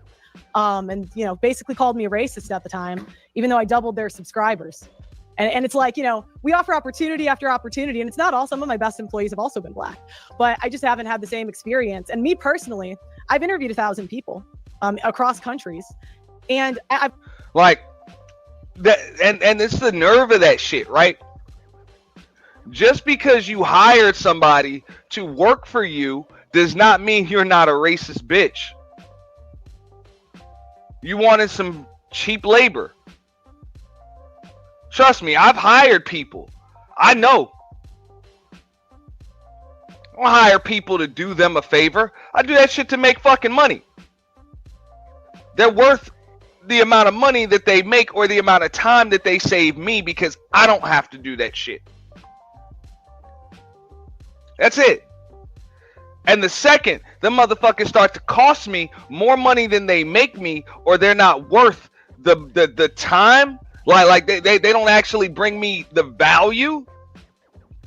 And basically called me a racist at the time, even though I doubled their subscribers. And it's like, we offer opportunity after opportunity, and it's not all. Some of my best employees have also been black, but I just haven't had the same experience. And me personally, I've interviewed 1,000 people across countries, and I've like that, and it's the nerve of that shit, right? Just because you hired somebody to work for you does not mean you're not a racist bitch. You wanted some cheap labor. Trust me, I've hired people. I know. I don't hire people to do them a favor. I do that shit to make fucking money. They're worth the amount of money that they make or the amount of time that they save me because I don't have to do that shit. That's it. And the second the motherfuckers start to cost me more money than they make me, or they're not worth the time, like they don't actually bring me the value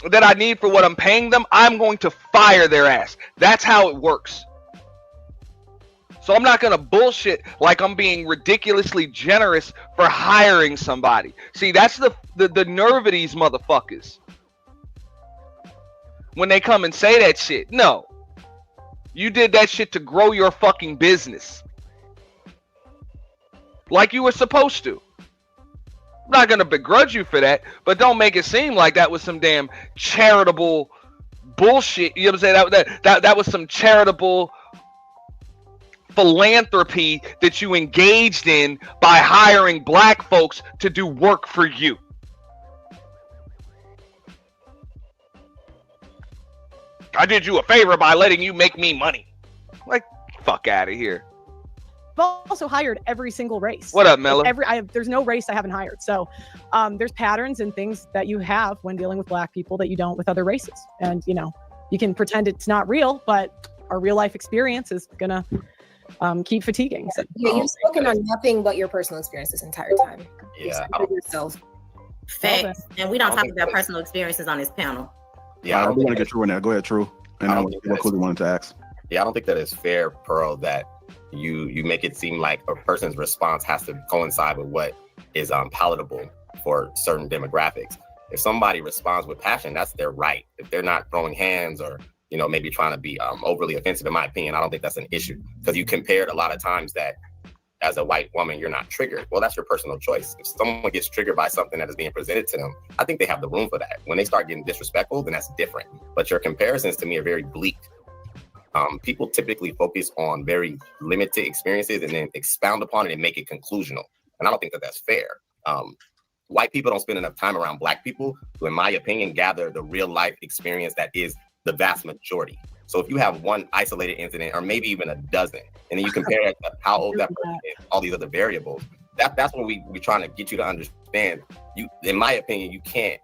that I need for what I'm paying them, I'm going to fire their ass. That's how it works. So I'm not going to bullshit like I'm being ridiculously generous for hiring somebody. See, that's the nerve of these motherfuckers. When they come and say that shit. No. You did that shit to grow your fucking business. Like you were supposed to. I'm not going to begrudge you for that, but don't make it seem like that was some damn charitable bullshit. You know what I'm saying? That was some charitable philanthropy that you engaged in by hiring black folks to do work for you. I did you a favor by letting you make me money. Like, fuck out of here. I've also hired every single race. What up, Mello? There's no race I haven't hired. So there's patterns and things that you have when dealing with Black people that you don't with other races. And, you know, you can pretend it's not real, but our real life experience is going to keep fatiguing. So. Yeah, you've spoken on nothing but your personal experience this entire time. Yeah. Yourself. Facts. And we don't talk about personal experiences on this panel. Yeah, I do want to get True in there. Go ahead, True. And I quickly wanted to ask. Yeah, I don't think that it's fair, Pearl, that you make it seem like a person's response has to coincide with what is palatable for certain demographics. If somebody responds with passion, that's their right. If they're not throwing hands or, you know, maybe trying to be overly offensive, in my opinion, I don't think that's an issue. Because you compared a lot of times that as a white woman, you're not triggered. Well, that's your personal choice. If someone gets triggered by something that is being presented to them, I think they have the room for that. When they start getting disrespectful, then that's different. But your comparisons to me are very bleak. People typically focus on very limited experiences and then expound upon it and make it conclusional. And I don't think that that's fair. White people don't spend enough time around Black people who, in my opinion, gather the real life experience that is the vast majority. So if you have one isolated incident or maybe even a dozen, and then you compare it to how old that person is, all these other variables, that's what we're trying to get you to understand. You, in my opinion, you can't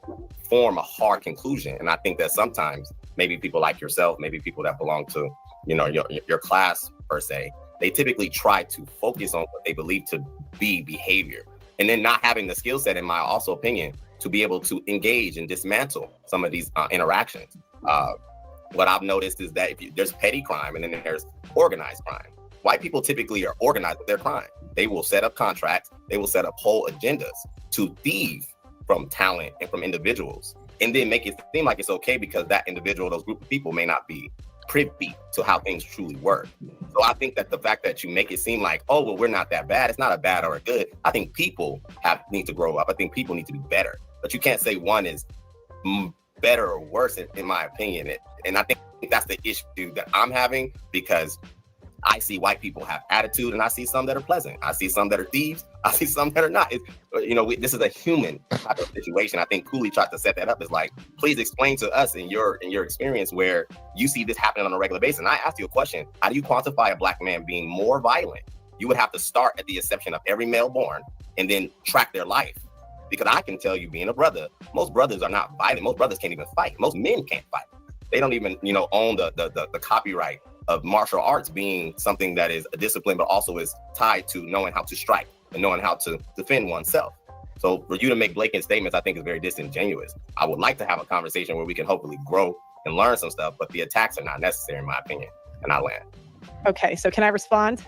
form a hard conclusion. And I think that sometimes maybe people like yourself, maybe people that belong to, you know, your class per se, they typically try to focus on what they believe to be behavior, and then not having the skill set, in my also opinion, to be able to engage and dismantle some of these interactions. What I've noticed is that there's petty crime and then there's organized crime. White people typically are organized with their crime. They will set up contracts, they will set up whole agendas to thieve from talent and from individuals, and then make it seem like it's okay because that individual, those group of people may not be privy to how things truly work. So I think that the fact that you make it seem like, oh, well, we're not that bad, it's not a bad or a good. I think people need to grow up. I think people need to be better. But you can't say one is better or worse, in my opinion. And I think that's the issue that I'm having, because I see white people have attitude and I see some that are pleasant. I see some that are thieves. I see some that are not. This is a human type of situation. I think Cooley tried to set that up as like, please explain to us in your experience where you see this happening on a regular basis. And I asked you a question. How do you quantify a Black man being more violent? You would have to start at the exception of every male born and then track their life. Because I can tell you, being a brother, most brothers are not violent. Most brothers can't even fight. Most men can't fight. They don't even, own the copyright of martial arts being something that is a discipline, but also is tied to knowing how to strike and knowing how to defend oneself. So for you to make blatant statements, I think is very disingenuous. I would like to have a conversation where we can hopefully grow and learn some stuff, but the attacks are not necessary, in my opinion. And I land. Okay, so can I respond?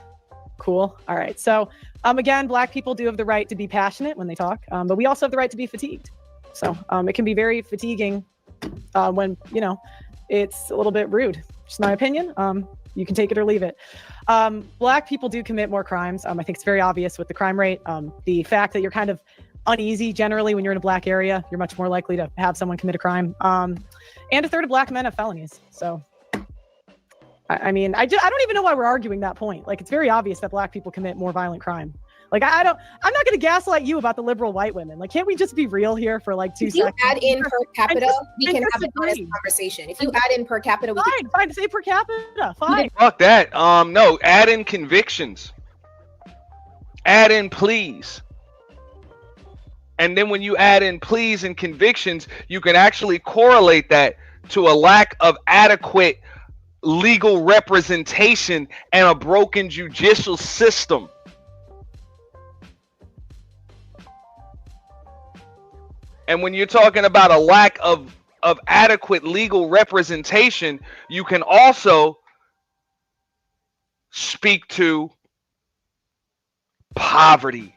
Cool. All right. So again, Black people do have the right to be passionate when they talk, but we also have the right to be fatigued. So it can be very fatiguing when, it's a little bit rude. Just my opinion. You can take it or leave it. Black people do commit more crimes. I think it's very obvious with the crime rate. The fact that you're kind of uneasy generally when you're in a Black area, you're much more likely to have someone commit a crime. And a third of Black men have felonies. So, I don't even know why we're arguing that point. Like, it's very obvious that Black people commit more violent crime. Like, I'm not going to gaslight you about the liberal white women. Like, can't we just be real here for like 2 seconds? If you add in per capita, we can have an honest conversation. If you add in per capita, fine. Say per capita. Fine. Fuck that. No, add in convictions. Add in pleas. And then when you add in pleas and convictions, you can actually correlate that to a lack of adequate legal representation and a broken judicial system. And when you're talking about a lack of adequate legal representation, you can also speak to poverty.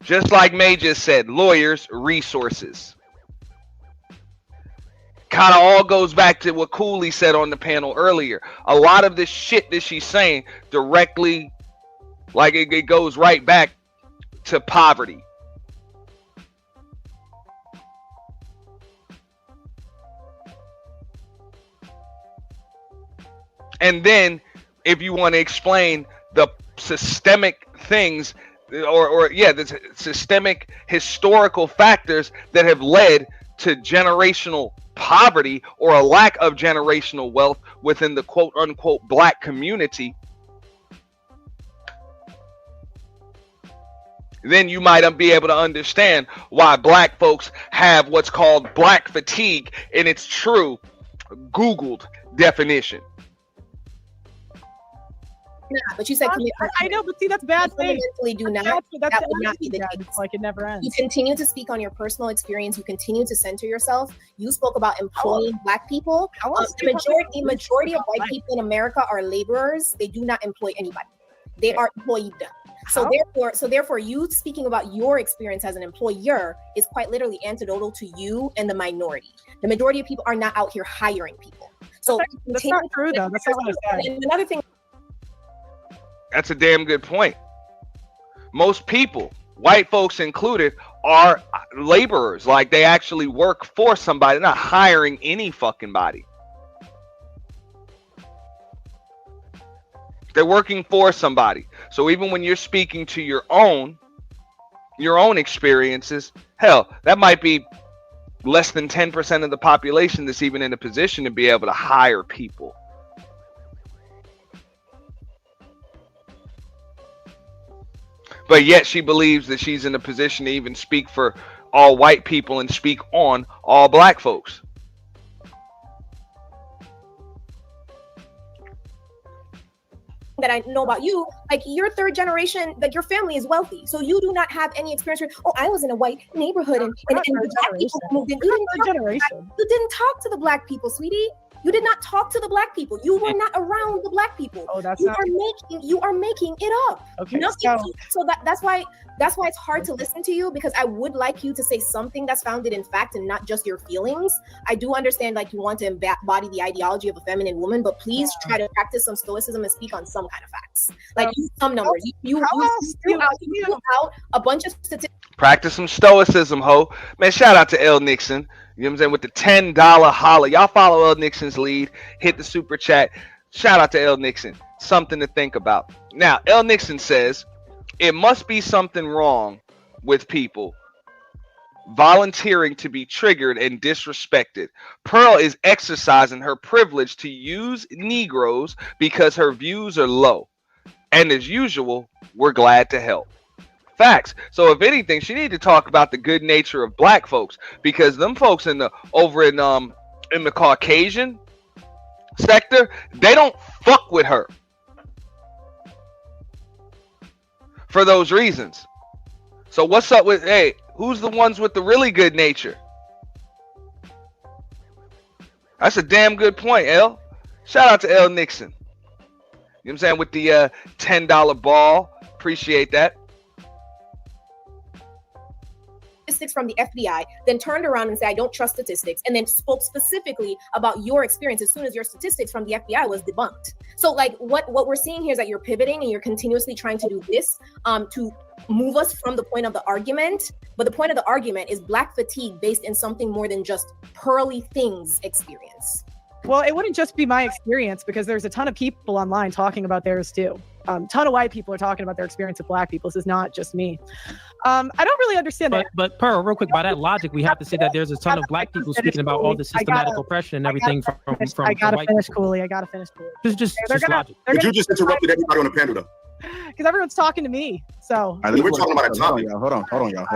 Just like May just said, lawyers, resources. Kind of all goes back to what Cooley said on the panel earlier. A lot of this shit that she's saying directly, like it goes right back to poverty. And then if you want to explain the systemic things the systemic historical factors that have led to generational poverty or a lack of generational wealth within the quote unquote black community, then you might be able to understand why black folks have what's called black fatigue in its true Googled definition. Yeah, but you said I know, but see, that's bad faith. Fundamentally do not. That would not be the case. It's like it never ends. You continue to speak on your personal experience. You continue to center yourself. You spoke about employing black people. The majority of white people in America are laborers. They do not employ anybody. They are employed. So therefore, you speaking about your experience as an employer is quite literally antidotal to you and the minority. The majority of people are not out here hiring people. So that's not true, though. That's not what I said. And another thing. That's a damn good point. Most people, white folks included, are laborers. Like, they actually work for somebody, not hiring any fucking body. They're working for somebody. So even when you're speaking to your own experiences, hell, that might be less than 10% of the population that's even in a position to be able to hire people. But yet she believes that she's in a position to even speak for all white people and speak on all black folks. That I know about you, like you're third generation, like your family is wealthy, so you do not have any experience with, oh, I was in a white neighborhood and the black people moved in. You didn't talk to the black people, sweetie. You did not talk to the black people. You were not around the black people. Oh, that's you are making it up. Okay. So that's why it's hard to listen to you, because I would like you to say something that's founded in fact and not just your feelings. I do understand, like, you want to embody the ideology of a feminine woman, but please try to practice some stoicism and speak on some kind of facts. Like, use some numbers. You threw out a bunch of statistics. Practice some stoicism, ho. Man, shout out to L. Nixon. You know what I'm saying? With the $10 holla. Y'all follow L. Nixon's lead. Hit the super chat. Shout out to L. Nixon. Something to think about. Now, L. Nixon says, it must be something wrong with people volunteering to be triggered and disrespected. Pearl is exercising her privilege to use Negroes because her views are low. And as usual, we're glad to help. Facts. So if anything, she need to talk about the good nature of black folks, because them folks in the Caucasian sector, they don't fuck with her for those reasons. So what's up with, hey, who's the ones with the really good nature? That's a damn good point, L. Shout out to L. Nixon. You know what I'm saying? With the $10 ball. Appreciate that. Statistics from the FBI, then turned around and said, I don't trust statistics, and then spoke specifically about your experience as soon as your statistics from the FBI was debunked. So, like, what we're seeing here is that you're pivoting and you're continuously trying to do this to move us from the point of the argument. But the point of the argument is black fatigue based in something more than just Pearly things experience. Well, it wouldn't just be my experience, because there's a ton of people online talking about theirs too. Ton of white people are talking about their experience with black people. This is not just me. I don't really understand that. But Pearl, real quick, by that logic, we have to say that there's a ton of black people speaking about all the systematic oppression and everything from I gotta white finish, people. Cooley. I gotta finish, Cooley. Just logic. But you just interrupted everybody on the panel, though. Because everyone's talking to me. So we're talking about a topic. Hold on, y'all.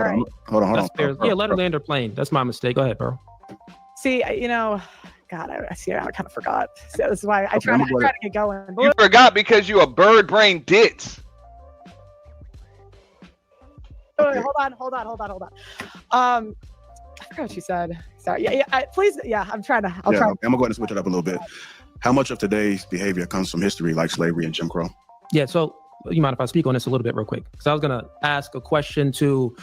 Yeah, let her land her plane. That's my mistake. Go ahead, Pearl. See, God, I kind of forgot. So that's why I try to get going. You forgot because you a bird brain ditz. Okay. Hold on. I forgot what you said. Sorry. Please. Yeah, I'm trying to. I'm gonna go ahead and switch it up a little bit. How much of today's behavior comes from history, like slavery and Jim Crow? Yeah. So, you mind if I speak on this a little bit real quick? Because I was gonna ask a question to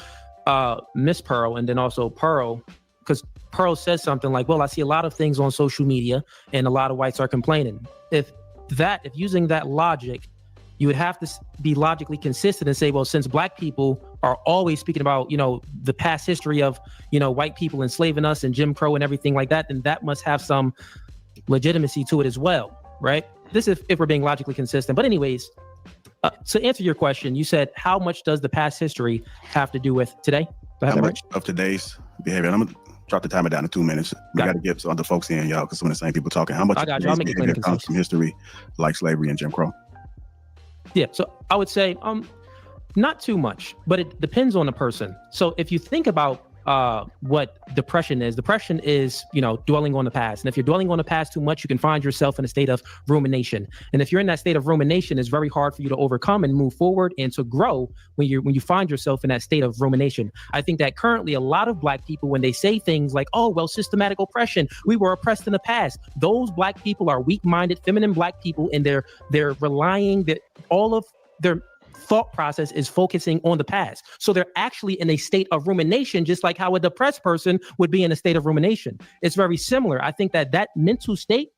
Miss Pearl and then also Pearl, because Pearl says something like, well, I see a lot of things on social media and a lot of whites are complaining. If using that logic, you would have to be logically consistent and say, well, since black people are always speaking about, the past history of, white people enslaving us and Jim Crow and everything like that, then that must have some legitimacy to it as well, right? This is if we're being logically consistent. But anyways, to answer your question, you said, how much does the past history have to do with today? How much of today's behavior? drop the timer down to 2 minutes. We got to get some other folks in, y'all, because some of the same people talking. How much I got you. I'll make it clean and comes concise. from history like slavery and Jim Crow? Yeah, so I would say not too much, but it depends on the person. So if you think about what depression is dwelling on the past. And if you're dwelling on the past too much, you can find yourself in a state of rumination. And if you're in that state of rumination, it's very hard for you to overcome and move forward and to grow when you find yourself in that state of rumination. I think that currently a lot of Black people, when they say things like, oh, well, systematic oppression, we were oppressed in the past, those Black people are weak-minded, feminine Black people, and they're relying that all of their thought process is focusing on the past. So they're actually in a state of rumination, just like how a depressed person would be in a state of rumination. It's very similar. I think that mental state,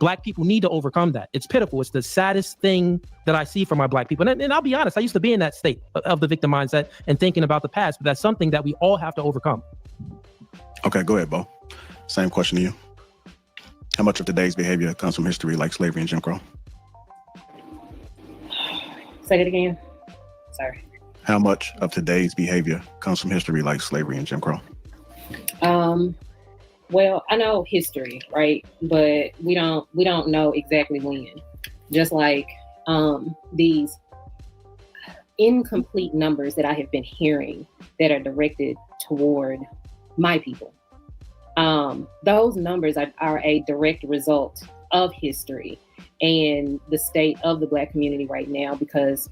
Black people need to overcome that. It's pitiful. It's the saddest thing that I see from my Black people. And I'll be honest, I used to be in that state of the victim mindset and thinking about the past, but that's something that we all have to overcome. Okay, go ahead, Bo. Same question to you. How much of today's behavior comes from history like slavery and Jim Crow? Say it again. Sorry. How much of today's behavior comes from history like slavery and Jim Crow? Well, I know history, right? But we don't know exactly when. Just like these incomplete numbers that I have been hearing that are directed toward my people. Those numbers are a direct result of history and the state of the Black community right now, because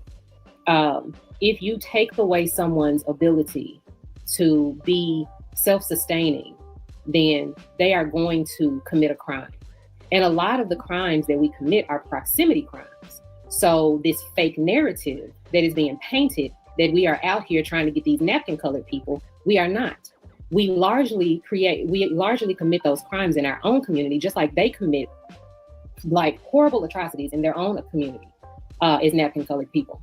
if you take away someone's ability to be self-sustaining, then they are going to commit a crime. And a lot of the crimes that we commit are proximity crimes. So this fake narrative that is being painted that we are out here trying to get these napkin-colored people, we are not. We largely commit those crimes in our own community, just like they commit like horrible atrocities in their own community as napkin-colored people.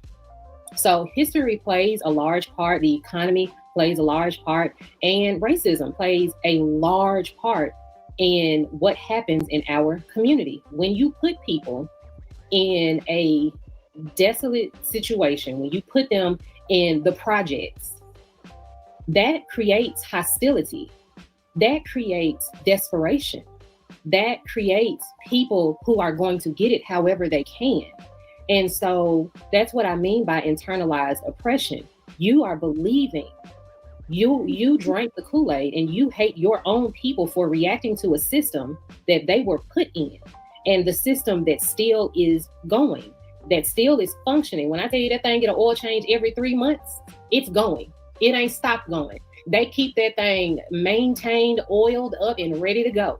So history plays a large part, the economy plays a large part, and racism plays a large part in what happens in our community. When you put people in a desolate situation, when you put them in the projects, that creates hostility, that creates desperation, that creates people who are going to get it however they can. And so that's what I mean by internalized oppression. You are believing, you drank the Kool-Aid and you hate your own people for reacting to a system that they were put in, and the system that still is going, that still is functioning. When I tell you that thing get an oil change every 3 months, it's going. It ain't stopped going. They keep that thing maintained, oiled up, and ready to go.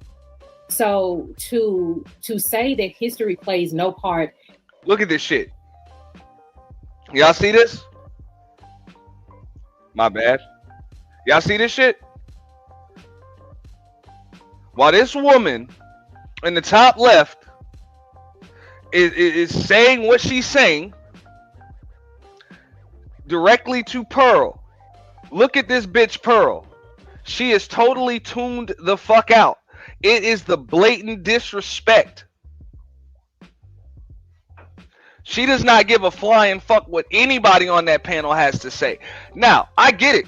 So to say that history plays no part. Look at this shit. Y'all see this? My bad. Y'all see this shit? While this woman in the top left is saying what she's saying directly to Pearl. Look at this bitch Pearl. She is totally tuned the fuck out. It is the blatant disrespect. She does not give a flying fuck what anybody on that panel has to say. Now, I get it.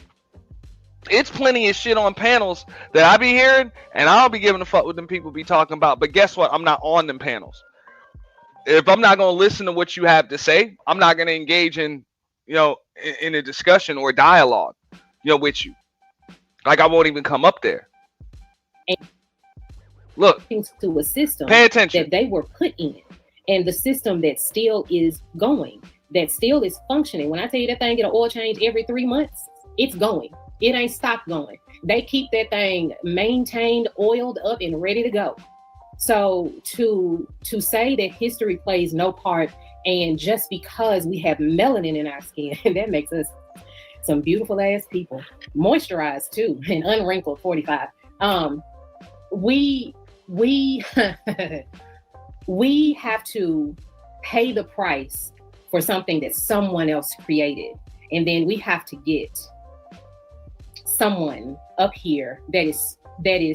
It's plenty of shit on panels that I be hearing, and I'll be giving a fuck what them people be talking about. But guess what? I'm not on them panels. If I'm not going to listen to what you have to say, I'm not going to engage in, in a discussion or dialogue, with you. Like, I won't even come up there. Look, to a system pay attention that they were put in, and the system that still is going, that still is functioning. When I tell you that thing get an oil change every 3 months, it's going. It ain't stopped going. They keep that thing maintained, oiled up, and ready to go. So to say that history plays no part, and just because we have melanin in our skin, that makes us some beautiful ass people, moisturized too, and unwrinkled 45. We we have to pay the price for something that someone else created, and then we have to get someone up here that is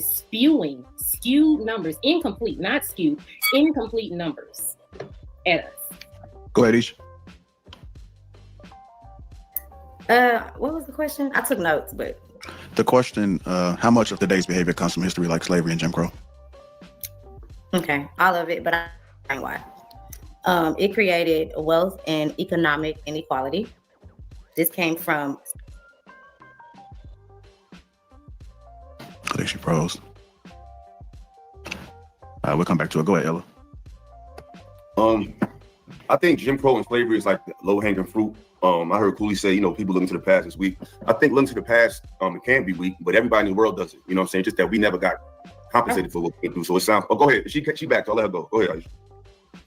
spewing skewed numbers, incomplete, not skewed, incomplete numbers at us. Go ahead, Ish. What was the question? I took notes, but The question, how much of today's behavior comes from history like slavery and Jim Crow? Okay, all of it, but I ain't why. It created wealth and economic inequality. This came from. I think she froze. We'll come back to it. Go ahead, Ella. I think Jim Crow and slavery is like low hanging fruit. I heard Cooley say, people looking to the past is weak. I think looking to the past, it can be weak, but everybody in the world does it. You know what I'm saying? Just that we never got compensated for what we do. So it sounds. Oh, go ahead. She back. So I'll let her go. Go ahead.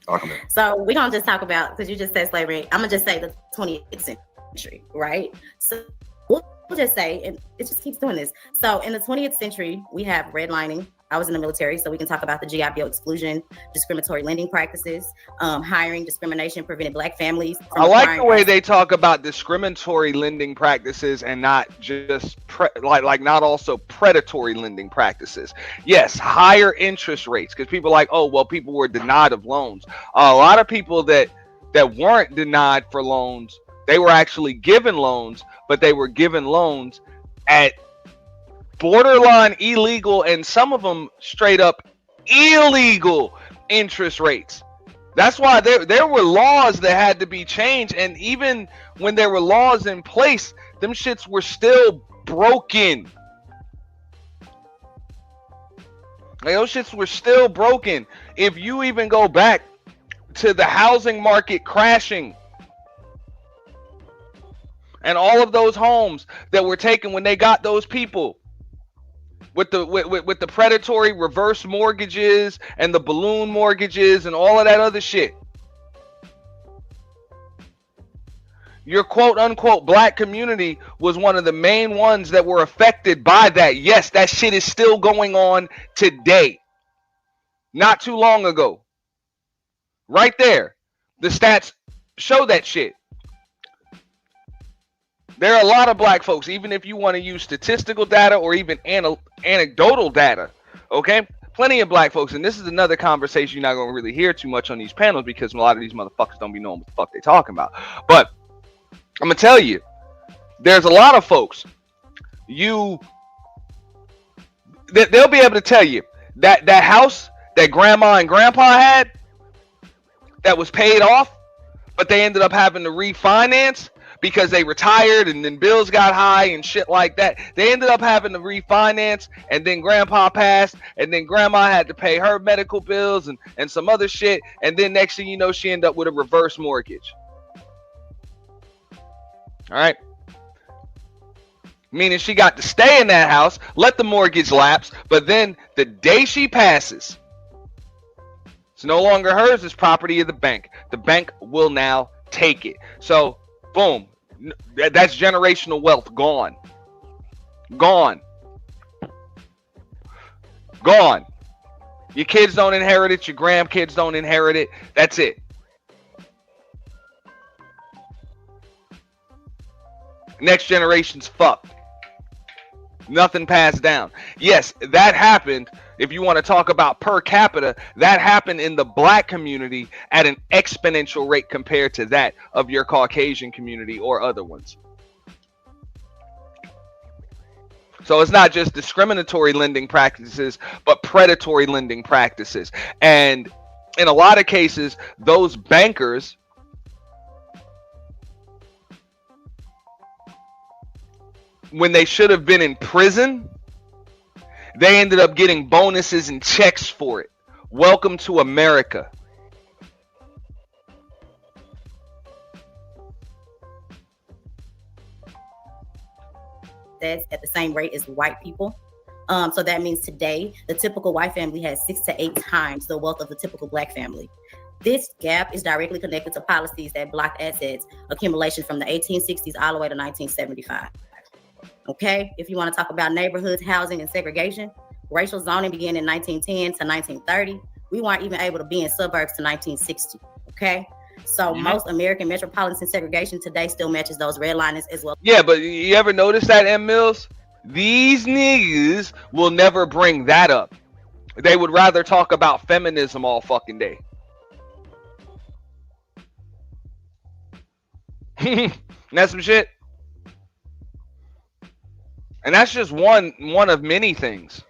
I'll come back. So we're gonna just talk about, because you just said slavery. I'm gonna just say the 20th century, right? So we'll just say, and it just keeps doing this. So in the 20th century, we have redlining. I was in the military, so we can talk about the GI Bill exclusion, discriminatory lending practices, hiring discrimination, prevented Black families. I like the way they talk about discriminatory lending practices and not just not also predatory lending practices. Yes, higher interest rates, because people are like, oh, well, people were denied of loans. A lot of people that weren't denied for loans, they were actually given loans, but they were given loans at borderline illegal, and some of them straight up illegal interest rates. That's why there were laws that had to be changed, and even when there were laws in place, them shits were still broken. Those shits were still broken. If you even go back to the housing market crashing and all of those homes that were taken when they got those people with the predatory reverse mortgages and the balloon mortgages and all of that other shit. Your quote unquote Black community was one of the main ones that were affected by that. Yes, that shit is still going on today. Not too long ago. Right there. The stats show that shit. There are a lot of Black folks, even if you want to use statistical data or even anecdotal data, okay? Plenty of Black folks, and this is another conversation you're not going to really hear too much on these panels because a lot of these motherfuckers don't be knowing what the fuck they talking about. But I'm going to tell you, there's a lot of folks, they'll be able to tell you that house that grandma and grandpa had that was paid off, but they ended up having to refinance because they retired and then bills got high and shit like that. They ended up having to refinance, and then grandpa passed, and then grandma had to pay her medical bills and some other shit, and then next thing you know, she ended up with a reverse mortgage. All right? Meaning she got to stay in that house, let the mortgage lapse, but then the day she passes, it's no longer hers, it's property of the bank. The bank will now take it. So, boom. That's generational wealth gone. Gone. Gone. Your kids don't inherit it. Your grandkids don't inherit it. That's it. Next generation's fucked. Nothing passed down. Yes, that happened. If you want to talk about per capita, that happened in the Black community at an exponential rate compared to that of your Caucasian community or other ones. So it's not just discriminatory lending practices, but predatory lending practices. And in a lot of cases, those bankers when they should have been in prison, they ended up getting bonuses and checks for it. Welcome to America. That's at the same rate as white people. So that means today, the typical white family has 6 to 8 times the wealth of the typical Black family. This gap is directly connected to policies that blocked assets accumulation from the 1860s all the way to 1975. Okay, if you want to talk about neighborhoods, housing, and segregation, racial zoning began in 1910 to 1930. We weren't even able to be in suburbs to 1960. Okay, so most American metropolitan segregation today still matches those redliners as well. Yeah, but you ever notice that, M. Mills? These niggas will never bring that up. They would rather talk about feminism all fucking day. That's some shit. And that's just one of many things.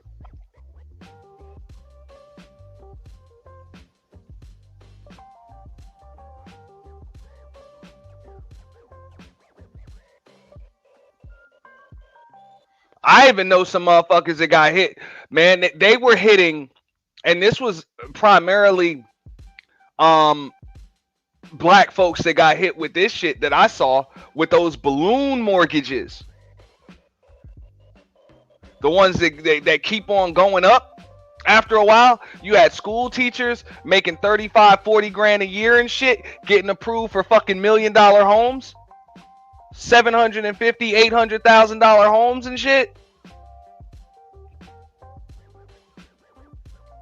I even know some motherfuckers that got hit. Man, they were hitting, and this was primarily black folks that got hit with this shit that I saw with those balloon mortgages. The ones that keep on going up. After a while, you had school teachers making 35, 40 grand a year and shit, getting approved for fucking $1 million homes. $750,000, $800,000 homes and shit.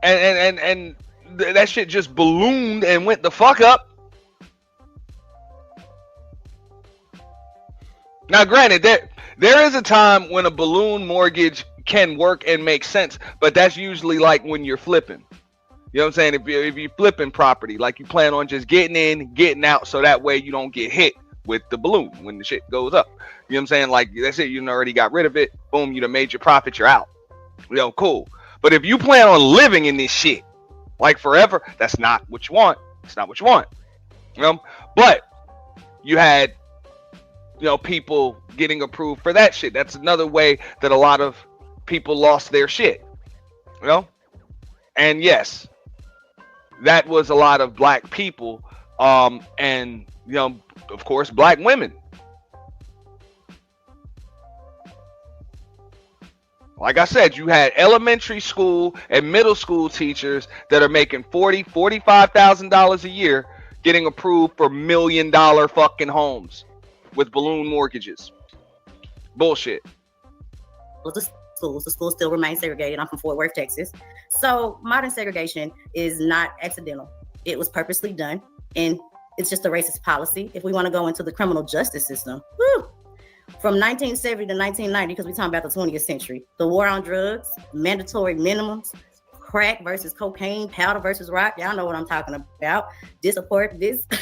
And that shit just ballooned and went the fuck up. Now, granted, there is a time when a balloon mortgage can work and make sense, but that's usually like when you're flipping. You know what I'm saying? If you're flipping property, like you plan on just getting in, getting out, so that way you don't get hit with the balloon when the shit goes up. You know what I'm saying? Like, that's it. You done already got rid of it. Boom, you done made your profit. You're out. You know, cool. But if you plan on living in this shit like forever, that's not what you want. It's not what you want. You know? But you had, you know, people getting approved for that shit. That's another way that a lot of people lost their shit. You know? And yes, that was a lot of black people, and, you know, of course, black women. Like I said, you had elementary school and middle school teachers that are making $40,000, $45,000 a year getting approved for $1 million fucking homes with balloon mortgages. Bullshit. The schools still remain segregated. I'm from Fort Worth, Texas. So modern segregation is not accidental. It was purposely done, and it's just a racist policy. If we want to go into the criminal justice system, from 1970 to 1990, because we're talking about the 20th century, the war on drugs, mandatory minimums, crack versus cocaine, powder versus rock. Y'all know what I'm talking about. This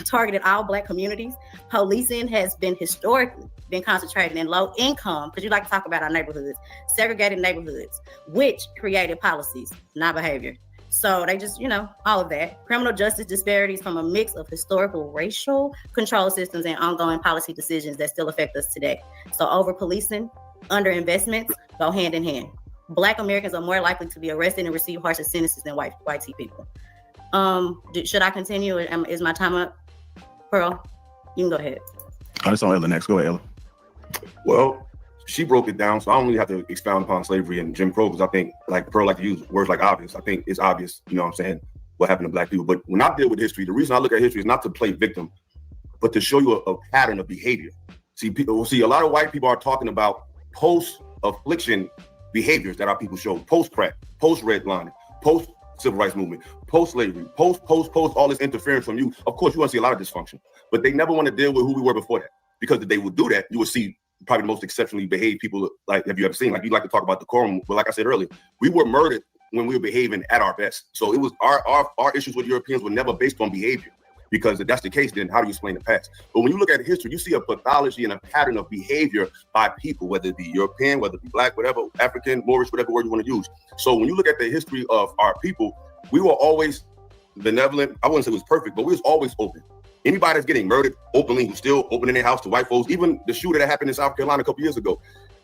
targeted all black communities. Policing has been historically concentrated in low income, because you like to talk about our neighborhoods, segregated neighborhoods, which created policies, not behavior. So they just, you know, all of that. Criminal justice disparities from a mix of historical racial control systems and ongoing policy decisions that still affect us today. So over policing, under investments go hand in hand. Black Americans are more likely to be arrested and receive harsher sentences than white people. Should I continue? Is my time up? Pearl, you can go ahead. I just saw Ella next. Go ahead, Ella. Well, she broke it down, so I don't really have to expound upon slavery and Jim Crow, because I think, like Pearl like to use words like obvious. I think it's obvious, you know what I'm saying, what happened to black people. But when I deal with history, the reason I look at history is not to play victim, but to show you a pattern of behavior. See, a lot of white people are talking about post-affliction behaviors that our people show, post-crack, post-redlining, post-civil rights movement, post-slavery, post, all this interference from you. Of course, you want to see a lot of dysfunction, but they never want to deal with who we were before that, because if they would do that, you would see probably the most exceptionally behaved people, like, have you ever seen? Like, you like to talk about decorum, but like I said earlier, we were murdered when we were behaving at our best. So it was our issues with Europeans were never based on behavior, because if that's the case, then how do you explain the past? But when you look at history, you see a pathology and a pattern of behavior by people, whether it be European, whether it be black, whatever, African, Moorish, whatever word you want to use. So when you look at the history of our people, we were always benevolent. I wouldn't say it was perfect, but we was always open. Anybody that's getting murdered openly, who's still opening their house to white folks, even the shooter that happened in South Carolina a couple years ago,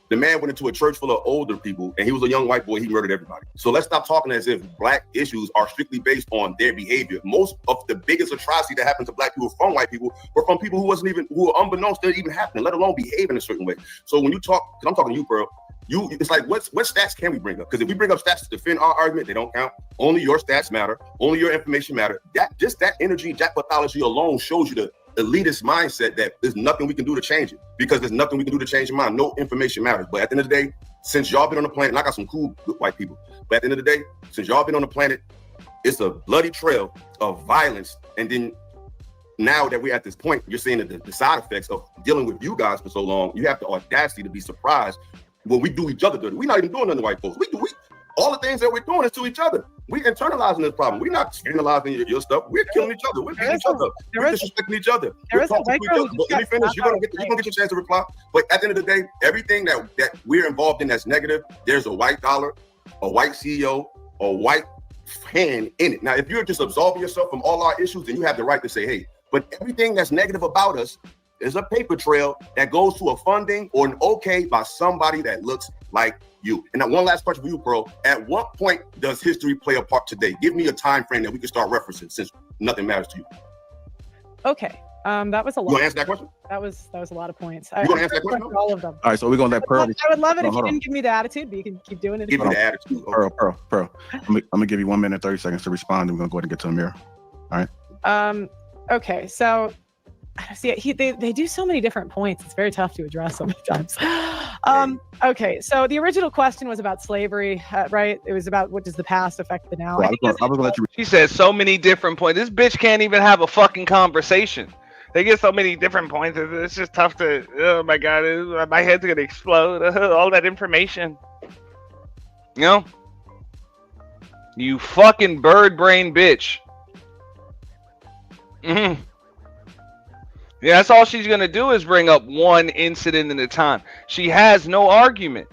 the man went into a church full of older people, and he was a young white boy. He murdered everybody. So let's stop talking as if black issues are strictly based on their behavior. Most of the biggest atrocity that happened to black people from white people were from people who were unbeknownst to even happening, let alone behave in a certain way. So when you talk, because I'm talking to you, Pearl, it's like, what stats can we bring up? Because if we bring up stats to defend our argument, they don't count. Only your stats matter. Only your information matter. That energy, that pathology alone shows you the elitist mindset that there's nothing we can do to change it, because there's nothing we can do to change your mind. No information matters. But at the end of the day, since y'all been on the planet, and I got some cool good white people, but at the end of the day, since y'all been on the planet, it's a bloody trail of violence. And then now that we're at this point, you're seeing the side effects of dealing with you guys for so long. You have the audacity to be surprised when we do each other dirty. We're not even doing nothing to white folks. all the things that we're doing is to each other. We internalizing this problem. We're not scandalizing your stuff. We're killing each other. We're beating each other. We're disrespecting each other. We're talking to each other. But let me finish. You're gonna get your chance to reply. But at the end of the day, everything that we're involved in that's negative, there's a white dollar, a white CEO, a white hand in it. Now, if you're just absolving yourself from all our issues, then you have the right to say, hey, but everything that's negative about us is a paper trail that goes to a funding or an okay by somebody that looks like you. And now one last question for you, Pearl. At what point does history play a part today? Give me a time frame that we can start referencing since nothing matters to you. Okay. That was a lot. You want to answer that question? That was a lot of points. You want to answer that question? All of them. All right, so we're gonna let Pearl. I would love it if you didn't give me the attitude, but you can keep doing it. Give me the attitude. Pearl. I'm gonna give you 1 minute 30 seconds to respond. And we're gonna go ahead and get to Amir. All right. Okay. So, see, they do so many different points. It's very tough to address sometimes. Okay. So the original question was about slavery, right? It was about what does the past affect the now. I was gonna let you. She said so many different points. This bitch can't even have a fucking conversation. They get so many different points. It's just tough to. Oh my god, my head's gonna explode. All that information. You know, you fucking bird brain bitch. Yeah, that's all she's gonna do is bring up one incident at a time. She has no argument.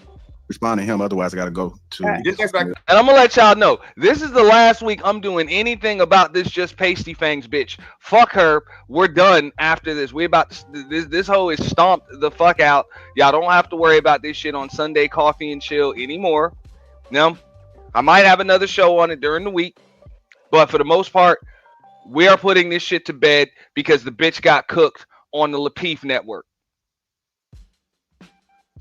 Respond to him, otherwise I gotta go to. And I'm gonna let y'all know this is the last week I'm doing anything about this just pasty fangs bitch. Fuck her. We're done after this. We about to, this hoe is stomped the fuck out. Y'all don't have to worry about this shit on Sunday Coffee and Chill anymore. No, I might have another show on it during the week, but for the most part, we are putting this shit to bed because the bitch got cooked on the Lapeef network.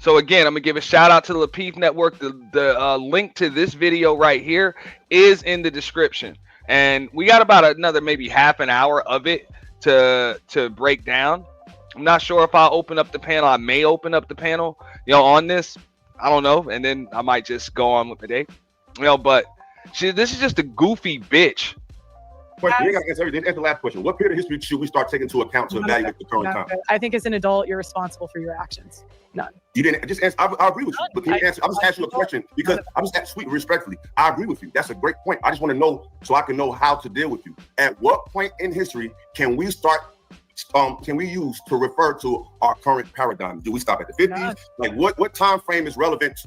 So again, I'm gonna give a shout out to the Lapeef network. The link to this video right here is in the description, and we got about another maybe half an hour of it to break down. I'm not sure if I'll open up the panel. I may open up the panel, on this. I don't know, and then I might just go on with the day, But this is just a goofy bitch. Question. You got to answer everything. Answer the last question. What period of history should we start taking into account to evaluate the current time? I think as an adult, you're responsible for your actions. None. You didn't just answer. I agree with you. But can you answer? I'm just asking you a question because I'm just sweet, respectfully. I agree with you. That's a great point. I just want to know so I can know how to deal with you. At what point in history can we start? Can we use to refer to our current paradigm? Do we stop at the 50s? Like what time frame is relevant?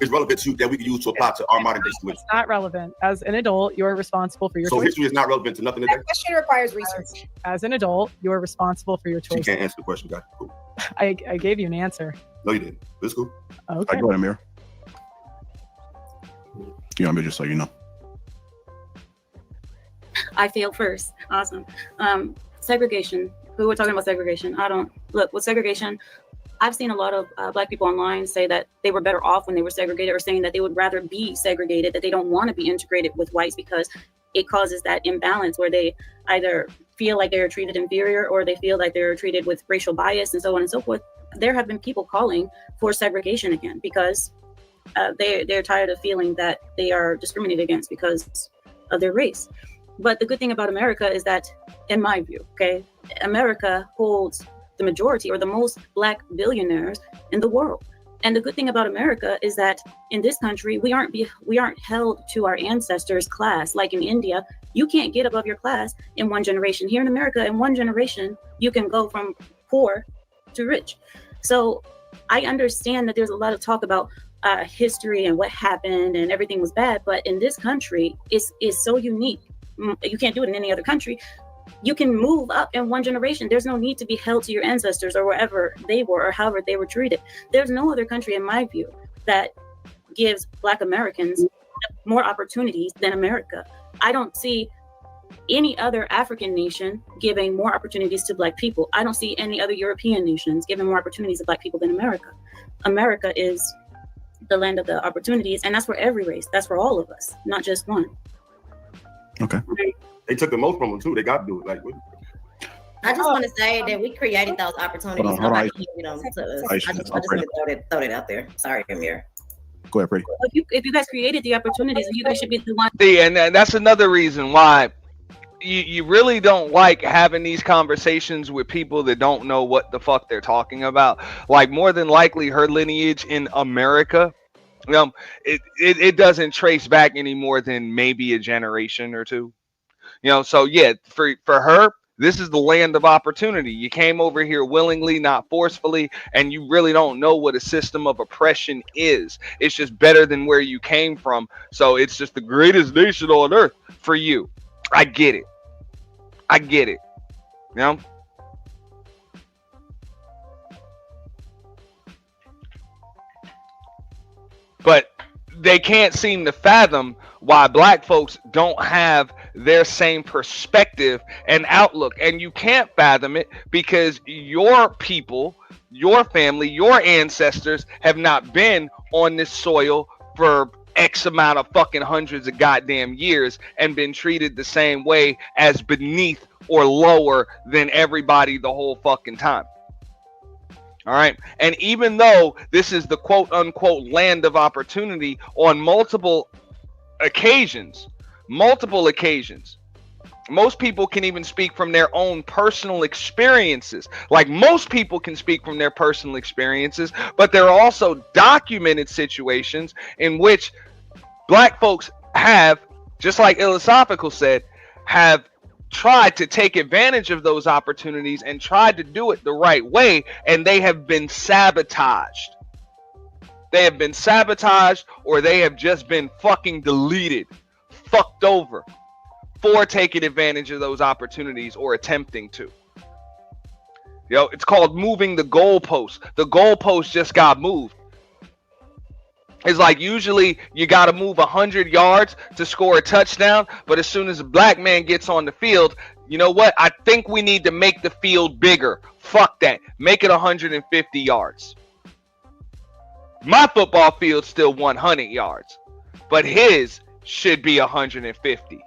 Is relevant to that we can use to apply to our modern day situation? It's not relevant. As an adult, you're responsible for your choices. So choices. history is not relevant to nothing today? That question requires research. As an adult, you're responsible for your choices. She can't answer the question, guys. Cool. I gave you an answer. No, you didn't. It's cool. Okay. Go ahead, Amir. You want me just so you know? I failed first. Awesome. Segregation. We were talking about segregation. With segregation, I've seen a lot of Black people online say that they were better off when they were segregated, or saying that they would rather be segregated, that they don't want to be integrated with whites because it causes that imbalance where they either feel like they're treated inferior or they feel like they're treated with racial bias and so on and so forth. There have been people calling for segregation again because they're tired of feeling that they are discriminated against because of their race. But the good thing about America is that, in my view, America holds the majority or the most Black billionaires in the world. And the good thing about America is that in this country, we aren't held to our ancestors' class. Like in India, you can't get above your class in one generation. Here in America, in one generation, you can go from poor to rich. So I understand that there's a lot of talk about history and what happened and everything was bad. But in this country, it's so unique. You can't do it in any other country. You can move up in one generation. There's no need to be held to your ancestors or wherever they were or however they were treated. There's no other country, in my view, that gives Black Americans more opportunities than America. I don't see any other African nation giving more opportunities to Black people. I don't see any other European nations giving more opportunities to Black people than America. America is the land of the opportunities, and that's for every race. That's for all of us, not just one. Okay. They took the most from them too. They got to do it. I just want to say that we created those opportunities. Hold on. I just want to throw that out there. Sorry, Amir. Go ahead, Pearly. If you guys created the opportunities, you guys should be the one. See, and that's another reason why you really don't like having these conversations with people that don't know what the fuck they're talking about. Like, more than likely, her lineage in America It doesn't trace back any more than maybe a generation or two. So yeah, for her, this is the land of opportunity. You came over here willingly, not forcefully, and you really don't know what a system of oppression is. It's just better than where you came from. So it's just the greatest nation on earth for you. I get it. I get it. But they can't seem to fathom why black folks don't have their same perspective and outlook. And you can't fathom it because your people, your family, your ancestors have not been on this soil for X amount of fucking hundreds of goddamn years and been treated the same way as beneath or lower than everybody the whole fucking time. All right. And even though this is the quote unquote land of opportunity on multiple occasions, most people can even speak from their own personal experiences. Like most people can speak from their personal experiences, but there are also documented situations in which black folks have, just like Philosophical said, have tried to take advantage of those opportunities and tried to do it the right way, and they have been sabotaged. They have been sabotaged, or they have just been fucking deleted, fucked over for taking advantage of those opportunities or attempting to. It's called moving the goalpost. The goalpost just got moved. It's like usually you got to move 100 yards to score a touchdown, but as soon as a black man gets on the field, you know what? I think we need to make the field bigger. Fuck that. Make it 150 yards. My football field's still 100 yards, but his should be 150.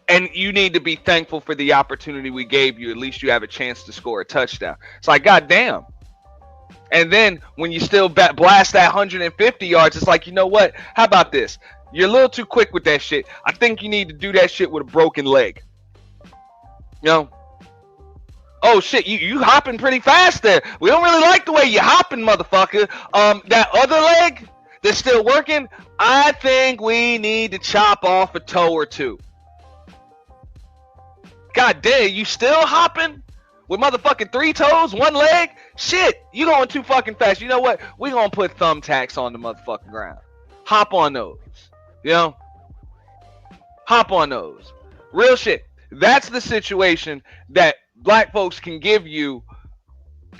And you need to be thankful for the opportunity we gave you. At least you have a chance to score a touchdown. It's like, goddamn. And then when you still blast that 150 yards, it's like, you know what? How about this? You're a little too quick with that shit. I think you need to do that shit with a broken leg. Oh shit, you hopping pretty fast there. We don't really like the way you hopping, motherfucker. That other leg that's still working, I think we need to chop off a toe or two. God damn, you still hopping? With motherfucking 3 toes, 1 leg? Shit, you going too fucking fast. You know what? We gonna put thumbtacks on the motherfucking ground. Hop on those. Hop on those. Real shit. That's the situation that black folks can give you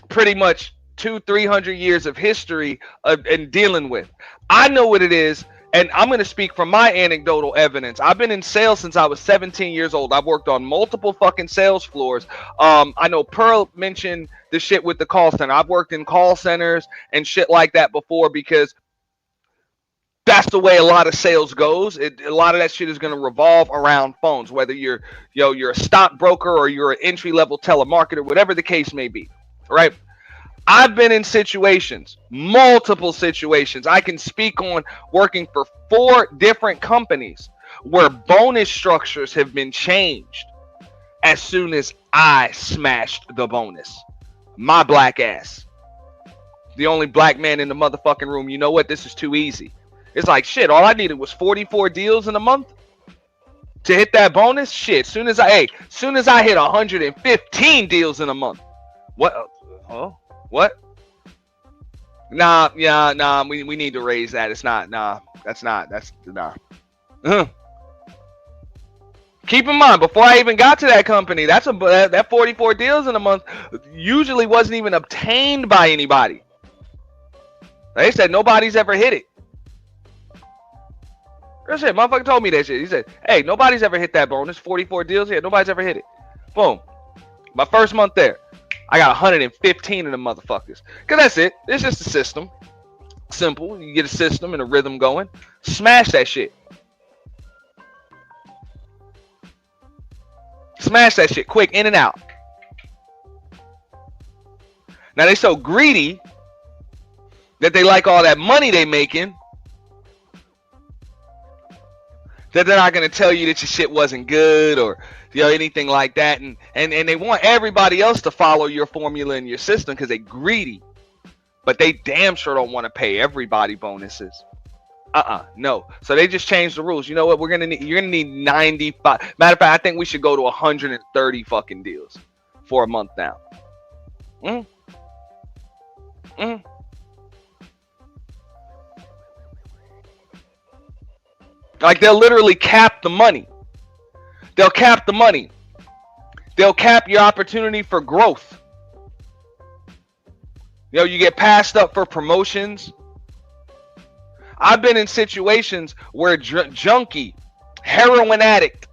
pretty much 200-300 years of history and dealing with. I know what it is. And I'm going to speak from my anecdotal evidence. I've been in sales since I was 17 years old. I've worked on multiple fucking sales floors. I know Pearl mentioned the shit with the call center. I've worked in call centers and shit like that before because that's the way a lot of sales goes. A lot of that shit is going to revolve around phones, whether you're a stockbroker or you're an entry-level telemarketer, whatever the case may be, right? I've been in situations, multiple situations. I can speak on working for 4 different companies where bonus structures have been changed as soon as I smashed the bonus. My black ass. The only black man in the motherfucking room. You know what? This is too easy. It's like, shit, all I needed was 44 deals in a month to hit that bonus. Shit, soon as I hit 115 deals in a month. What? Oh. What? Nah, we need to raise that. It's not, nah. Keep in mind, before I even got to that company, that 44 deals in a month usually wasn't even obtained by anybody. They said nobody's ever hit it. Real shit, motherfucker told me that shit. He said, hey, nobody's ever hit that bonus. 44 deals here, nobody's ever hit it. Boom. My first month there. I got 115 of them motherfuckers. Because that's it. It's just a system. Simple. You get a system and a rhythm going. Smash that shit. Smash that shit quick, in and out. Now they so greedy that they like all that money they making that they're not going to tell you that your shit wasn't good or anything like that, and they want everybody else to follow your formula and your system because they're greedy. but they damn sure don't want to pay everybody bonuses. No. So they just changed the rules. You know what? You're gonna need 95. Matter of fact, I think we should go to 130 fucking deals for a month now. Like, they'll literally cap the money. They'll cap the money. They'll cap your opportunity for growth. You know, you get passed up for promotions. I've been in situations where junkie, heroin addict,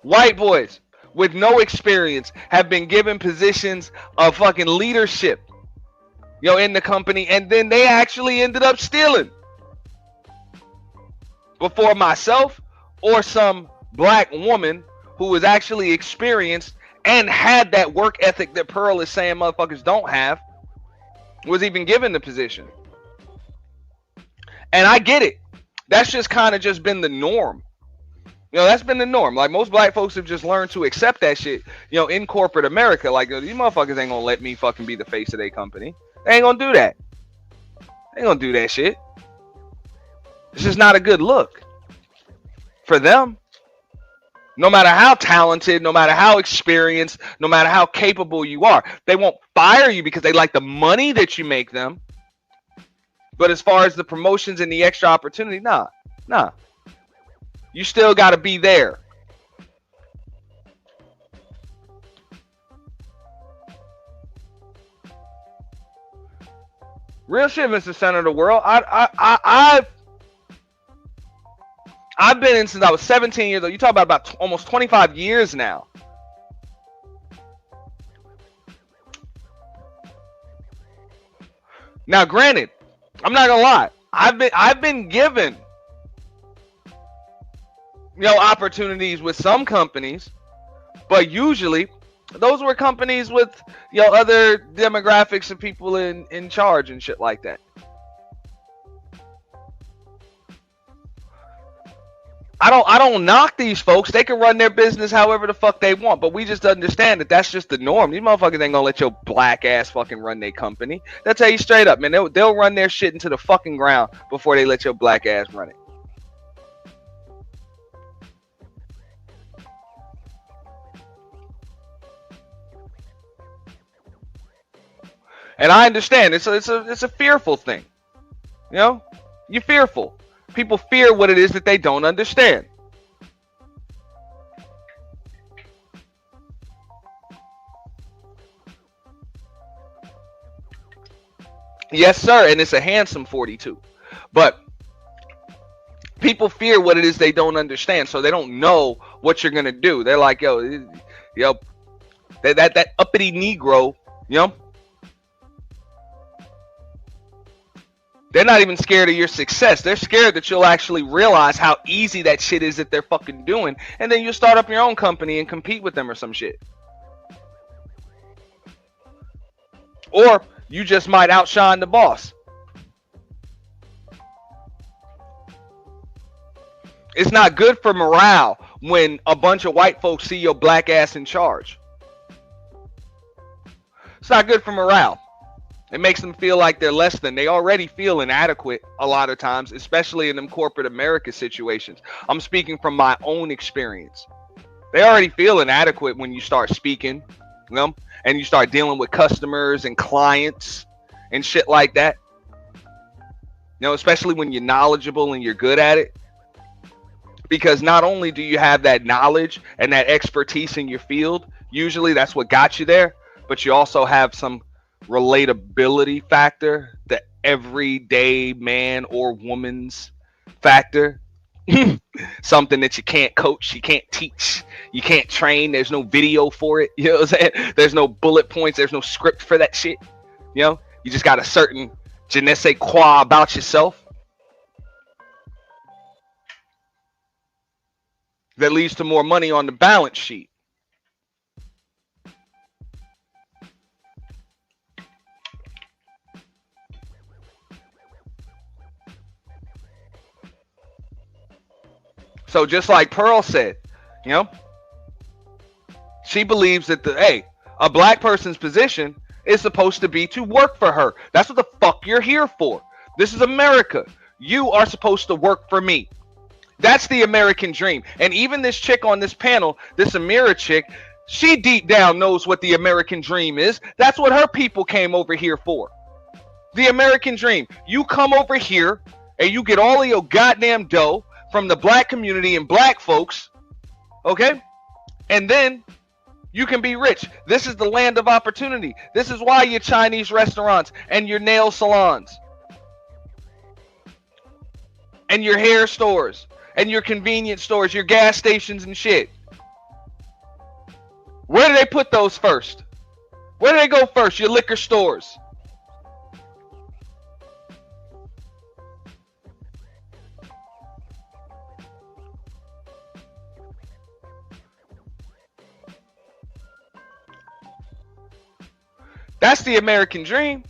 white boys with no experience have been given positions of fucking leadership, you know, in the company, and then they actually ended up stealing before myself or some black woman who was actually experienced and had that work ethic that Pearl is saying motherfuckers don't have, was even given the position. And I get it. That's just kind of just been the norm. You know, that's been the norm. Like, most black folks have just learned to accept that shit, you know, in corporate America. Like, these motherfuckers ain't gonna let me fucking be the face of their company. They ain't gonna do that. They ain't gonna do that shit. It's just not a good look for them. No matter how talented, no matter how experienced, no matter how capable you are, they won't fire you because they like the money that you make them. But as far as the promotions and the extra opportunity, nah. You still got to be there. Real shit, Mr. Center of the World. I've been in since I was 17 years old. You talk about almost 25 years now. Now, granted, I'm not gonna lie. I've been given, you know, opportunities with some companies, but usually those were companies with, you know, other demographics of people in charge and shit like that. I don't knock these folks. They can run their business however the fuck they want, but we just understand that that's just the norm. These motherfuckers ain't gonna let your black ass fucking run their company. They'll tell you straight up, man. They'll run their shit into the fucking ground before they let your black ass run it. And I understand it's a fearful thing. You know, you're fearful. People fear what it is that they don't understand. Yes, sir, and it's a handsome 42. But people fear what it is they don't understand, so they don't know what you're gonna do. They're like, yo, that uppity Negro, you know. They're not even scared of your success. They're scared that you'll actually realize how easy that shit is that they're fucking doing. And then you start up your own company and compete with them or some shit. Or you just might outshine the boss. It's not good for morale when a bunch of white folks see your black ass in charge. It's not good for morale. It makes them feel like they're less than. They already feel inadequate a lot of times, especially in them corporate America situations. I'm speaking from my own experience. They already feel inadequate when you start speaking, you know, and you start dealing with customers and clients and shit like that. You know, especially when you're knowledgeable and you're good at it. Because not only do you have that knowledge and that expertise in your field, usually that's what got you there, but you also have some relatability factor, the everyday man or woman's factor. Something that you can't coach, you can't teach, you can't train. There's no video for it. You know what I'm saying? There's no bullet points. There's no script for that shit. You know, you just got a certain je ne sais quoi about yourself that leads to more money on the balance sheet. So just like Pearl said, you know, she believes that A black person's position is supposed to be to work for her. That's what the fuck you're here for. This is America. You are supposed to work for me. That's the American dream. And even this chick on this panel, this Amira chick, she deep down knows what the American dream is. That's what her people came over here for. The American dream. You come over here and you get all of your goddamn dough from the black community and black folks, okay? And then you can be rich. This is the land of opportunity. This is why your Chinese restaurants and your nail salons and your hair stores and your convenience stores, your gas stations and shit. Where do they put those first? Where do they go first? Your liquor stores. That's the American dream.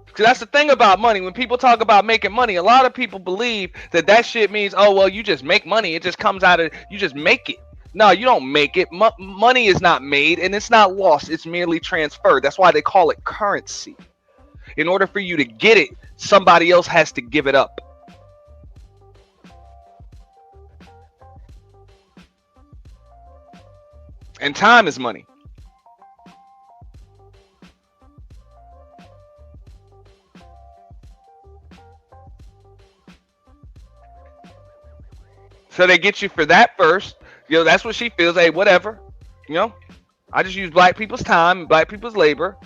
Because that's the thing about money. When people talk about making money, a lot of people believe that that shit means, oh, well, you just make money. It just comes out of, you just make it. No, you don't make it. Money is not made and it's not lost. It's merely transferred. That's why they call it currency. In order for you to get it, somebody else has to give it up. And time is money. So they get you for that first. You know, that's what she feels. Hey, whatever. You know, I just use black people's time and black people's labor.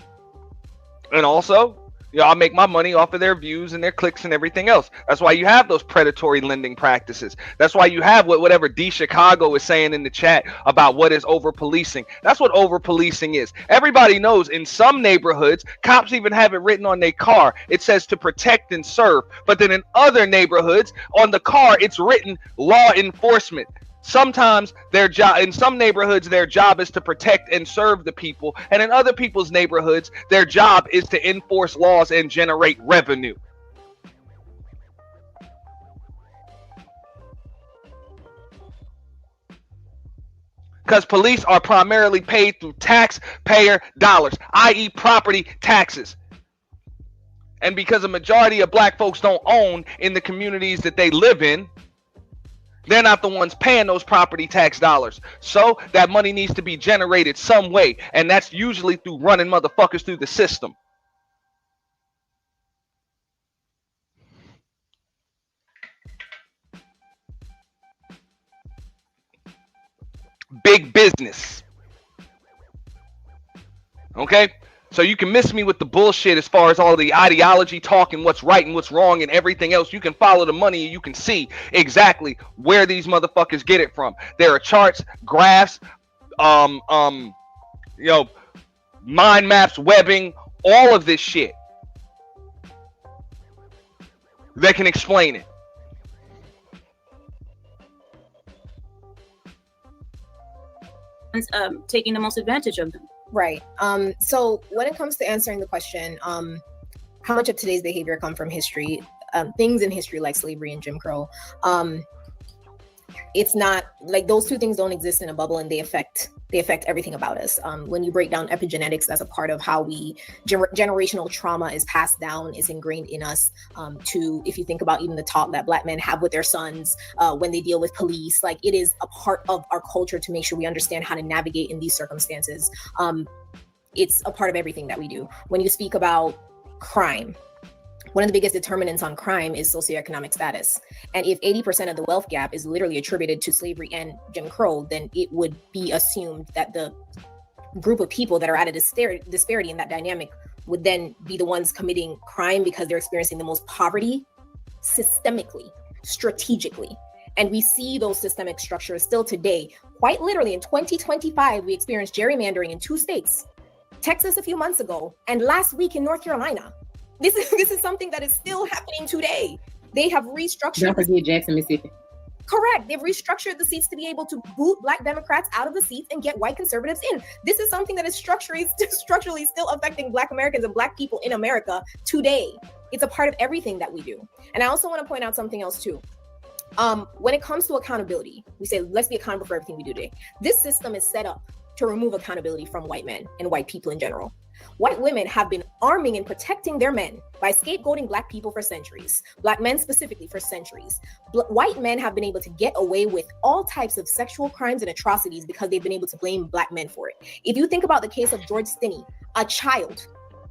And also, you know, I'll make my money off of their views and their clicks and everything else. That's why you have those predatory lending practices. That's why you have whatever D Chicago is saying in the chat about what is over policing. That's what over policing is. Everybody knows in some neighborhoods, cops even have it written on their car. It says to protect and serve. But then in other neighborhoods, on the car, it's written law enforcement. Sometimes their job, in some neighborhoods, their job is to protect and serve the people. And in other people's neighborhoods, their job is to enforce laws and generate revenue. Because police are primarily paid through taxpayer dollars, i.e. property taxes. And because a majority of black folks don't own in the communities that they live in, they're not the ones paying those property tax dollars. So that money needs to be generated some way. And that's usually through running motherfuckers through the system. Big business. Okay? So you can miss me with the bullshit as far as all the ideology talk and what's right and what's wrong and everything else. You can follow the money and you can see exactly where these motherfuckers get it from. There are charts, graphs, you know, mind maps, webbing, all of this shit that can explain it. Taking the most advantage of them. Right. So when it comes to answering the question, how much of today's behavior come from history, things in history like slavery and Jim Crow, it's not like those two things don't exist in a bubble, and they affect everything about us. When you break down epigenetics, that's a part of how we generational trauma is passed down, is ingrained in us. To if you think about even the talk that black men have with their sons when they deal with police, like it is a part of our culture to make sure we understand how to navigate in these circumstances. It's a part of everything that we do. When you speak about crime, one of the biggest determinants on crime is socioeconomic status. And if 80% of the wealth gap is literally attributed to slavery and Jim Crow, then it would be assumed that the group of people that are at a disparity in that dynamic would then be the ones committing crime because they're experiencing the most poverty systemically, strategically. And we see those systemic structures still today. Quite literally in 2025, we experienced gerrymandering in 2 states, Texas a few months ago, and last week in North Carolina. This is something that is still happening today. They have restructured. Don't forget Jackson, Mississippi. Correct. They've restructured the seats to be able to boot black Democrats out of the seats and get white conservatives in. This is something that is structurally still affecting black Americans and black people in America today. It's a part of everything that we do. And I also want to point out something else too. When it comes to accountability, we say, let's be accountable for everything we do today. This system is set up to remove accountability from white men and white people in general. White women have been arming and protecting their men by scapegoating Black people for centuries, Black men specifically for centuries. White men have been able to get away with all types of sexual crimes and atrocities because they've been able to blame Black men for it. If you think about the case of George Stinney, a child,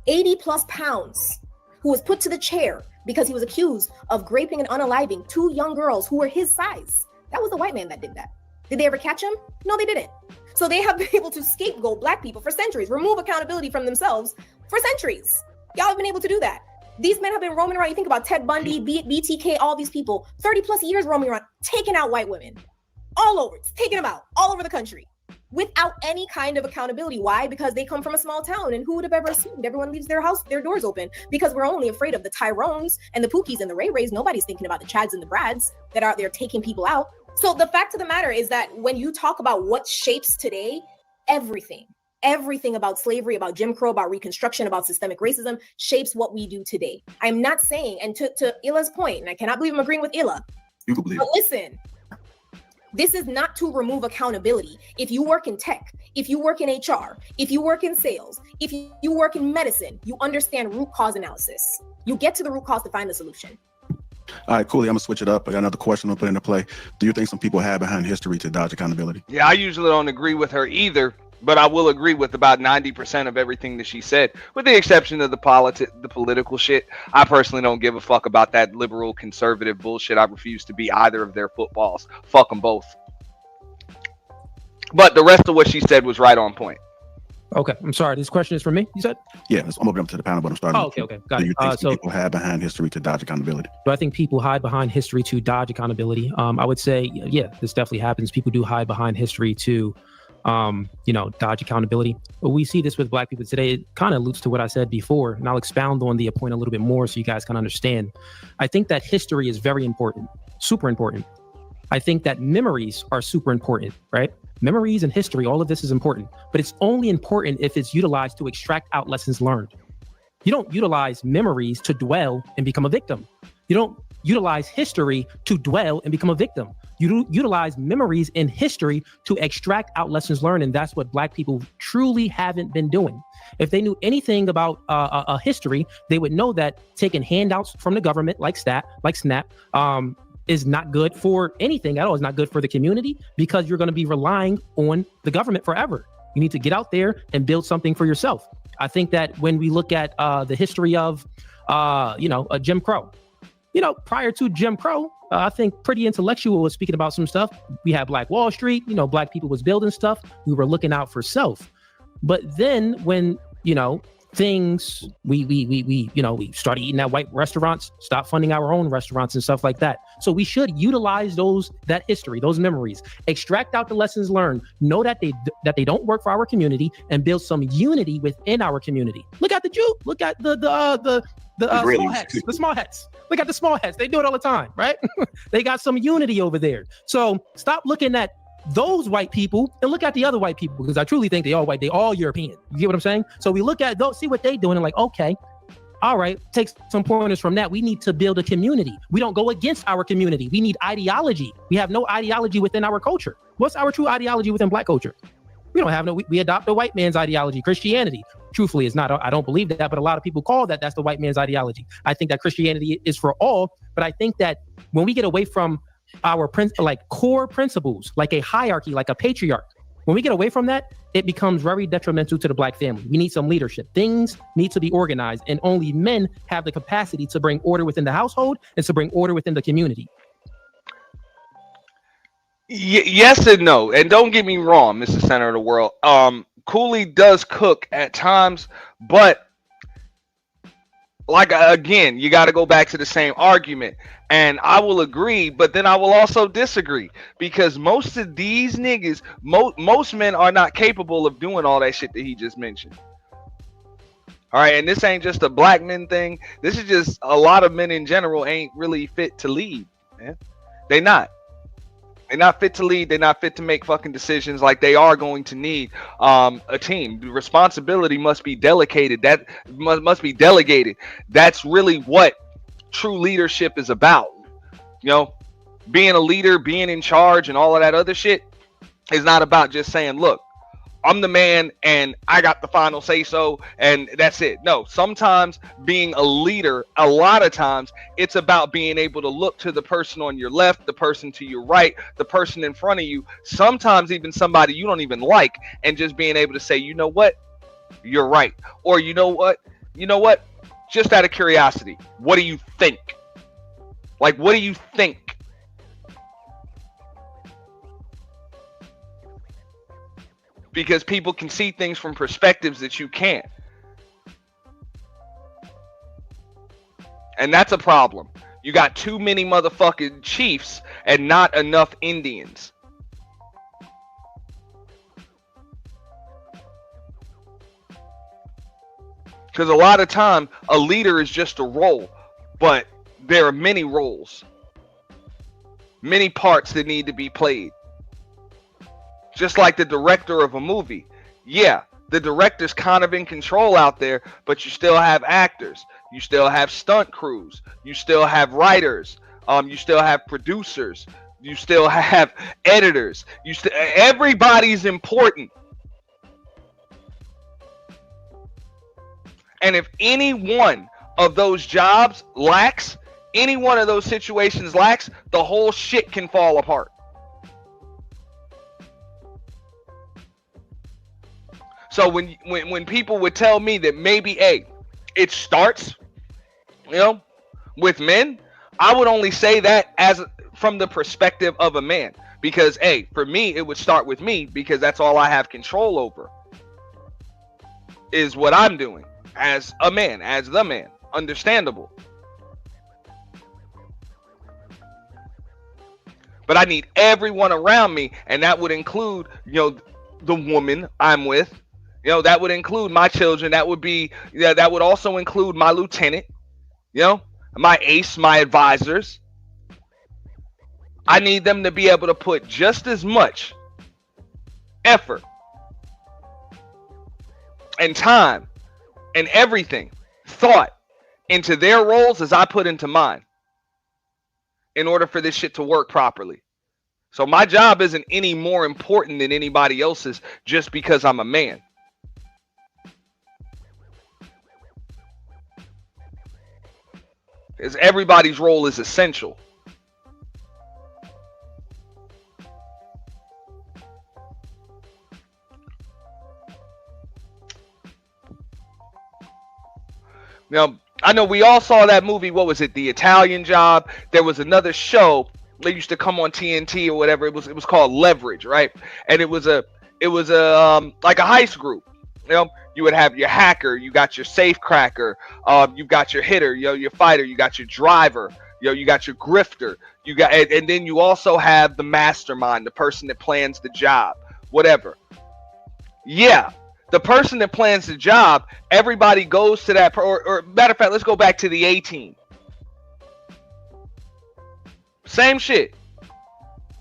80 plus pounds, who was put to the chair because he was accused of raping and unaliving 2 young girls who were his size. That was the white man that did that. Did they ever catch him? No, they didn't. So they have been able to scapegoat Black people for centuries, remove accountability from themselves for centuries. Y'all have been able to do that. These men have been roaming around. You think about Ted Bundy, BTK, all these people, 30 plus years roaming around, taking out white women all over, taking them out all over the country without any kind of accountability. Why? Because they come from a small town, and who would have ever assumed everyone leaves their house, their doors open? Because we're only afraid of the Tyrones and the Pookies and the Ray Rays. Nobody's thinking about the Chads and the Brads that are out there taking people out. So the fact of the matter is that when you talk about what shapes today, everything about slavery, about Jim Crow, about Reconstruction, about systemic racism shapes what we do today. I'm not saying, and to Illa's point, and I cannot believe I'm agreeing with Illa, you can believe but listen, this is not to remove accountability. If you work in tech, if you work in HR, if you work in sales, if you work in medicine, you understand root cause analysis. You get to the root cause to find the solution. All right, Cooley, I'm gonna switch it up. I got another question I'm gonna put into play. Do you think some people hide behind history to dodge accountability? Yeah, I usually don't agree with her either, but I will agree with about 90% of everything that she said, with the exception of the political shit. I personally don't give a fuck about that liberal conservative bullshit. I refuse to be either of their footballs. Fuck them both. But the rest of what she said was right on point. Okay, I'm sorry. This question is for me, you said? Yeah, I'm opening up to the panel, but I'm starting. Oh, okay, got Do it. you think some people hide behind history to dodge accountability? Do I think people hide behind history to dodge accountability? I would say, yeah, this definitely happens. People do hide behind history to, dodge accountability. But we see this with Black people today. It kind of alludes to what I said before, and I'll expound on the point a little bit more so you guys can understand. I think that history is very important, super important. I think that memories are super important, right? Memories and history, all of this is important, but it's only important if it's utilized to extract out lessons learned. You don't utilize memories to dwell and become a victim. You don't utilize history to dwell and become a victim. You utilize memories and history to extract out lessons learned, and that's what Black people truly haven't been doing. If they knew anything about a history, they would know that taking handouts from the government, like SNAP, is not good for anything at all. It's not good for the community because you're going to be relying on the government forever. You need to get out there and build something for yourself. I think that when we look at the history of, Jim Crow, prior to Jim Crow, I think Pretty Intellectual was speaking about some stuff. We had Black Wall Street, Black people was building stuff. We were looking out for self. But then when, things we started eating at white restaurants, stop funding our own restaurants and stuff like that. So we should utilize that history, those memories, extract out the lessons learned, know that they don't work for our community, and build some unity within our community. Look at the Jew, look at the small hats. Look at the small hats. They do it all the time, right? They got some unity over there. So stop looking at those white people and look at the other white people, because I truly think they all white, they all European. You get what I'm saying? So we look at those, see what they doing, and like, okay, all right, take some pointers from that. We need to build a community. We don't go against our community. We need ideology. We have no ideology within our culture. What's our true ideology within Black culture? We don't have we adopt the white man's ideology. Christianity, truthfully, is not. I don't believe that, but a lot of people call that's the white man's ideology. I think that Christianity is for all, but I think that when we get away from our core principles, like a hierarchy, like a patriarch, when we get away from that, it becomes very detrimental to the Black family. We need some leadership. Things need to be organized, and only men have the capacity to bring order within the household and to bring order within the community. Yes and no, and don't get me wrong, Mr. Center of the World. Cooley does cook at times, but again, you got to go back to the same argument. And I will agree, but then I will also disagree, because most of these niggas, most men are not capable of doing all that shit that he just mentioned. All right, and this ain't just a Black men thing. This is just a lot of men in general ain't really fit to lead, man. They're not fit to lead. They're not fit to make fucking decisions. Like, they are going to need a team. The responsibility must be delegated. That must be delegated. That's really what true leadership is about. being a leader, being in charge, and all of that other shit is not about just saying, look, I'm the man and I got the final say so and that's it. No, sometimes being a leader, a lot of times it's about being able to look to the person on your left, the person to your right, the person in front of you, sometimes even somebody you don't even like, and just being able to say, you know what, you're right. Or you know what, just out of curiosity, what do you think? Like, what do you think? Because people can see things from perspectives that you can't. And that's a problem. You got too many motherfucking chiefs and not enough Indians. Because a lot of time, a leader is just a role, but there are many roles, many parts that need to be played. Just like the director of a movie. Yeah, the director's kind of in control out there, but you still have actors. You still have stunt crews. You still have writers. You still have producers. You still have editors. Everybody's important. And if any one of those jobs lacks, any one of those situations lacks, the whole shit can fall apart. So when people would tell me that maybe, hey, it starts, with men, I would only say that from the perspective of a man. Because, hey, for me, it would start with me because that's all I have control over. Is what I'm doing as a man, as the man. Understandable. But I need everyone around me, and that would include, the woman I'm with. That would include my children. That would also include my lieutenant, my ace, my advisors. I need them to be able to put just as much effort and time and everything, thought into their roles as I put into mine in order for this shit to work properly. So my job isn't any more important than anybody else's just because I'm a man. Because everybody's role is essential. Now, I know we all saw that movie. What was it? The Italian Job. There was another show that used to come on TNT or whatever. It was called Leverage, right? And it was like a heist group. You would have your hacker, you got your safe cracker, you got your hitter, your fighter, you got your driver, you got your grifter, and then you also have the mastermind, the person that plans the job, whatever. Yeah, the person that plans the job, everybody goes to that, or matter of fact, let's go back to the A-Team. Same shit.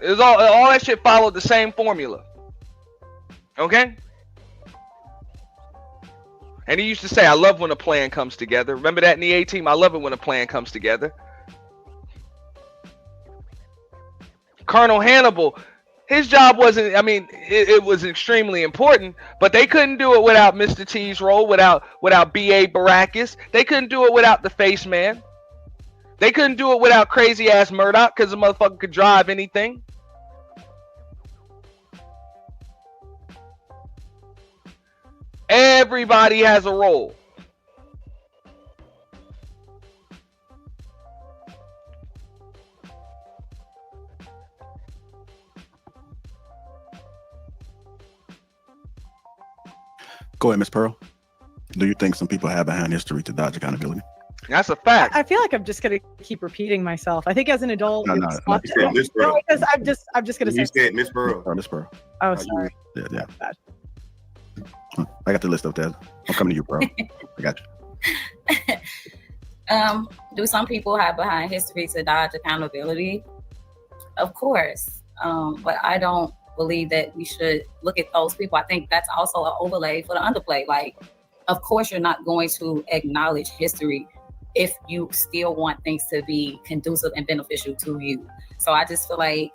It was all that shit followed the same formula. Okay? And he used to say, I love when a plan comes together. Remember that in the A-Team? I love it when a plan comes together. Colonel Hannibal, his job wasn't, it was extremely important, but they couldn't do it without Mr. T's role, without B.A. Baracus. They couldn't do it without the Face Man. They couldn't do it without crazy-ass Murdoch, because the motherfucker could drive anything. Everybody has a role. Go ahead, Miss Pearl. Do you think some people have behind history to dodge accountability? That's a fact. I feel like I'm just gonna keep repeating myself. I think as an adult, No, Miss Pearl. because I'm just gonna You say. said Miss Pearl. Miss Pearl. Oh, sorry. Yeah. I got the list up there. I'm coming to you, Pearl. I got you. Do some people have behind history to dodge accountability? Of course. But I don't believe that we should look at those people. I think that's also an overlay for the underplay. Like, of course, you're not going to acknowledge history if you still want things to be conducive and beneficial to you. So I just feel like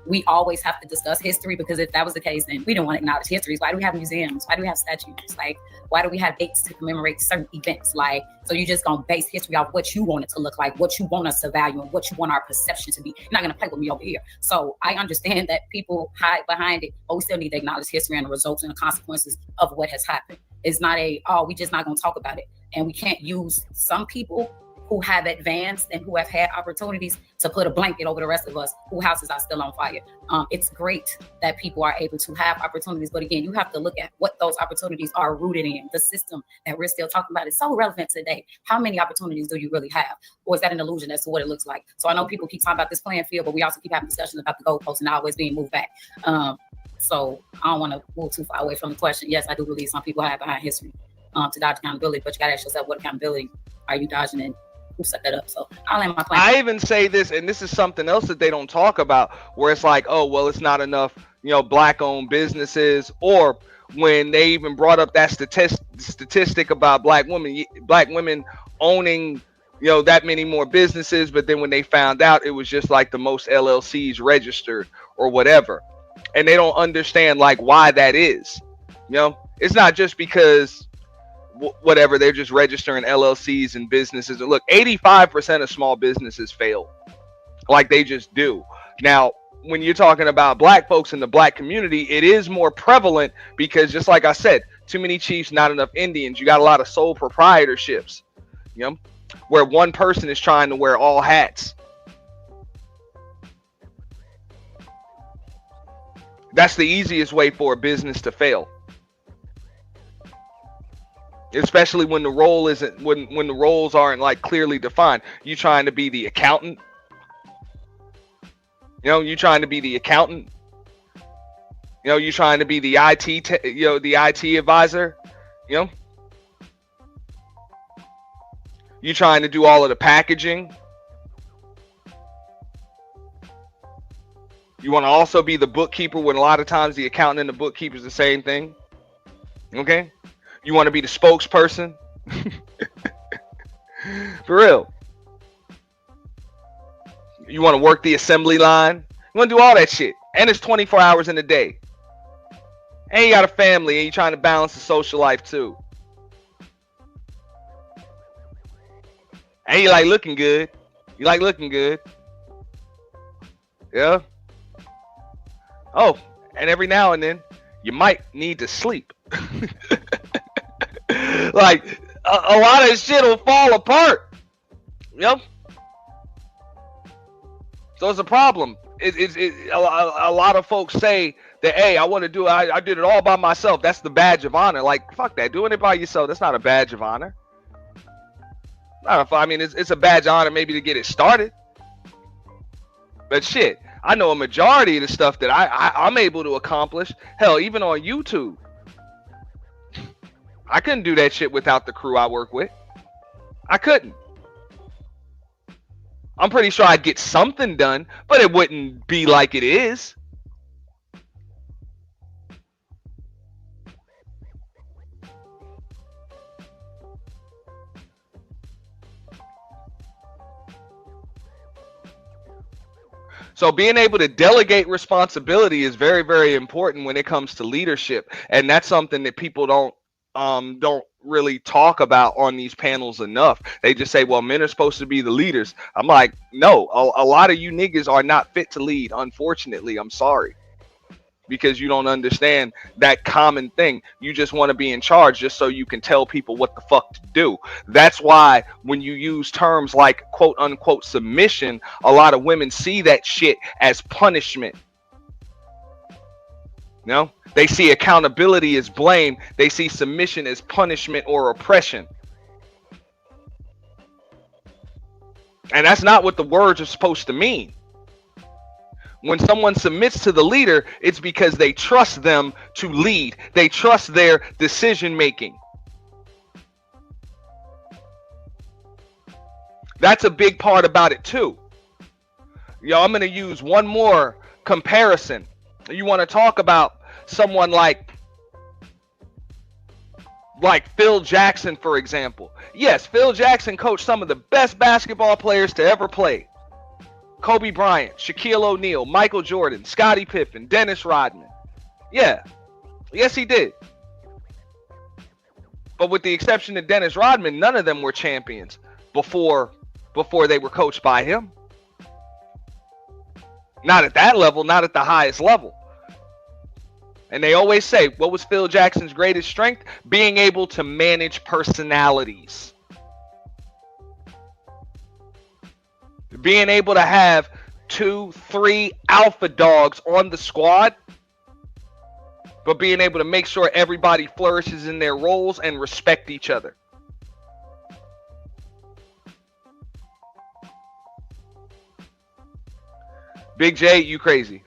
we always have to discuss history, because if that was the case, then we don't want to acknowledge histories. Why do we have museums? Why do we have statues? Like, why do we have dates to commemorate certain events? Like, so you're just going to base history off what you want it to look like, what you want us to value, and what you want our perception to be. You're not going to play with me over here. So I understand that people hide behind it, but we still need to acknowledge history and the results and the consequences of what has happened. It's not we just not going to talk about it. And we can't use some people who have advanced and who have had opportunities to put a blanket over the rest of us whose houses are still on fire. It's great that people are able to have opportunities, but again, you have to look at what those opportunities are rooted in. The system that we're still talking about is so relevant today. How many opportunities do you really have? Or is that an illusion as to what it looks like? So I know people keep talking about this playing field, but we also keep having discussions about the goalposts and always being moved back. So I don't want to move too far away from the question. Yes, I do believe some people hide behind history to dodge accountability, but you got to ask yourself, what accountability are you dodging in? Who set that up? So I'll end my plan. I even say this, and this is something else that they don't talk about, where it's like, oh, well, it's not enough, black-owned businesses, or when they even brought up that statistic about black women owning, that many more businesses, but then when they found out, it was just like the most LLCs registered or whatever, and they don't understand like why that is. It's not just because whatever, they're just registering LLCs and businesses. And look, 85% of small businesses fail, like they just do. Now, when you're talking about black folks in the black community, it is more prevalent because, just like I said, too many chiefs, not enough Indians. You got a lot of sole proprietorships, where one person is trying to wear all hats. That's the easiest way for a business to fail. Especially when the role isn't, when the roles aren't like clearly defined. You trying to be the accountant, you trying to be the accountant, you trying to be the the IT advisor, you trying to do all of the packaging. You want to also be the bookkeeper, when a lot of times the accountant and the bookkeeper is the same thing. Okay. You want to be the spokesperson? For real. You want to work the assembly line? You want to do all that shit. And it's 24 hours in a day. And you got a family and you're trying to balance the social life too. And you like looking good. You like looking good. Yeah. Oh, and every now and then you might need to sleep. Like a lot of shit will fall apart. Yep. So it's a problem. A lot of folks say that, hey, I want to do, I did it all by myself. That's the badge of honor. Like, fuck that. Doing it by yourself, that's not a badge of honor. I mean, it's a badge of honor maybe to get it started. But shit, I know a majority of the stuff that I'm able to accomplish. Hell, even on YouTube. I couldn't do that shit without the crew I work with. I couldn't. I'm pretty sure I'd get something done, but it wouldn't be like it is. So being able to delegate responsibility is very, very important when it comes to leadership. And that's something that people don't really talk about on these panels enough. They just say, well, men are supposed to be the leaders. I'm like, no, a lot of you niggas are not fit to lead. Unfortunately, I'm sorry. Because you don't understand that common thing. You just want to be in charge just so you can tell people what the fuck to do. That's why when you use terms like quote unquote submission, a lot of women see that shit as punishment. No, they see accountability as blame. They see submission as punishment or oppression. And that's not what the words are supposed to mean. When someone submits to the leader, it's because they trust them to lead. They trust their decision making. That's a big part about it too. I'm going to use one more comparison. You want to talk about someone like Like Phil Jackson, for example. Yes, Phil Jackson coached some of the best basketball players to ever play. Kobe Bryant, Shaquille O'Neal, Michael Jordan, Scottie Pippen, Dennis Rodman. Yeah. Yes, he did. But with the exception of Dennis Rodman, none of them were champions before they were coached by him. Not at that level, not at the highest level. And they always say, what was Phil Jackson's greatest strength? Being able to manage personalities. Being able to have 2, 3 alpha dogs on the squad, but being able to make sure everybody flourishes in their roles and respect each other. Big J, you crazy.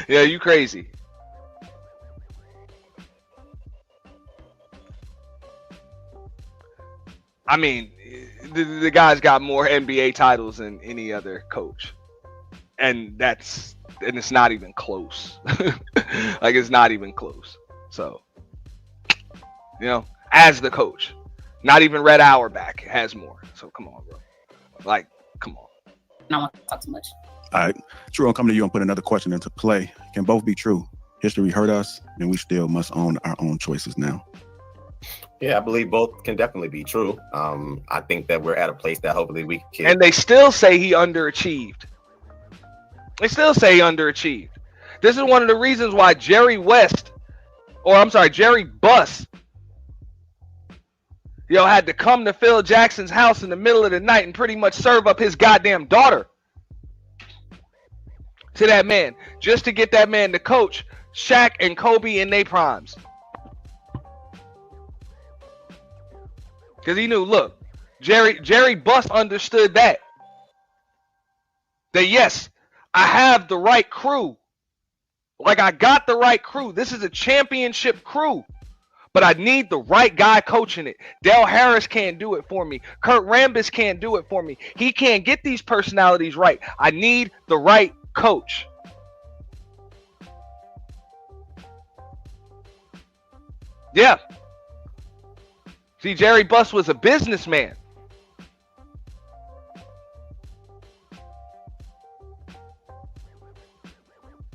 Yeah, you crazy. I mean, the guy's got more NBA titles than any other coach. And it's not even close. Like, it's not even close. So, as the coach, not even Red Auerbach has more. So come on, bro. Like, come on. I don't want to talk too much. All right. True, I'll come to you and put another question into play. Can both be true? History hurt us, and we still must own our own choices now. Yeah, I believe both can definitely be true. I think that we're at a place that hopefully we can. And they still say he underachieved. They still say he underachieved. This is one of the reasons why Jerry Buss, had to come to Phil Jackson's house in the middle of the night and pretty much serve up his goddamn daughter to that man, just to get that man to coach Shaq and Kobe in their primes. Because he knew, look, Jerry Buss understood that yes, I have the right crew. Like, I got the right crew. This is a championship crew. But I need the right guy coaching it. Del Harris can't do it for me. Kurt Rambis can't do it for me. He can't get these personalities right. I need the right coach. Yeah. See, Jerry Buss was a businessman.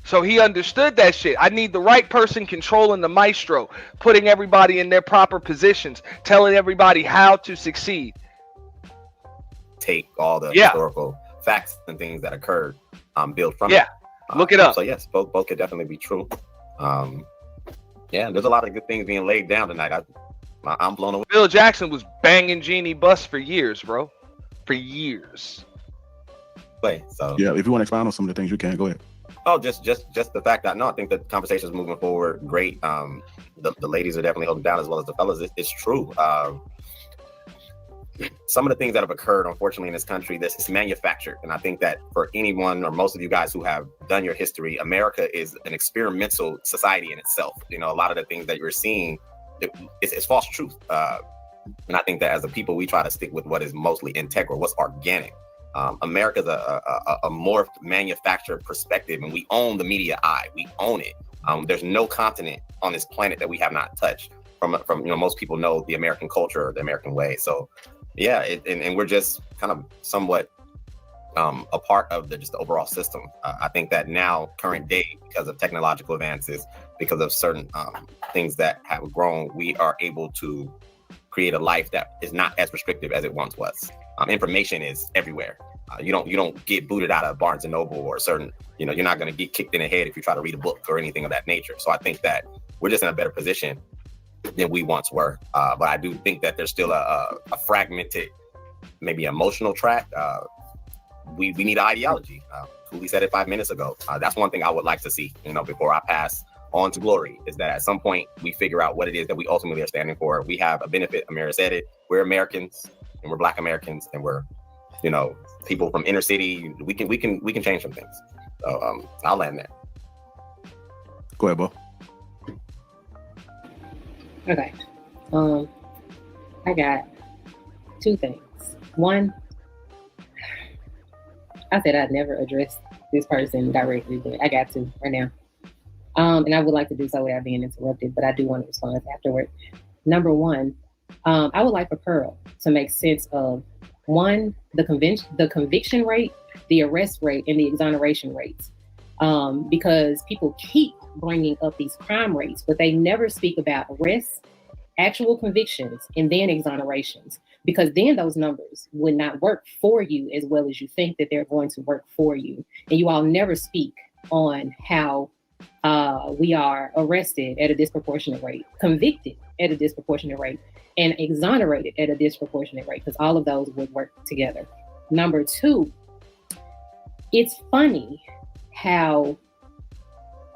So he understood that shit. I need the right person controlling the maestro, putting everybody in their proper positions, telling everybody how to succeed. Take all the historical facts and things that occurred, build from it. Look it up. So yes, both could definitely be true. There's a lot of good things being laid down tonight. I'm blown away. Phil Jackson was banging Jeannie Buss for years, bro. For years. So yeah, if you want to expound on some of the things you can, go ahead. Oh, just the fact that I think the conversation is moving forward great. The ladies are definitely holding down as well as the fellas. It's true. Some of the things that have occurred, unfortunately, in this country, this is manufactured. And I think that for anyone or most of you guys who have done your history, America is an experimental society in itself. A lot of the things that you're seeing, it's false truth. And I think that as a people, we try to stick with what is mostly integral, what's organic. America's a morphed manufactured perspective, and we own the media eye. We own it. There's no continent on this planet that we have not touched. From most people know the American culture or the American way. So, yeah, and we're just kind of somewhat a part of the overall system. I think that now, current day, because of technological advances, because of certain things that have grown, we are able to create a life that is not as restrictive as it once was. Information is everywhere. You don't get booted out of Barnes and Noble or certain, you're not going to get kicked in the head if you try to read a book or anything of that nature. So I think that we're just in a better position than we once were. But I do think that there's still a fragmented, maybe emotional track. We need ideology. Cooley said it 5 minutes ago. That's one thing I would like to see, before I pass on to glory, is that at some point we figure out what it is that we ultimately are standing for. We have a benefit. Amira said it. We're Americans, and we're Black Americans, and we're, people from inner city. We can change some things. So I'll land there. Go ahead, Bo. Okay. I got two things. One, I said I'd never address this person directly, but I got to right now. And I would like to do so without being interrupted, but I do want to respond afterward. Number one, I would like for Pearl to make sense of one, the conviction rate, the arrest rate, and the exoneration rates. Because people keep bringing up these crime rates, but they never speak about arrests, actual convictions, and then exonerations, because then those numbers would not work for you as well as you think that they're going to work for you. And you all never speak on how we are arrested at a disproportionate rate, convicted at a disproportionate rate, and exonerated at a disproportionate rate, because all of those would work together. Number two, it's funny how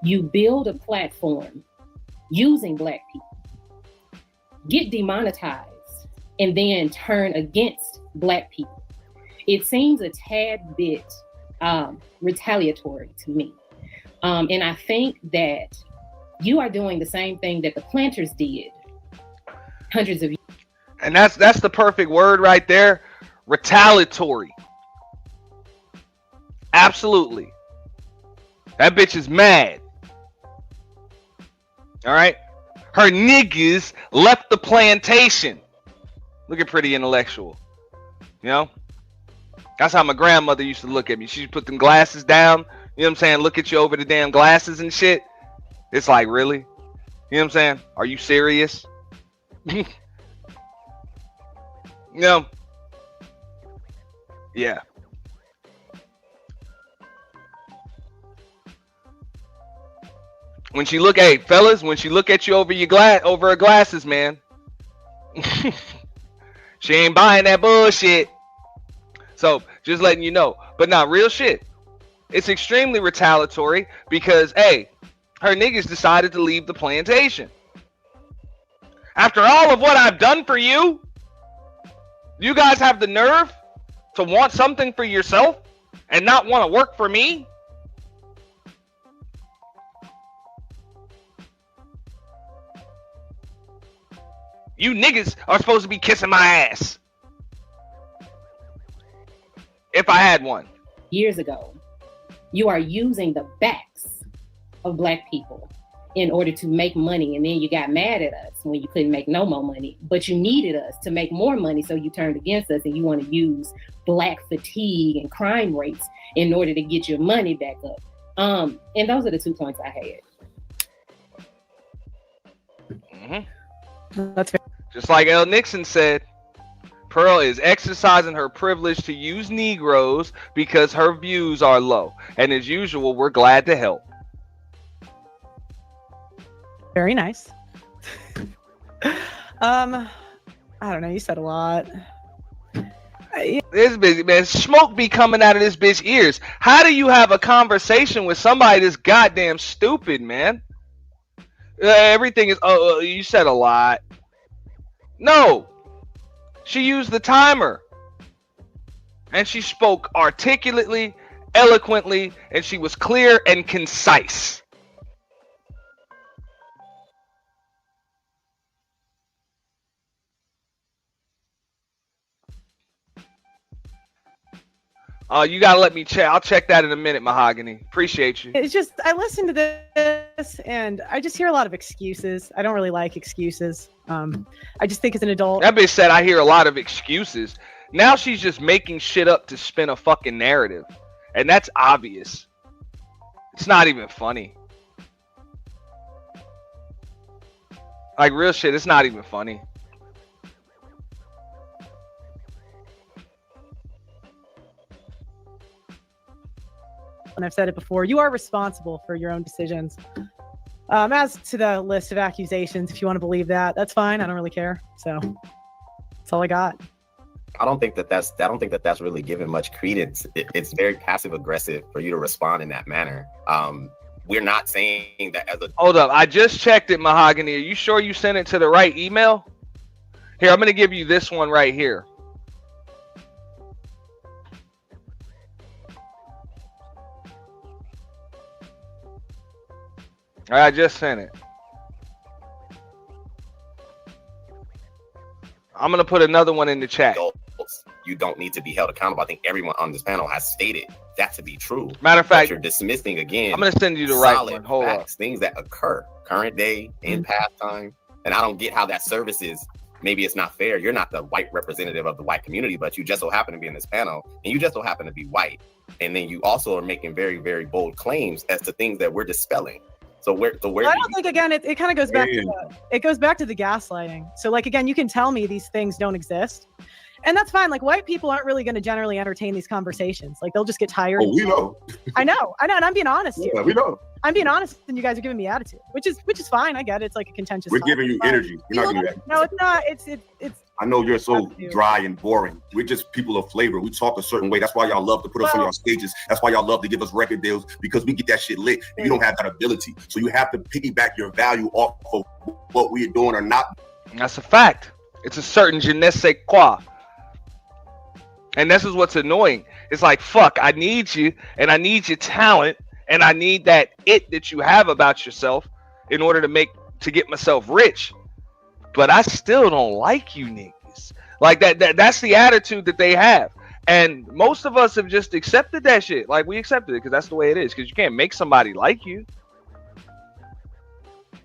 you build a platform using Black people, get demonetized, and then turn against Black people. It seems a tad bit retaliatory to me. And I think that you are doing the same thing that the planters did hundreds of years. And that's the perfect word right there. Retaliatory. Absolutely. That bitch is mad. All right. Her niggas left the plantation. Look at pretty intellectual. You know? That's how my grandmother used to look at me. She put them glasses down. You know what I'm saying? Look at you over the damn glasses and shit. It's like, really? You know what I'm saying? Are you serious? You know? Yeah. When she look, hey fellas, when she look at you over her glasses, man, she ain't buying that bullshit. So just letting you know, but not real shit. It's extremely retaliatory because, hey, her niggas decided to leave the plantation. After all of what I've done for you, you guys have the nerve to want something for yourself and not want to work for me? You niggas are supposed to be kissing my ass. If I had one. Years ago, you are using the backs of Black people in order to make money, and then you got mad at us when you couldn't make no more money, but you needed us to make more money, so you turned against us and you want to use Black fatigue and crime rates in order to get your money back up. And those are the 2 points I had. Mm-hmm. That's fair. Just like L. Nixon said, Pearl is exercising her privilege to use Negroes because her views are low. And as usual, we're glad to help. Very nice. I don't know. You said a lot. This bitch, man, smoke be coming out of this bitch ears. How do you have a conversation with somebody that's goddamn stupid, man? Everything is, you said a lot. No. She used the timer. And she spoke articulately, eloquently, and she was clear and concise. You gotta let me check. I'll check that in a minute, Mahogany. Appreciate you. It's just, I listened to this and I just hear a lot of excuses. I don't really like excuses. I just think as an adult. That bitch said I hear a lot of excuses. Now she's just making shit up to spin a fucking narrative. And that's obvious. It's not even funny. Like real shit, it's not even funny. And I've said it before, you are responsible for your own decisions. As to the list of accusations, if you want to believe that, that's fine. I don't really care. So that's all I got. I don't think that's really given much credence. It's very passive aggressive for you to respond in that manner. We're not saying that as a. Hold up, I just checked it, Mahogany. Are you sure you sent it to the right email? Here, I'm gonna give you this one right here. I just sent it. I'm gonna put another one in the chat. you don't need to be held accountable. I think everyone on this panel has stated that to be true. Matter of fact, you're dismissing again. I'm going to send you the right solid one. Hold facts, up. things that occur current day in past time. And I don't get how that services. Maybe it's not fair. You're not the white representative of the white community, but you just so happen to be in this panel, and you just so happen to be white. And then you also are making very, very bold claims as to things that we're dispelling. So where I don't think, again, it kind of goes back to the gaslighting. So like, again, you can tell me these things don't exist, and that's fine. Like, white people aren't really going to generally entertain these conversations. Like, they'll just get tired. Oh, we know. I know, and I'm being honest here. Yeah, we know. I'm being honest, and you guys are giving me attitude, which is fine. I get it. It's like a contentious. We're topic, giving you energy. We're not giving you that. No, it's not. It's. I know you're so dry and boring. We're just people of flavor. We talk a certain way. That's why y'all love to put us on your stages. That's why y'all love to give us record deals, because we get that shit lit. And you don't have that ability. So you have to piggyback your value off of what we're doing or not. That's a fact. It's a certain je ne sais quoi. And this is what's annoying. It's like, fuck, I need you, and I need your talent, and I need that that you have about yourself in order to get myself rich. But I still don't like you niggas. Like that's the attitude that they have. And most of us have just accepted that shit. Like, we accepted it because that's the way it is. Because you can't make somebody like you.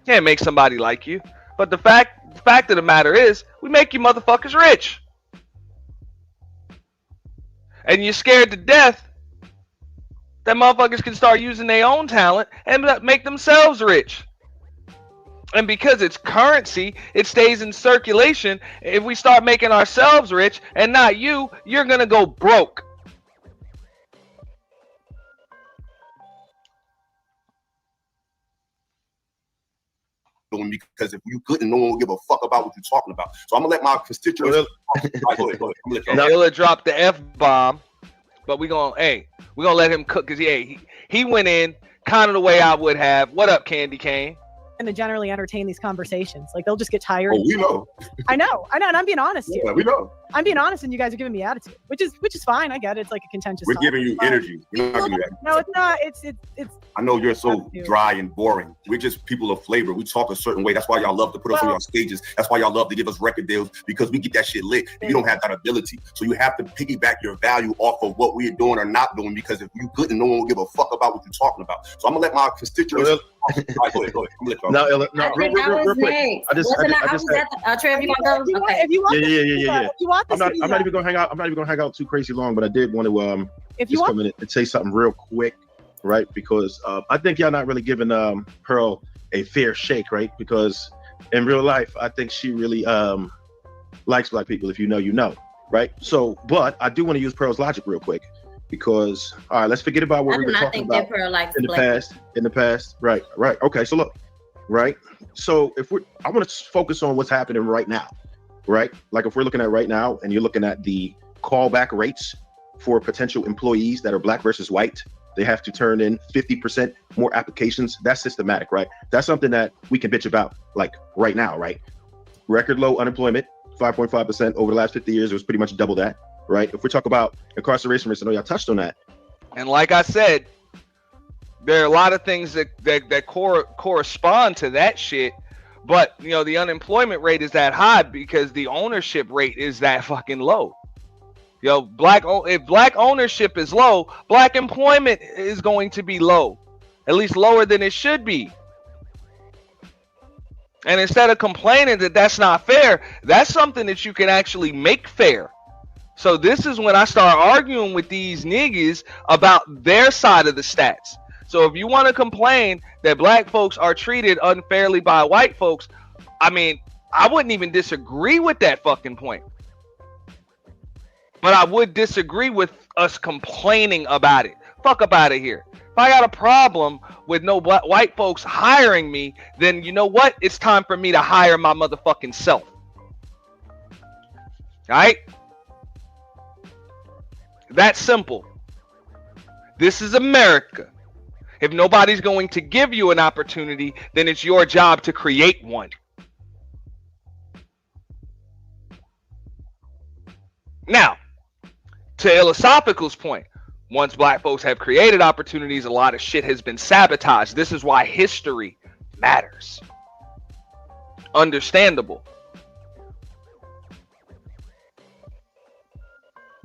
Can't make somebody like you. But the fact of the matter is, we make you motherfuckers rich. And you're scared to death that motherfuckers can start using their own talent and make themselves rich. And because it's currency, it stays in circulation. If we start making ourselves rich and not you, you're going to go broke. Because if you couldn't, no one would give a fuck about what you're talking about. So I'm going to let my constituents... Go ahead. Illa dropped the F-bomb, but we're going to let him cook, because he went in kind of the way I would have. What up, Candy Cane? To generally entertain these conversations. Like, they'll just get tired. Oh, we know. I know, and I'm being honest here. Yeah, we know. I'm being honest, and you guys are giving me attitude, which is fine. I get it. It's like a contentious. We're giving you energy. We're not giving you that. No, it's not. It's. I know you're so dry and boring. We're just people of flavor. We talk a certain way. That's why y'all love to put us on your stages. That's why y'all love to give us record deals, because we get that shit lit. And you don't have that ability. So you have to piggyback your value off of what we're doing or not doing, because if you couldn't, no one will give a fuck about what you're talking about. So I'm gonna let my constituents. Go ahead. No, real quick. I just Trev, you want to go? Okay. If you want, yeah. If you want this, I'm not even gonna hang out. I'm not even gonna hang out too crazy long, but I did want to just come in and say something real quick, right? Because I think y'all not really giving Pearl a fair shake, right? Because in real life, I think she really likes black people. If you know, you know, right? So, but I do want to use Pearl's logic real quick, because all right, let's forget about what we've been talking about in the past. Right. Okay. So look, right. So I want to focus on what's happening right now, right? Like if we're looking at right now and you're looking at the callback rates for potential employees that are black versus white, they have to turn in 50% more applications. That's systematic, right? That's something that we can bitch about like right now, right? Record low unemployment, 5.5% over the last 50 years. It was pretty much double that, right? If we talk about incarceration rates, I know y'all touched on that. And like I said, there are a lot of things that correspond to that shit. But, you know, the unemployment rate is that high because the ownership rate is that fucking low. Yo, if black ownership is low, black employment is going to be low, at least lower than it should be. And instead of complaining that that's not fair, that's something that you can actually make fair. So this is when I start arguing with these niggas about their side of the stats. So if you want to complain that black folks are treated unfairly by white folks, I mean, I wouldn't even disagree with that fucking point. But I would disagree with us complaining about it. Fuck up out of here. If I got a problem with no white folks hiring me, then you know what? It's time for me to hire my motherfucking self. Alright? That's simple. This is America. If nobody's going to give you an opportunity, then it's your job to create one. Now, to Philosophical's point, once black folks have created opportunities, a lot of shit has been sabotaged. This is why history matters. Understandable.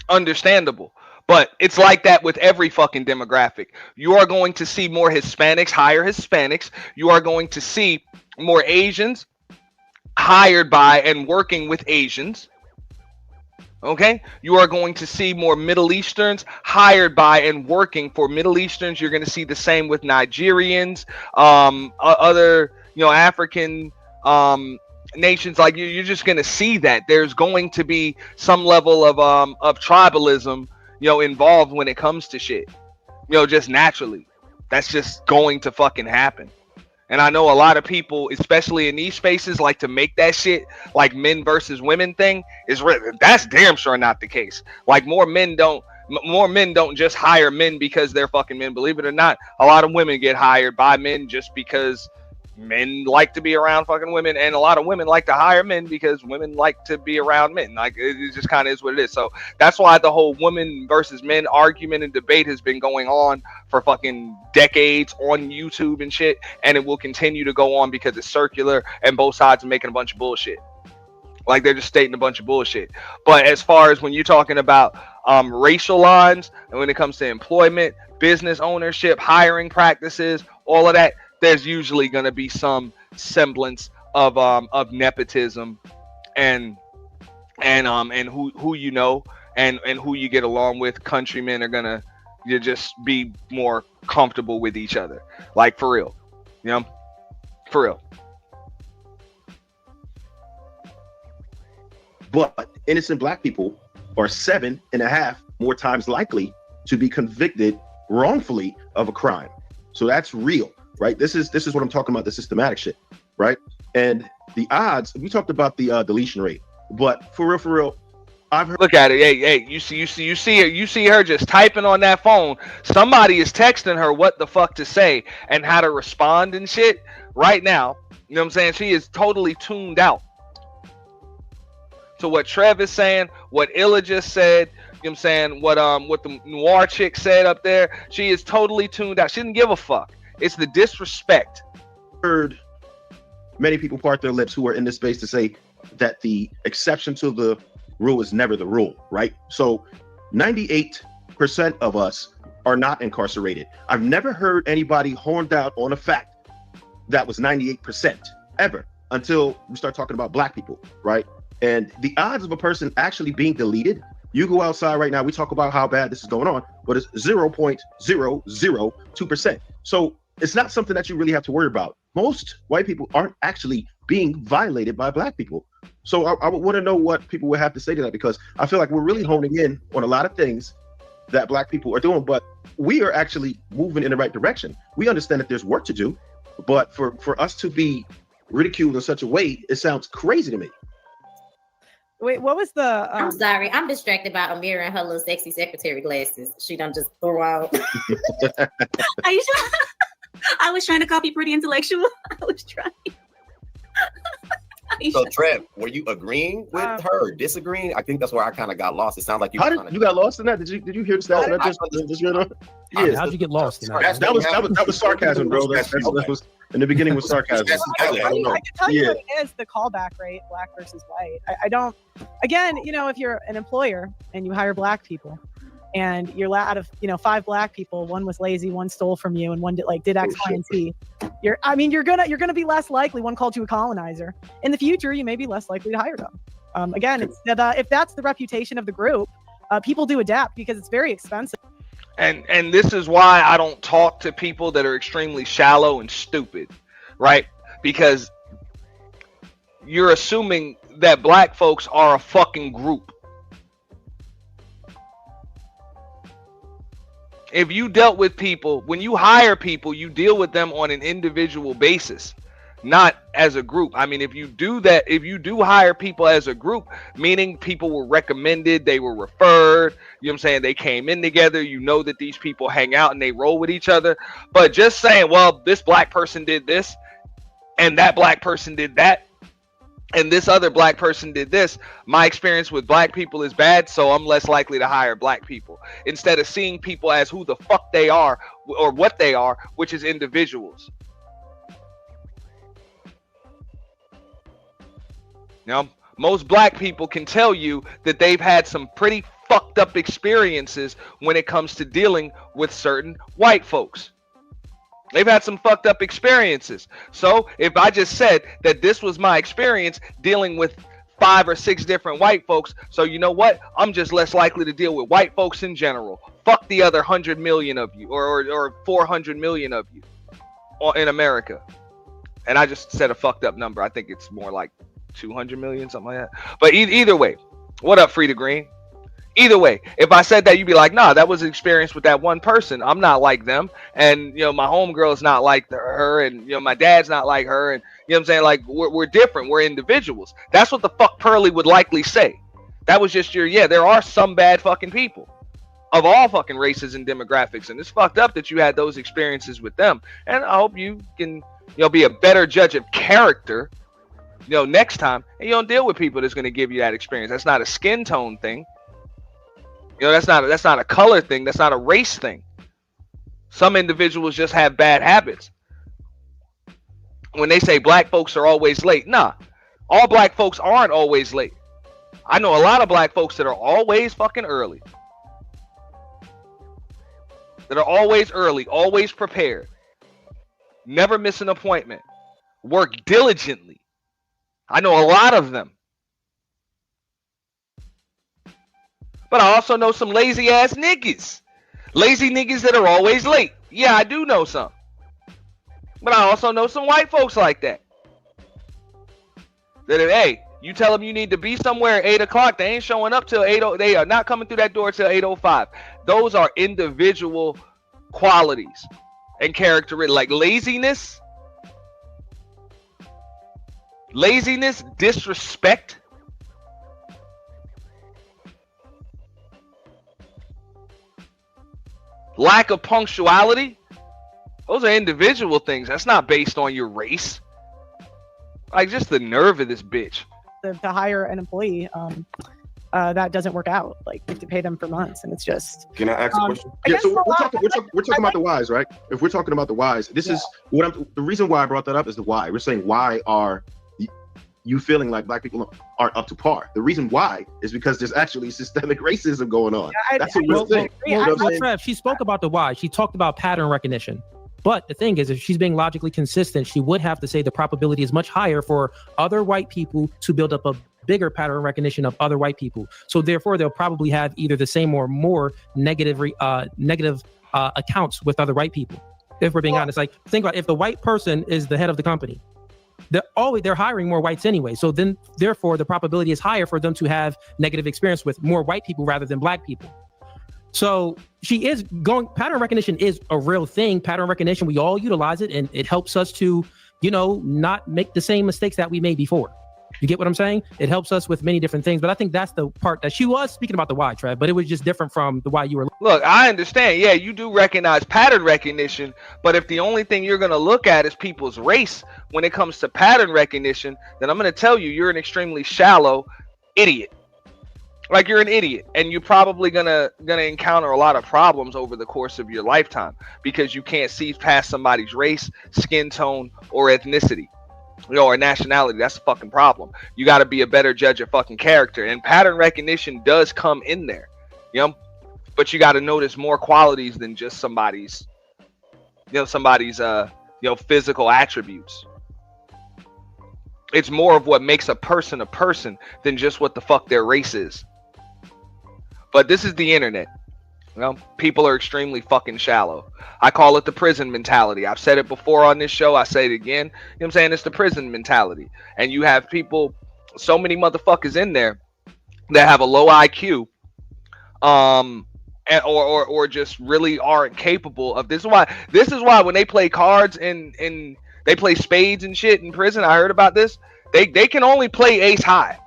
Understandable. But it's like that with every fucking demographic. You are going to see more Hispanics hire Hispanics. You are going to see more Asians hired by and working with Asians. Okay? You are going to see more Middle Easterns hired by and working for Middle Easterns. You're going to see the same with Nigerians, other, African nations. Like you're just going to see that there's going to be some level of tribalism, involved when it comes to shit. Just naturally. That's just going to fucking happen. And I know a lot of people, especially in these spaces, like to make that shit like men versus women thing. That's damn sure not the case. Like more men don't just hire men because they're fucking men. Believe it or not, a lot of women get hired by men just because men like to be around fucking women, and a lot of women like to hire men because women like to be around men. Like it just kind of is what it is. So that's why the whole woman versus men argument and debate has been going on for fucking decades on YouTube and shit, and it will continue to go on because it's circular and both sides are making a bunch of bullshit. Like they're just stating a bunch of bullshit. But as far as when you're talking about racial lines, and when it comes to employment, business ownership, hiring practices, all of that, there's usually going to be some semblance of nepotism and who you know and who you get along with. Countrymen are gonna just be more comfortable with each other, like for real, for real. But innocent black people are 7.5 more times likely to be convicted wrongfully of a crime. So that's real. Right, this is what I'm talking about, the systematic shit, right? And the odds, we talked about the deletion rate, but for real, I've heard. Look at it, hey, you see her just typing on that phone. Somebody is texting her what the fuck to say and how to respond and shit right now. You know what I'm saying? She is totally tuned out. So what Trev is saying, what Illa just said, you know what I'm saying, what the Noir chick said up there, she is totally tuned out. She didn't give a fuck. It's the disrespect. Heard many people part their lips who are in this space to say that the exception to the rule is never the rule, right? So 98% of us are not incarcerated. I've never heard anybody horned out on a fact that was 98% ever until we start talking about black people, right? And the odds of a person actually being deleted, you go outside right now, we talk about how bad this is going on, but it's 0.002%. So it's not something that you really have to worry about. Most white people aren't actually being violated by black people. So I would want to know what people would have to say to that, because I feel like we're really honing in on a lot of things that black people are doing, but we are actually moving in the right direction. We understand that there's work to do, but for us to be ridiculed in such a way, it sounds crazy to me. Wait, what was the? I'm sorry, I'm distracted by Amira and her little sexy secretary glasses. She done just throw out. Are you sure? I was trying to copy Pretty Intellectual. I was trying. So Trev, were you agreeing with her or disagreeing? I think that's where I kind of got lost. It sounds like you you got lost in that? Did you hear the stat that I just read on? Yeah, how'd you get lost in that? That was sarcasm, bro. That was in the beginning was sarcasm. I can tell you what it is, the callback rate, black versus white. I don't, again, if you're an employer and you hire black people and you're out of 5 black people, one was lazy, one stole from you, and one did X, Y, and Z. You're gonna be less likely. One called you a colonizer. In the future, you may be less likely to hire them. Again, it's if that's the reputation of the group, people do adapt because it's very expensive. And this is why I don't talk to people that are extremely shallow and stupid, right? Because you're assuming that black folks are a fucking group. If you dealt with people, when you hire people, you deal with them on an individual basis, not as a group. I mean, if you do that, if you do hire people as a group, meaning people were recommended, they were referred, you know what I'm saying, they came in together, you know that these people hang out and they roll with each other. But just saying, well, this black person did this and that black person did that and this other black person did this, my experience with black people is bad, so I'm less likely to hire black people, instead of seeing people as who the fuck they are or what they are, which is individuals. Most black people can tell you that they've had some pretty fucked up experiences when it comes to dealing with certain white folks. They've had some fucked up experiences. So if I just said that this was my experience dealing with 5 or 6 different white folks, so you know what? I'm just less likely to deal with white folks in general. Fuck the other 100 million of you, or 400 million of you in America. And I just said a fucked up number. I think it's more like 200 million, something like that. But either way, what up, Frida Green? Either way, if I said that, you'd be like, nah, that was an experience with that one person. I'm not like them. And, you know, my homegirl's not like her. And, you know, my dad's not like her. And, you know what I'm saying? Like, we're different. We're individuals. That's what the fuck Pearly would likely say. That was just yeah, there are some bad fucking people of all fucking races and demographics. And it's fucked up that you had those experiences with them. And I hope you can, you know, be a better judge of character, you know, next time. And you don't deal with people that's going to give you that experience. That's not a skin tone thing. You know, that's not a color thing. That's not a race thing. Some individuals just have bad habits. When they say black folks are always late, nah, all black folks aren't always late. I know a lot of black folks that are always fucking early. That are always early, always prepared. Never miss an appointment. Work diligently. I know a lot of them. But I also know some lazy ass niggas. Lazy niggas that are always late. Yeah, I do know some. But I also know some white folks like that. That, hey, you tell them you need to be somewhere at 8 o'clock. They ain't showing up till 8. They are not coming through that door till 8:05. Those are individual qualities and characteristics. Like laziness, disrespect, lack of punctuality. Those are individual things. That's not based on your race. Like, just the nerve of this bitch. To hire an employee, that doesn't work out. Like, you have to pay them for months, and it's just. Can I ask a question? Yeah, so we're talking about the whys, right? If we're talking about the whys, this is what the reason why I brought that up is the why. We're saying, why are you feeling like black people aren't up to par? The reason why is because there's actually systemic racism going on. That's a real thing. Trev, she spoke about the why. She talked about pattern recognition. But the thing is, if she's being logically consistent, she would have to say the probability is much higher for other white people to build up a bigger pattern recognition of other white people. So therefore, they'll probably have either the same or more negative accounts with other white people. If we're being honest, like, think about if the white person is the head of the company, they're hiring more whites anyway. So then therefore the probability is higher for them to have negative experience with more white people rather than black people. So she is going, pattern recognition is a real thing. Pattern recognition, we all utilize it, and it helps us to, you know, not make the same mistakes that we made before. You get what I'm saying? It helps us with many different things. But I think that's the part that she was speaking about the why, Trev, but it was just different from the why you were. Look, I understand. Yeah, you do recognize pattern recognition, but if the only thing you're going to look at is people's race when it comes to pattern recognition, then I'm going to tell you, you're an extremely shallow idiot. Like, you're an idiot, and you're probably gonna encounter a lot of problems over the course of your lifetime because you can't see past somebody's race, skin tone, or ethnicity, you know, or nationality. That's a fucking problem. You got to be a better judge of fucking character, and pattern recognition does come in there, you know. But you got to notice more qualities than just somebody's physical attributes. It's more of what makes a person than just what the fuck their race is. But this is the internet. You know, people are extremely fucking shallow. I call it the prison mentality. I've said it before on this show. I say it again. You know what I'm saying? It's the prison mentality. And you have people, so many motherfuckers in there that have a low IQ, or just really aren't capable of this. This is why when they play cards and they play spades and shit in prison, I heard about this. They can only play ace high.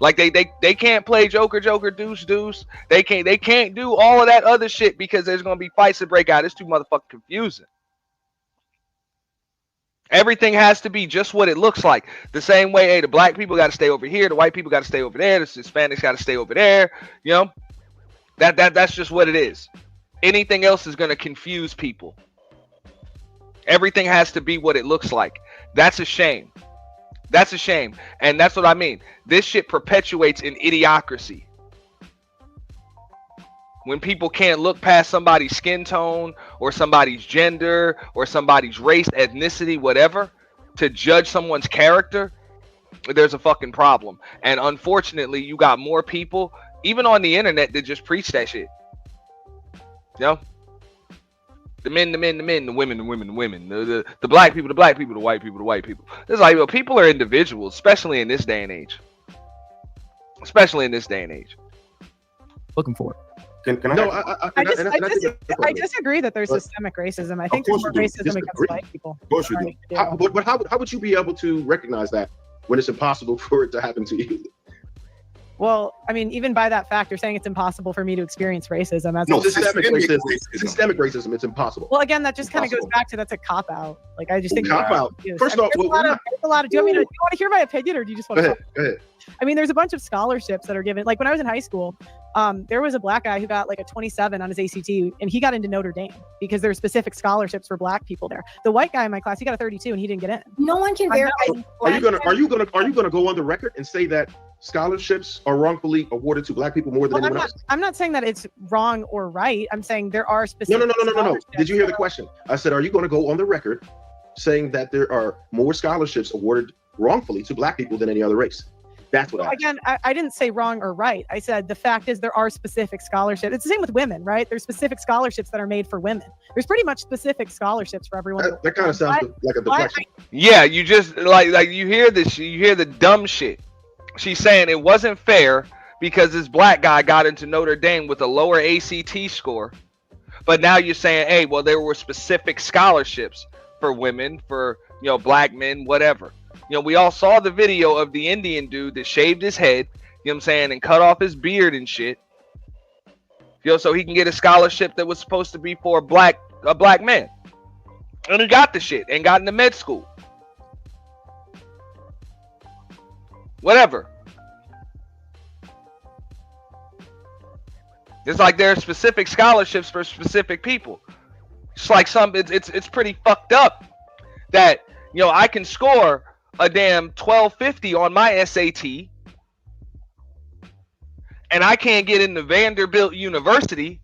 Like they can't play joker, deuce, deuce. They can't do all of that other shit because there's gonna be fights that break out. It's too motherfucking confusing. Everything has to be just what it looks like. The same way, hey, the black people got to stay over here, the white people got to stay over there, the Hispanics got to stay over there. You know, that's just what it is. Anything else is gonna confuse people. Everything has to be what it looks like. That's a shame. That's a shame. And that's what I mean. This shit perpetuates an idiocracy. When people can't look past somebody's skin tone or somebody's gender or somebody's race, ethnicity, whatever, to judge someone's character, there's a fucking problem. And unfortunately, you got more people, even on the internet, that just preach that shit. You know? The men, the women, the women, the black people, the white people, the white people. It's like, well, people are individuals, especially in this day and age. Especially in this day and age. Looking for it. Can I? I disagree that there's systemic racism. I think there's more racism against white people. Of course you do. But how would you be able to recognize that when it's impossible for it to happen to you? Well, I mean, even by that fact, you're saying it's impossible for me to experience racism. That's Systemic racism. It's impossible. Well, again, that just kind of goes back to that's a cop out. Like, I just think cop out. First of all, there's a lot of. Do you want to hear my opinion, or do you just want to? Go ahead. I mean, there's a bunch of scholarships that are given. Like when I was in high school, there was a black guy who got like a 27 on his ACT, and he got into Notre Dame because there are specific scholarships for black people there. The white guy in my class, he got a 32 and he didn't get in. No one can verify. Are you gonna go on the record and say that scholarships are wrongfully awarded to black people more than anyone else? I'm not saying that it's wrong or right. I'm saying there are specific. No. Did you hear the question? I said, are you going to go on the record saying that there are more scholarships awarded wrongfully to black people than any other race? That's what I asked. Again, I didn't say wrong or right. I said the fact is there are specific scholarships. It's the same with women, right? There's specific scholarships that are made for women. There's pretty much specific scholarships for everyone. That kind of sounds like a deflection. Yeah, you just like you hear this, you hear the dumb shit. She's saying it wasn't fair because this black guy got into Notre Dame with a lower ACT score. But now you're saying, hey, well, there were specific scholarships for women, for, black men, whatever. We all saw the video of the Indian dude that shaved his head, you know what I'm saying, and cut off his beard and shit. So he can get a scholarship that was supposed to be for a black man. And he got the shit and got into med school. Whatever. It's like there are specific scholarships for specific people. It's like it's pretty fucked up that, I can score a damn 1250 on my SAT and I can't get into Vanderbilt University,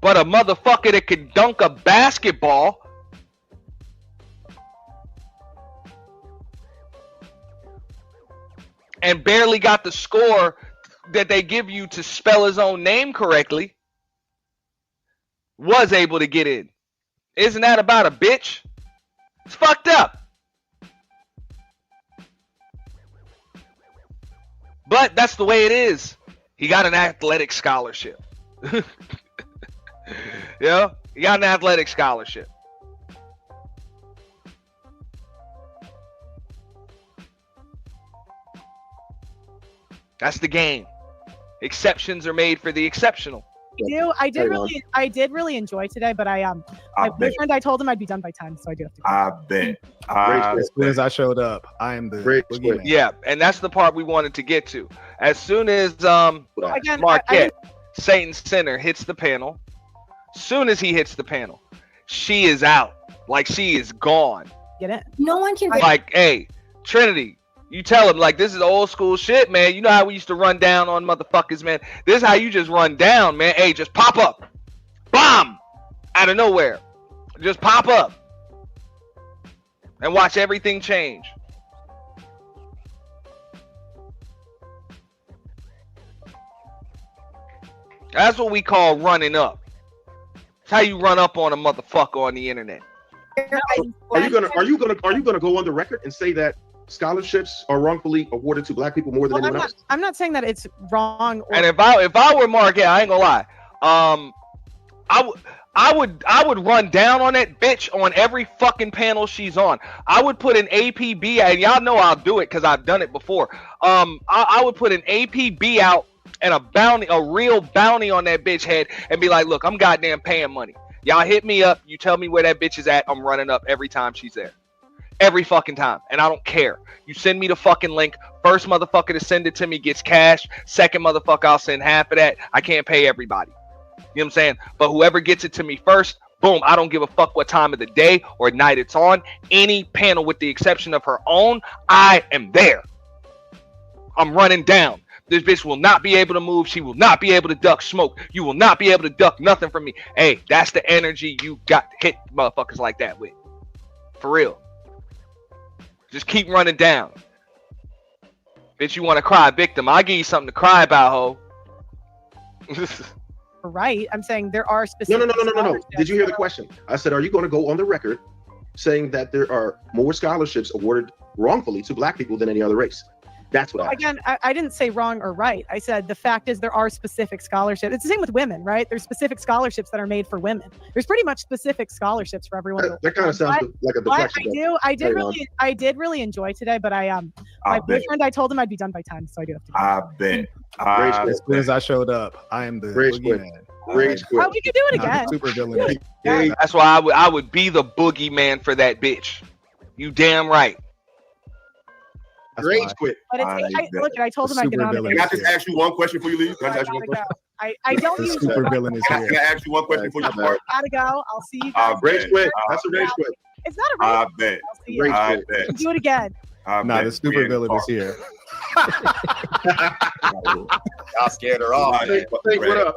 but a motherfucker that could dunk a basketball and barely got the score that they give you to spell his own name correctly was able to get in. Isn't that about a bitch? It's fucked up. But that's the way it is. He got an athletic scholarship. He got an athletic scholarship. That's the game. Exceptions are made for the exceptional. I did really enjoy today, but my boyfriend, I told him I'd be done by 10, so I do have to go. I bet. As soon as I showed up, I am the boogeyman. Yeah, and that's the part we wanted to get to. As soon as Marquette, Satan's Sinner, hits the panel, soon as he hits the panel, she is out. Like, she is gone. Get in. No one can. Like, hey, Trinity, you tell him, like, this is old school shit, man. You know how we used to run down on motherfuckers, man. This is how you just run down, man. Hey, just pop up. Bomb! Out of nowhere. Just pop up. And watch everything change. That's what we call running up. It's how you run up on a motherfucker on the internet. Are you gonna go on the record and say that scholarships are wrongfully awarded to black people more than anyone else? I'm not saying that it's wrong. And if I were Marquette, I ain't gonna lie. I would run down on that bitch on every fucking panel she's on. I would put an APB, and y'all know I'll do it because I've done it before. I would put an APB out and a real bounty on that bitch head and be like, look, I'm goddamn paying money. Y'all hit me up. You tell me where that bitch is at. I'm running up every time she's there. Every fucking time. And I don't care. You send me the fucking link. First motherfucker to send it to me gets cash. Second motherfucker, I'll send half of that. I can't pay everybody. You know what I'm saying? But whoever gets it to me first, Boom, I don't give a fuck what time of the day or night it's on. Any panel with the exception of her own, I am there. I'm running down. This bitch will not be able to move. She will not be able to duck smoke. You will not be able to duck nothing from me. Hey, that's the energy you got to hit motherfuckers like that with. For real. Just keep running down. Bitch, you want to cry victim. I'll give you something to cry about, ho. Right. I'm saying there are specific. No. Did you hear the question? I said, are you going to go on the record saying that there are more scholarships awarded wrongfully to black people than any other race? That's what I Again, I didn't say wrong or right. I said the fact is there are specific scholarships. It's the same with women, right? There's specific scholarships that are made for women. There's pretty much specific scholarships for everyone. That kind of sounds like a deflection. I did really enjoy today, but my boyfriend, I told him I'd be done by 10, so I do have to. I bet. As soon as I showed up, I am the boogeyman. Rage quit. Oh, we could do it again. Super villain. That's why I would be the boogeyman for that bitch. You damn right. Rage quit. But look, I told him I'd get on it. Can I just ask you one question before you leave? Can I ask you one question? I don't The use super villain is here. Can I ask you one question before you depart? Gotta go. I'll see you guys. Rage quit. That's a rage quit. It's not a rage. I bet. I'll see you. I bet. Do it again. Nah, the super villain is here. Y'all scared her off. What up?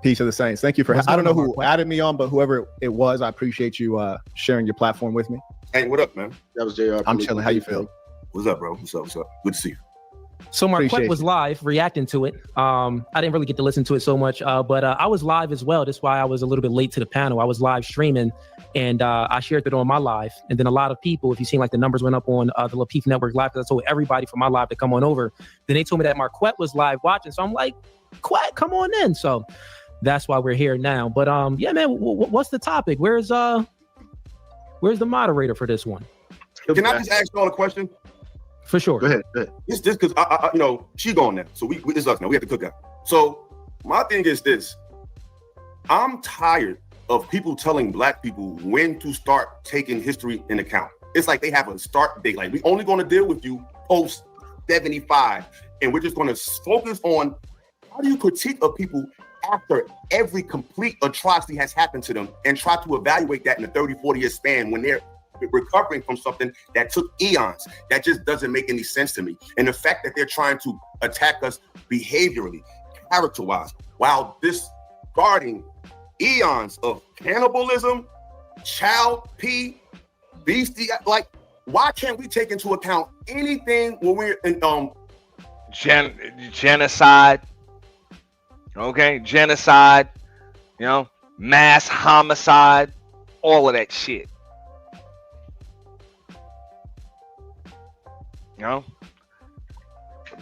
Peace of the Saints. Thank you for. I don't know who added me on, but whoever it was, I appreciate you sharing your platform with me. Hey, what up, man? That was JR. I'm chilling. How you feel? What's up, bro? What's up? Good to see you. So Marquette Appreciate was you. live reacting to it. I didn't really get to listen to it so much, but I was live as well. That's why I was a little bit late to the panel. I was live streaming, and I shared it on my live. And then a lot of people, if you've seen like the numbers went up on the Lapeef Network live, because I told everybody from my live to come on over. Then they told me that Marquette was live watching. So I'm like, Quette, come on in. So that's why we're here now. But yeah, man, what's the topic? Where's the moderator for this one? Can I just ask y'all a question? For sure. Go ahead. It's just because I she gone now, so we it's us now. We have to cook out. So my thing is this: I'm tired of people telling black people when to start taking history in account. It's like they have a start date. Like, we only going to deal with you post 75, and we're just going to focus on how do you critique of people after every complete atrocity has happened to them, and try to evaluate that in a 30-40 year span when they're recovering from something that took eons. That just doesn't make any sense to me. And the fact that they're trying to attack us behaviorally, character-wise, while discarding eons of cannibalism, child pee, beastie, like, why can't we take into account anything when we're in genocide? Okay, genocide, mass homicide, all of that shit.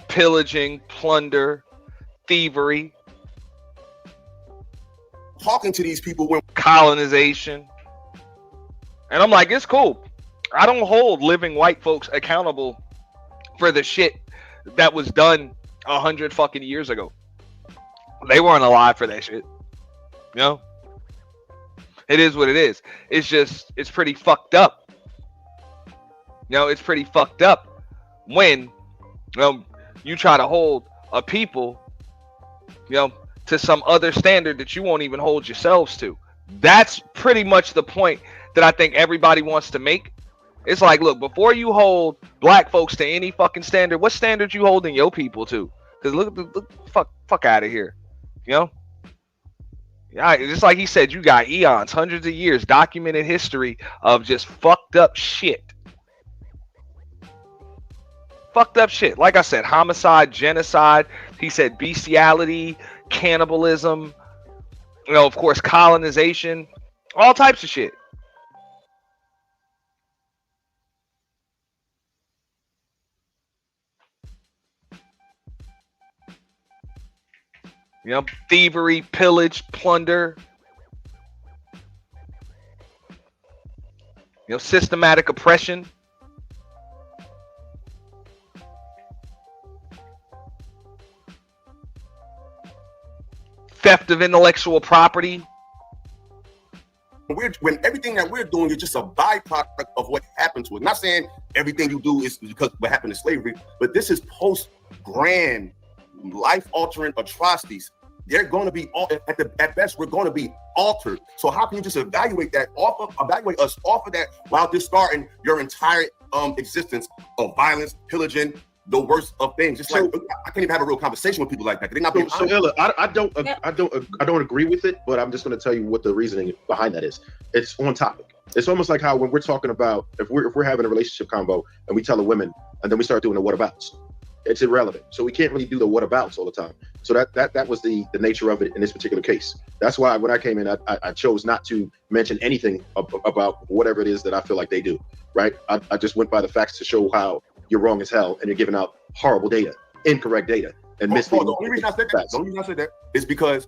Pillaging, plunder, thievery, talking to these people when colonization. And I'm like, it's cool. I don't hold living white folks accountable for the shit that was done 100 fucking years ago. They weren't alive for that shit. It is what it is. It's pretty fucked up. It's pretty fucked up when you try to hold a people to some other standard that you won't even hold yourselves to. That's pretty much the point that I think everybody wants to make. It's like, look, before you hold black folks to any fucking standard, what standard you holding your people to? Because look, fuck out of here. Yeah, just like he said, you got eons, hundreds of years, documented history of just fucked up shit. Fucked up shit. Like I said, homicide, genocide. He said bestiality, cannibalism. Of course, colonization. All types of shit. Thievery, pillage, plunder. Systematic oppression. Theft of intellectual property. When everything that we're doing is just a byproduct of what happened to us. Not saying everything you do is because what happened to slavery, but this is post-grand, life-altering atrocities. they're going to be at best we're going to be altered. So how can you just evaluate us off of that while discarding your entire existence of violence, pillaging, the worst of things? Just like I can't even have a real conversation with people like that. They're not being so Ella, I don't agree with it, but I'm just going to tell you what the reasoning behind that is. It's on topic. It's almost like how when we're talking about if we're having a relationship combo and we tell the women and then we start doing the whatabouts, it's irrelevant. So we can't really do the whatabouts all the time. So that was the nature of it in this particular case. That's why when I came in, I chose not to mention anything about whatever it is that I feel like they do. Right? I just went by the facts to show how you're wrong as hell and you're giving out horrible data, incorrect data, and misleading. The only reason I said that is because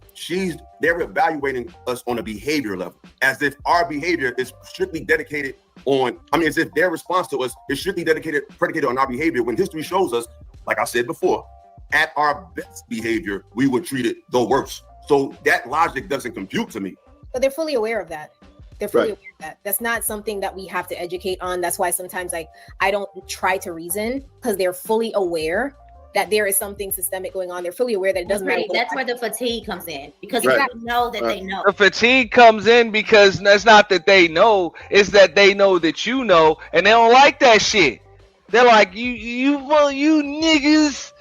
they're evaluating us on a behavior level, as if our behavior is strictly dedicated on. As if their response to us is strictly predicated on our behavior. When history shows us, like I said before, at our best behavior, we were treated the worst. So that logic doesn't compute to me. But they're fully aware of that. They're fully aware of that. That's not something that we have to educate on. That's why sometimes I don't try to reason, because they're fully aware that there is something systemic going on. They're fully aware that it doesn't matter. That's where the fatigue comes in, because they know that they know. The fatigue comes in because that's not that they know, it's that they know that you know, and they don't like that shit. They're like, you niggas.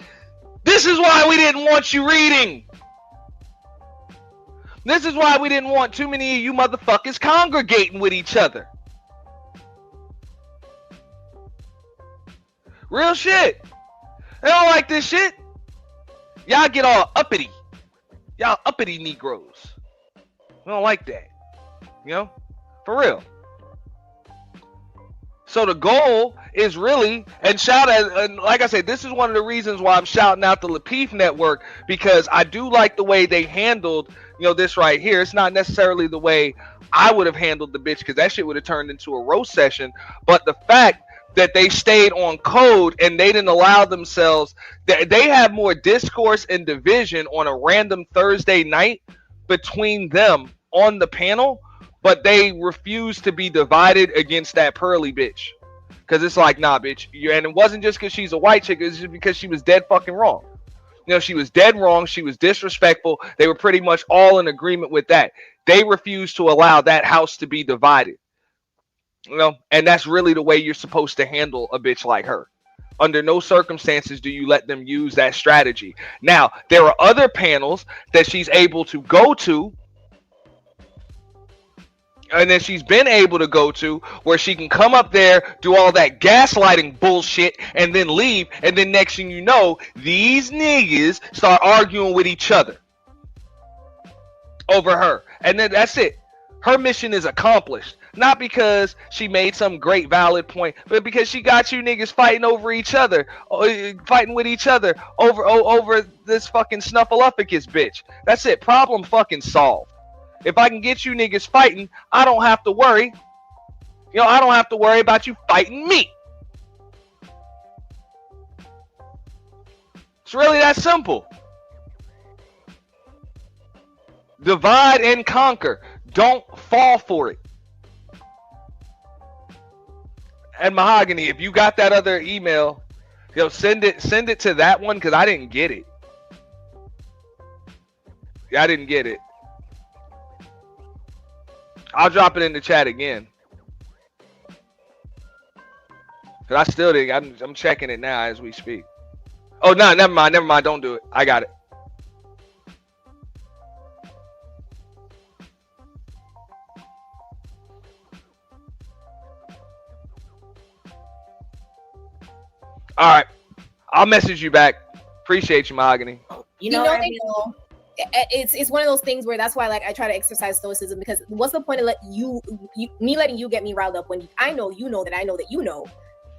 This is why we didn't want you reading. This is why we didn't want too many of you motherfuckers congregating with each other. Real shit. They don't like this shit. Y'all get all uppity. Y'all uppity Negroes. We don't like that. You know? For real. So the goal is really, and like I said, this is one of the reasons why I'm shouting out the Lapeef network, because I do like the way they handled, this right here. It's not necessarily the way I would have handled the bitch, because that shit would have turned into a roast session. But the fact that they stayed on code and they didn't allow themselves, they have more discourse and division on a random Thursday night between them on the panel, but they refuse to be divided against that Pearly bitch. Because it's like, nah, bitch. And it wasn't just because she's a white chick. It was just because she was dead fucking wrong. She was dead wrong. She was disrespectful. They were pretty much all in agreement with that. They refused to allow that house to be divided. And that's really the way you're supposed to handle a bitch like her. Under no circumstances do you let them use that strategy. Now, there are other panels that she's able to go to, and then she's been able to go to, where she can come up there, do all that gaslighting bullshit, and then leave. And then next thing you know, these niggas start arguing with each other over her. And then that's it. Her mission is accomplished. Not because she made some great valid point, but because she got you niggas fighting over each other, fighting with each other over this fucking snuffleupagus bitch. That's it. Problem fucking solved. If I can get you niggas fighting, I don't have to worry. I don't have to worry about you fighting me. It's really that simple. Divide and conquer. Don't fall for it. And Mahogany, if you got that other email, send it to that one, because I didn't get it. Yeah, I didn't get it. I'll drop it in the chat again. Cause I still didn't. I'm checking it now as we speak. Oh no, never mind. Don't do it. I got it. All right, I'll message you back. Appreciate you, Mahogany. It's one of those things where that's why I try to exercise stoicism, because what's the point of letting you get me riled up when I know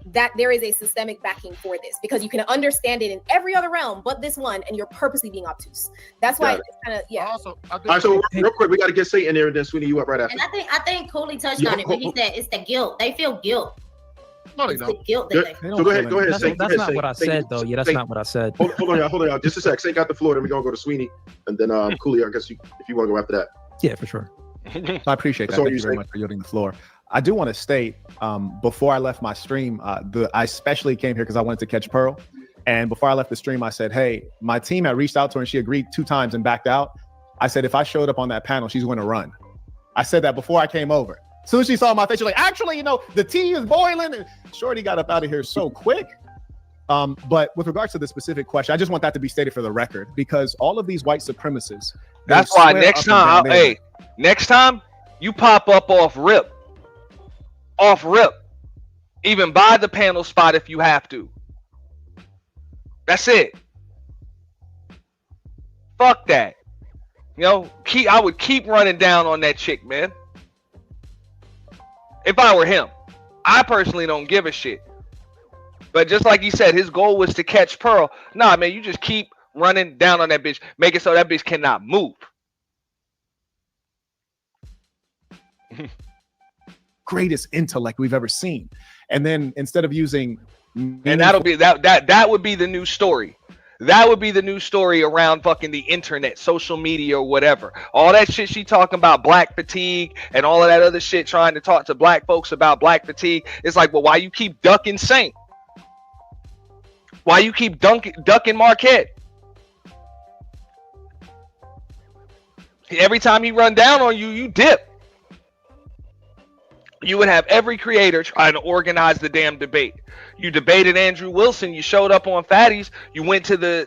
that there is a systemic backing for this, because you can understand it in every other realm but this one, and you're purposely being obtuse. That's why it's kind of Also, all right, so real quick, we got to get Satan in there, and then Sweeney, you up right after. And I think Cooley touched on it when he said it's the guilt. They feel guilt. No, they it's don't. The guilt that they So go ahead. That's not what I said, though. Yeah, that's not what I said. Hold on, y'all. Just a sec. Saint got the floor, then we're gonna go to Sweeney, and then Cooley, I guess if you want to go after that. Yeah, for sure. I appreciate that. Thank you very much for yielding the floor. I do want to state, before I left my stream, I especially came here because I wanted to catch Pearl. And before I left the stream, I said, hey, my team had reached out to her and she agreed 2 times and backed out. I said, if I showed up on that panel, she's going to run. I said that before I came over. As soon as she saw my face, she's like, actually, you know, the tea is boiling. And Shorty got up out of here so quick. But with regards to the specific question, I just want that to be stated for the record, because all of these white supremacists. That's why next time, next time you pop up off rip. Even buy the panel spot if you have to. That's it. Fuck that. You know, I would keep running down on that chick, man. If I were him. I personally don't give a shit. But just like he said, his goal was to catch Pearl. Nah, man, you just keep running down on that bitch. Make it so that bitch cannot move. Greatest intellect we've ever seen. And then instead of using, and that'll be that would be the new story. That would be the new story around fucking the internet, social media, or whatever. All that shit she talking about black fatigue and all of that other shit, trying to talk to black folks about black fatigue. It's like, well, why you keep ducking Saint? Why you keep ducking Marquette? Every time he run down on you, you dip. You would have every creator trying to organize the damn debate. You debated Andrew Wilson. You showed up on Fatties. You went to the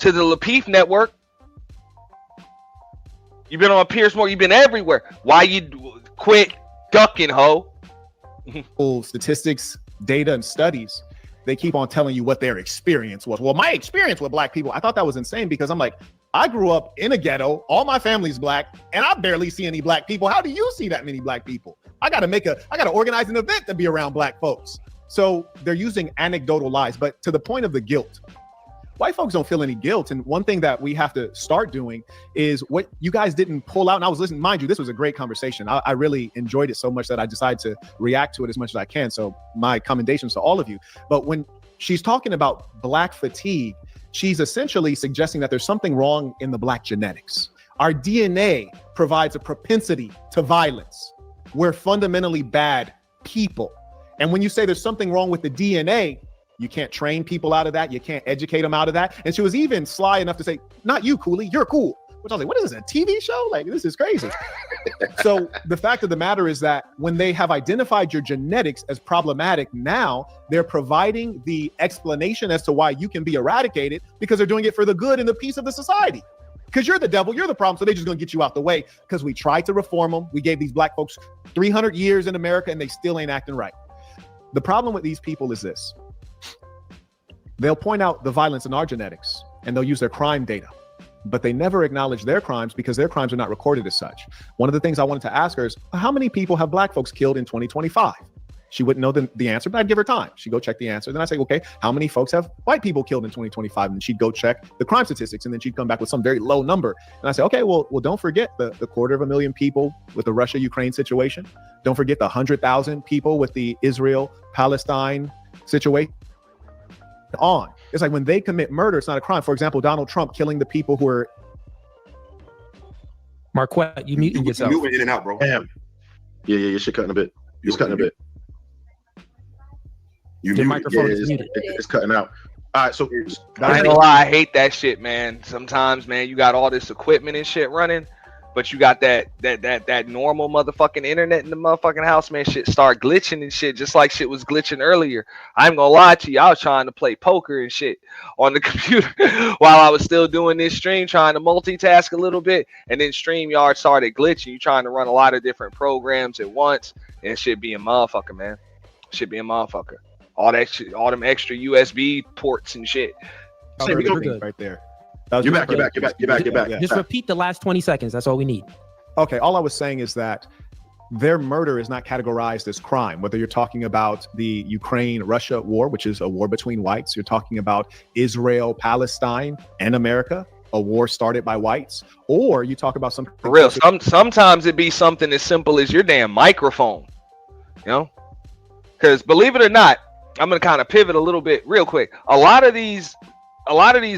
Lapeef network. You've been on Pierce Moore. You've been everywhere. Why you quit ducking, ho? Statistics, data, and studies. They keep on telling you what their experience was. Well, my experience with black people, I thought that was insane, because I'm like, I grew up in a ghetto. All my family's black, and I barely see any black people. How do you see that many black people? I gotta organize an event to be around black folks. So they're using anecdotal lies. But to the point of the guilt, white folks don't feel any guilt. And one thing that we have to start doing is what you guys didn't pull out. And I was listening, mind you, this was a great conversation. I really enjoyed it so much that I decided to react to it as much as I can. So my commendations to all of you. But when she's talking about black fatigue, she's essentially suggesting that there's something wrong in the black genetics. Our DNA provides a propensity to violence. We're fundamentally bad people. And when you say there's something wrong with the DNA, you can't train people out of that. You can't educate them out of that. And she was even sly enough to say, not you, Cooley, you're cool. Which I was like, what is this, a TV show? Like, this is crazy. So the fact of the matter is that when they have identified your genetics as problematic, now they're providing the explanation as to why you can be eradicated, because they're doing it for the good and the peace of the society. Because you're the devil, you're the problem, so they're just gonna get you out the way, because we tried to reform them. We gave these black folks 300 years in America and they still ain't acting right. The problem with these people is this. They'll point out the violence in our genetics and they'll use their crime data, but they never acknowledge their crimes because their crimes are not recorded as such. One of the things I wanted to ask her is, how many people have black folks killed in 2025? She wouldn't know the answer, but I'd give her time. She'd go check the answer. Then I'd say, okay, how many folks have white people killed in 2025? And she'd go check the crime statistics, and then she'd come back with some very low number. And I say, okay, well, don't forget the 250,000 people with the Russia-Ukraine situation. Don't forget the 100,000 people with the Israel-Palestine situation. On. It's like when they commit murder, it's not a crime. For example, Donald Trump killing the people who are. Marquette, you muting yourself. You in and out, bro. Damn. Yeah, your shit cutting a bit. It's cutting a bit. Your microphone is muted. It's cutting out. All right, so I ain't gonna lie, I hate that shit, man. Sometimes, man, you got all this equipment and shit running, but you got that normal motherfucking internet in the motherfucking house, man. Shit start glitching and shit, just like shit was glitching earlier. I ain't gonna lie to you, I was trying to play poker and shit on the computer while I was still doing this stream, trying to multitask a little bit, and then StreamYard started glitching. You trying to run a lot of different programs at once, and shit be a motherfucker, man. Shit be a motherfucker. All that shit, all them extra USB ports and shit. Right there. You're back. Just repeat the last 20 seconds. That's all we need. Okay, all I was saying is that their murder is not categorized as crime. Whether you're talking about the Ukraine-Russia war, which is a war between whites, you're talking about Israel, Palestine, and America, a war started by whites, or you talk about something for real. Sometimes it be something as simple as your damn microphone, you know? Because believe it or not, I'm gonna kind of pivot a little bit real quick. A lot of these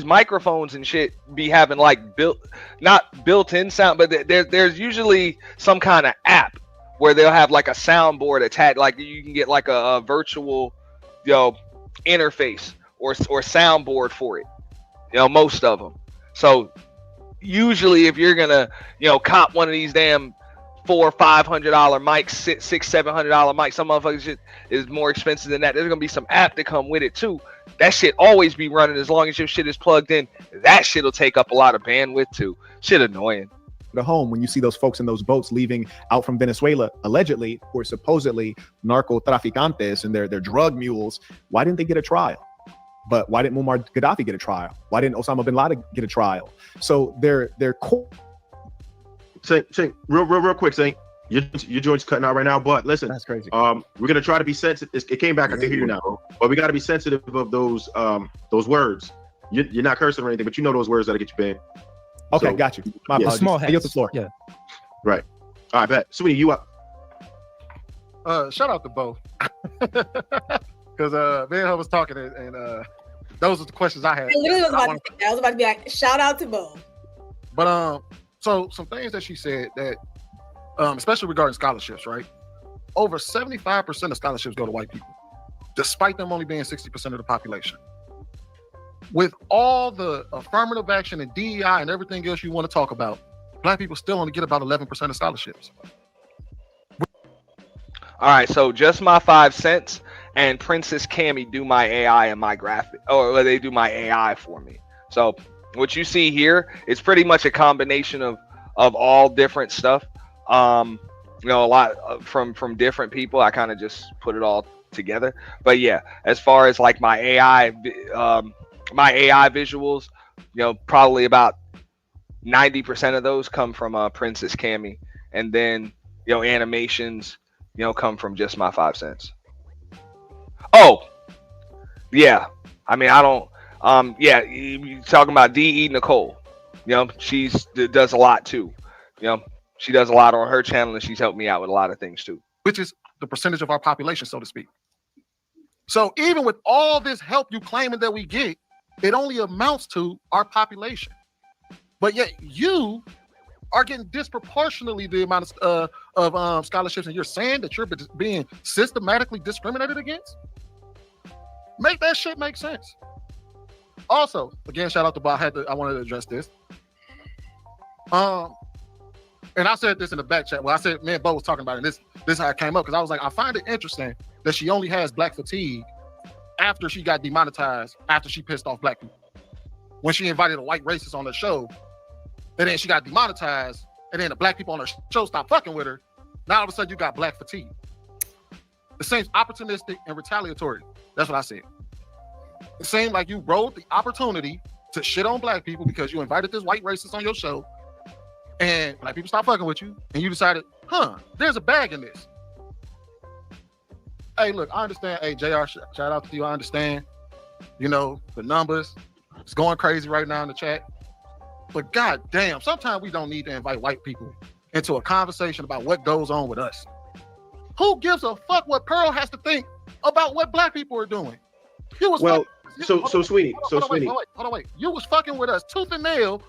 microphones and shit be having like not built-in sound, but there's usually some kind of app where they'll have like a soundboard attached, like you can get like a virtual interface or soundboard for it. Most of them. So usually, if you're gonna cop one of these damn $400 or $500 mics, $600-$700 mics, some motherfuckers shit is more expensive than that. There's gonna be some app to come with it too. That shit always be running as long as your shit is plugged in. That shit'll take up a lot of bandwidth too. Shit annoying. The home when you see those folks in those boats leaving out from Venezuela, allegedly or supposedly narcotraficantes and their drug mules. Why didn't they get a trial? But why didn't Muammar Gaddafi get a trial? Why didn't Osama bin Laden get a trial? So they're Saint, real quick, Saint. Your joint's cutting out right now, but listen, that's crazy. We're gonna try to be sensitive. It came back. I can hear you now, but we got to be sensitive of those words. You're not cursing or anything, but you know those words that'll get you banned. Okay, So, got you. My yeah, apologies. small Hey, hats. the floor. Yeah. Right. All right, bet. Sweetie, you up? Shout out to Bo, because man, was talking and those were the questions I had. I literally was about to say that. I was about to be like, shout out to Bo. But so some things that she said that, especially regarding scholarships, right? Over 75% of scholarships go to white people, despite them only being 60% of the population. With all the affirmative action and DEI and everything else you want to talk about, black people still only get about 11% of scholarships. All right, so just my 5 cents and Princess Cammy do my AI and my graphic, or they do my AI for me. So what you see here is pretty much a combination of all different stuff. A lot from different people. I kind of just put it all together. But yeah, as far as like my AI visuals, probably about 90% of those come from Princess Cammy, and then animations come from just my 5 cents. Oh yeah, I mean I don't yeah, you talking about DE Nicole, she does a lot too. She does a lot on her channel, and she's helped me out with a lot of things too, which is the percentage of our population, so to speak. So even with all this help you claiming that we get, it only amounts to our population. But yet you are getting disproportionately the amount of scholarships, and you're saying that you're being systematically discriminated against? Make that shit make sense. Also, again, shout out to Bob. I wanted to address this. And I said this in the back chat. Well, I said, me and Bo was talking about it. This is how it came up, because I was like, I find it interesting that she only has black fatigue after she got demonetized, after she pissed off black people. When she invited a white racist on the show, and then she got demonetized, and then the black people on her show stopped fucking with her. Now all of a sudden you got black fatigue. It seems opportunistic and retaliatory. That's what I said. It seemed like you rode the opportunity to shit on black people because you invited this white racist on your show, and black people stopped fucking with you, and you decided, there's a bag in this. Hey, look, I understand. Hey, JR, shout out to you. I understand. The numbers. It's going crazy right now in the chat. But goddamn, sometimes we don't need to invite white people into a conversation about what goes on with us. Who gives a fuck what Pearl has to think about what black people are doing? Sweetie. Hold on, wait. You was fucking with us tooth and nail.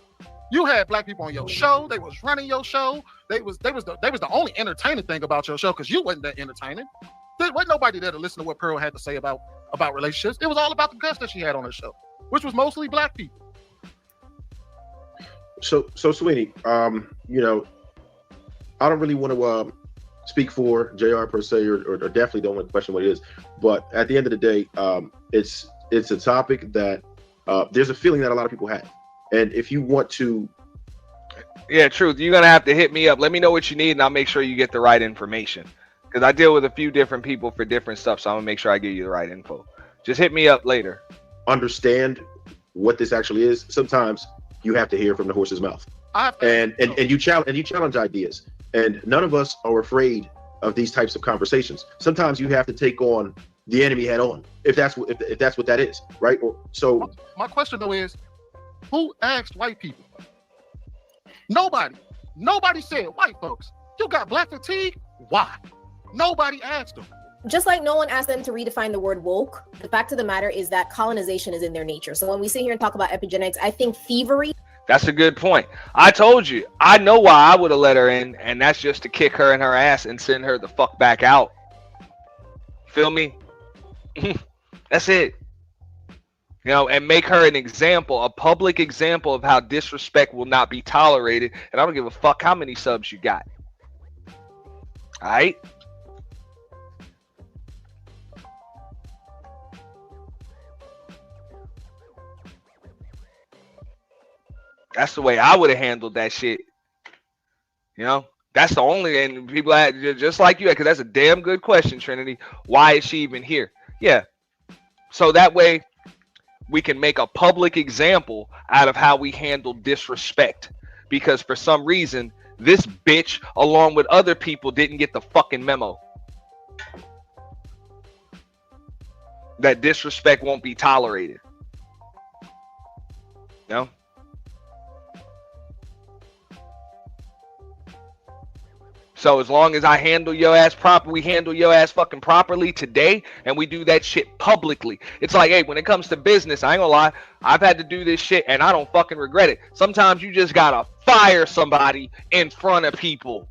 You had black people on your show. They was running your show. They was the only entertaining thing about your show, because you wasn't that entertaining. There wasn't nobody there to listen to what Pearl had to say about relationships. It was all about the guests that she had on her show, which was mostly black people. So Sweetie, I don't really want to speak for JR per se, or definitely don't want to question what it is. But at the end of the day, it's a topic that there's a feeling that a lot of people have. And if you want to... Yeah, truth. You're going to have to hit me up. Let me know what you need, and I'll make sure you get the right information. Because I deal with a few different people for different stuff, so I'm going to make sure I give you the right info. Just hit me up later. Understand what this actually is. Sometimes you have to hear from the horse's mouth. And you challenge ideas. And none of us are afraid of these types of conversations. Sometimes you have to take on the enemy head on, if that's what that is, right? So my question though is, who asked white people? Nobody said, white folks, you got black fatigue? Why? Nobody asked them. Just like no one asked them to redefine the word woke, the fact of the matter is that colonization is in their nature. So when we sit here and talk about epigenetics, I think thievery. That's a good point. I told you, I know why I would have let her in, and that's just to kick her in her ass and send her the fuck back out. Feel me? That's it. You know, and make her an example, a public example of how disrespect will not be tolerated. And I don't give a fuck how many subs you got. All right? That's the way I would have handled that shit. You know, that's the only, and people just like you, because that's a damn good question, Trinity. Why is she even here? Yeah. So that way we can make a public example out of how we handle disrespect. Because for some reason, this bitch, along with other people, didn't get the fucking memo. That disrespect won't be tolerated. No? So as long as I handle your ass proper, we handle your ass fucking properly today, and we do that shit publicly. It's like, hey, when it comes to business, I ain't gonna lie, I've had to do this shit, and I don't fucking regret it. Sometimes you just gotta fire somebody in front of people.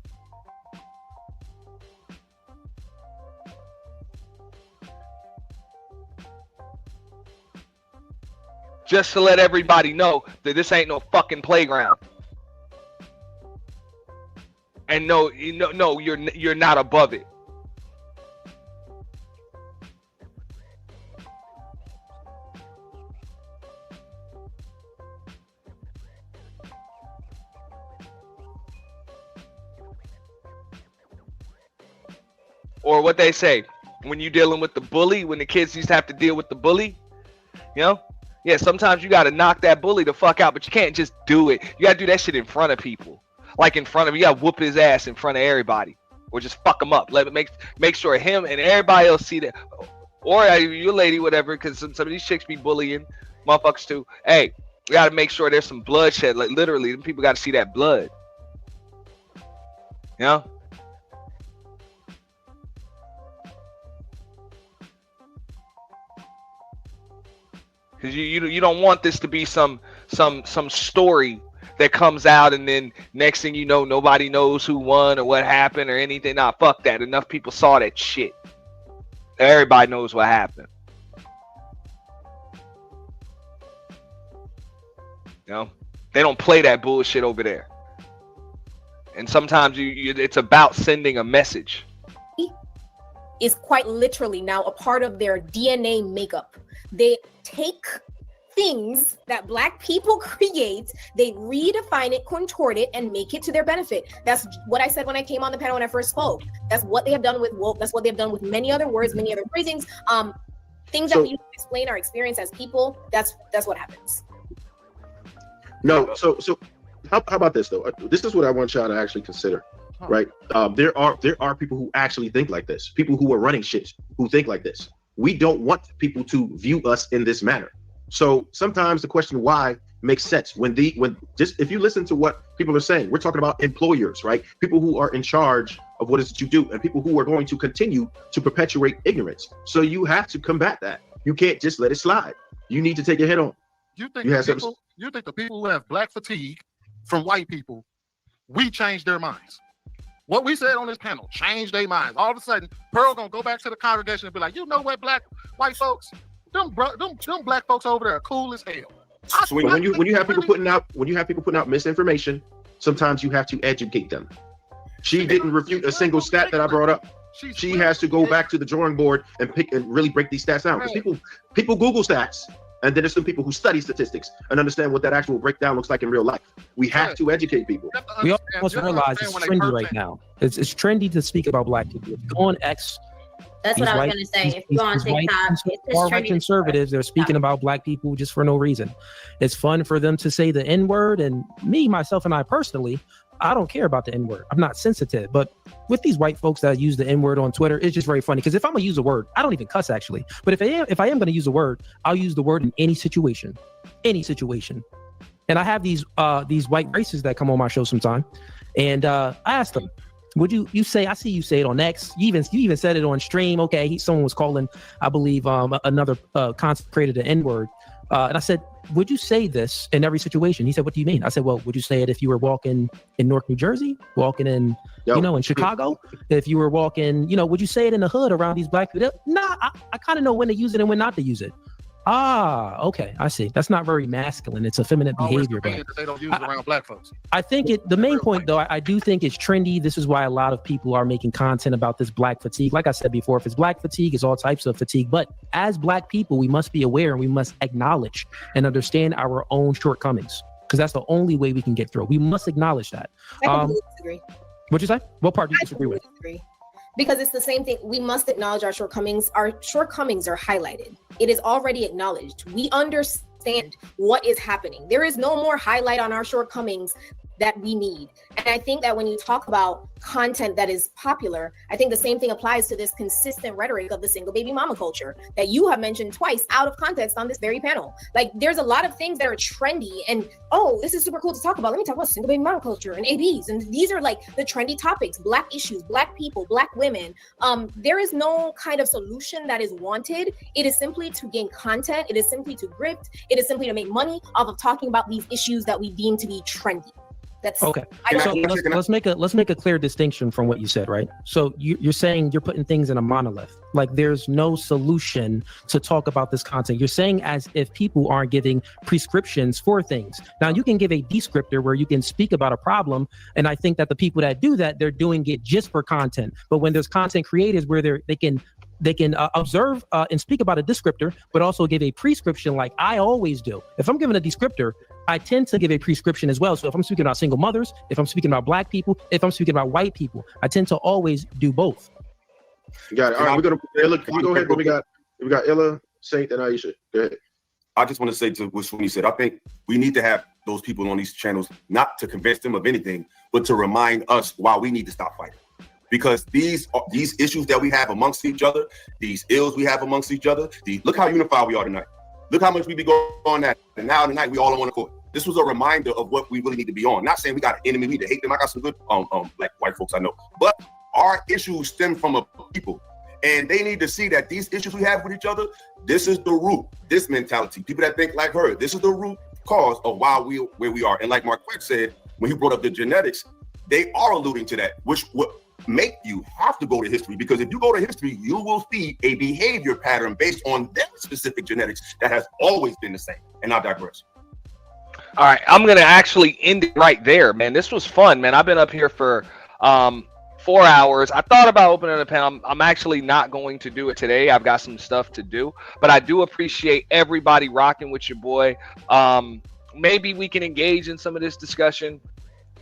Just to let everybody know that this ain't no fucking playground. And no, you're not above it. Or what they say, when you're dealing with the bully, when the kids used to have to deal with the bully, you know? Yeah, sometimes you got to knock that bully the fuck out, but you can't just do it. You got to do that shit in front of people. Like in front of, you got to whoop his ass in front of everybody. Or just fuck him up. Let it make sure him and everybody else see that. Or your lady, whatever, because some of these chicks be bullying motherfuckers too. Hey, we got to make sure there's some bloodshed. Like literally, people got to see that blood. You know? Because you don't want this to be some story that comes out and then next thing you know, nobody knows who won or what happened or anything. Nah, fuck that. Enough people saw that shit. Everybody knows what happened. You know, they don't play that bullshit over there. And sometimes it's about sending a message. Is quite literally now a part of their DNA makeup. They take things that Black people create, they redefine it, contort it, and make it to their benefit. That's what I said when I came on the panel when I first spoke. That's what they have done with woke. That's what they've done with many other words, many other phrasings. Things that we explain our experience as people. That's what happens. No, so how about this though? This is what I want y'all to actually consider, right? There are people who actually think like this. People who are running shit who think like this. We don't want people to view us in this manner. So sometimes the question why makes sense when just if you listen to what people are saying, we're talking about employers, right? People who are in charge of what it is that you do, and people who are going to continue to perpetuate ignorance. So you have to combat that. You can't just let it slide. You need to take your head on. You think the people who have Black fatigue from white people, we changed their minds? What we said on this panel changed their minds. All of a sudden, Pearl gonna go back to the congregation and be like, you know what, white folks, them Black folks over there are cool as hell. So when you have people putting out misinformation, sometimes you have to educate them. She didn't refute a single stat that I brought up. She has to go back to the drawing board and pick and really break these stats down. Because people Google stats, and then there's some people who study statistics and understand what that actual breakdown looks like in real life. We have to educate people. We almost realize it's trendy right now. It's trendy to speak about Black people. If you go on X, that's what I was going to say. If you go on TikTok, it's white conservatives, they're speaking about Black people just for no reason. It's fun for them to say the N-word, and myself and I personally, I don't care about the N-word. I'm not sensitive, but with these white folks that use the N-word on Twitter, it's just very funny. Because if I'm gonna use a word, I don't even cuss actually. But if I am gonna use a word, I'll use the word in any situation. And I have these white racists that come on my show sometime, and I asked them, would you say? I see you say it on X. You even said it on stream. Okay, someone was calling, I believe, another consecrated an N-word, and I said, would you say this in every situation? He said, what do you mean? I said, well, would you say it if you were walking in Newark, New Jersey, walking in, in Chicago? If you were walking, would you say it in the hood around these Black people? Nah, I kind of know when to use it and when not to use it. Okay, I see. That's not very masculine. It's effeminate behavior. But They don't use it around black folks. I think the main point, though, I do think it's trendy. This is why a lot of people are making content about this black fatigue. Like I said before, if it's black fatigue, it's all types of fatigue. But as black people, we must be aware and we must acknowledge and understand our own shortcomings, because that's the only way we can get through. We must acknowledge that. I completely disagree. What'd you say? What part do you disagree with? Because it's the same thing. We must acknowledge our shortcomings. Our shortcomings are highlighted. It is already acknowledged. We understand what is happening. There is no more highlight on our shortcomings that we need. And I think that when you talk about content that is popular, I think the same thing applies to this consistent rhetoric of the single baby mama culture that you have mentioned twice out of context on this very panel. Like, there's a lot of things that are trendy and, oh, this is super cool to talk about. Let me talk about single baby mama culture and ABs. And these are like the trendy topics, black issues, black people, black women. There is no kind of solution that is wanted. It is simply to gain content. It is simply to grift. It is simply to make money off of talking about these issues that we deem to be trendy. That's okay. So let's make a clear distinction from what you said, right? So you're saying you're putting things in a monolith. Like, there's no solution to talk about this content. You're saying as if people aren't giving prescriptions for things. Now, you can give a descriptor where you can speak about a problem, and I think that the people that do that, they're doing it just for content. But when there's content creators where they can observe and speak about a descriptor, but also give a prescription like I always do. If I'm giving a descriptor, I tend to give a prescription as well. So if I'm speaking about single mothers, if I'm speaking about black people, if I'm speaking about white people, I tend to always do both. Got it. All right, we're gonna Illa. Can you go ahead? We got Illa, Saint, and Aisha. Go ahead. I just want to say to what Sweeney said, I think we need to have those people on these channels, not to convince them of anything, but to remind us why we need to stop fighting. Because these issues that we have amongst each other, these ills we have amongst each other, look how unified we are tonight. Look how much we be going on that, and now tonight we all on one accord. This was a reminder of what we really need to be on. Not saying we got an enemy, we need to hate them. I got some good black white folks I know, but our issues stem from a people, and they need to see that these issues we have with each other, this is the root. This mentality, people that think like her, this is the root cause of why where we are. And like Marquette said, when he brought up the genetics, they are alluding to that, which would make you have to go to history, because if you go to history, you will see a behavior pattern based on their specific genetics that has always been the same. And I digress. All right, I'm gonna actually end it right there, man. This was fun, man. I've been up here for 4 hours. I thought about opening a panel. I'm actually not going to do it today. I've got some stuff to do, but I do appreciate everybody rocking with your boy. Maybe we can engage in some of this discussion,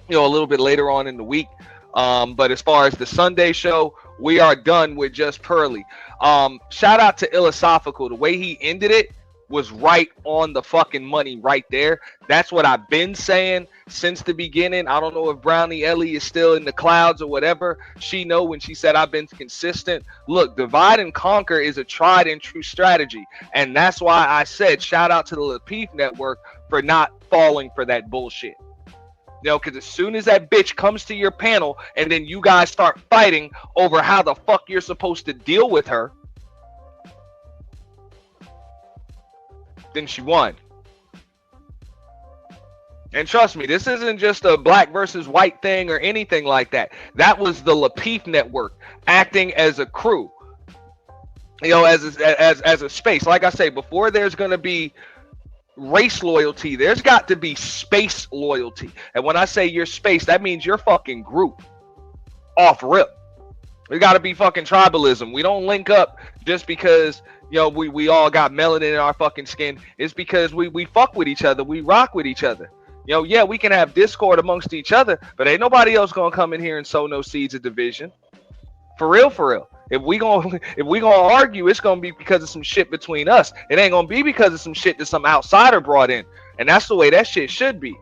a little bit later on in the week. But as far as the Sunday show, we are done with just Pearly. Shout out to Illosophical. The way he ended it was right on the fucking money right there. That's what I've been saying since the beginning. I don't know if Brownie Ellie is still in the clouds or whatever. She know when she said I've been consistent. Look, divide and conquer is a tried and true strategy. And that's why I said shout out to the Lapeef network for not falling for that bullshit. Because as soon as that bitch comes to your panel and then you guys start fighting over how the fuck you're supposed to deal with her, then she won. And trust me, this isn't just a black versus white thing or anything like that. That was the Lapeef network acting as a crew, as a space. Like I say, before there's going to be race loyalty, there's got to be space loyalty. And when I say your space, that means your fucking group. Off rip. We got to be fucking tribalism. We don't link up just because we all got melanin in our fucking skin. It's because we fuck with each other. We rock with each other. Yeah, we can have discord amongst each other, but ain't nobody else gonna come in here and sow no seeds of division. For real, for real. If we gonna argue, it's gonna be because of some shit between us. It ain't gonna be because of some shit that some outsider brought in. And that's the way that shit should be.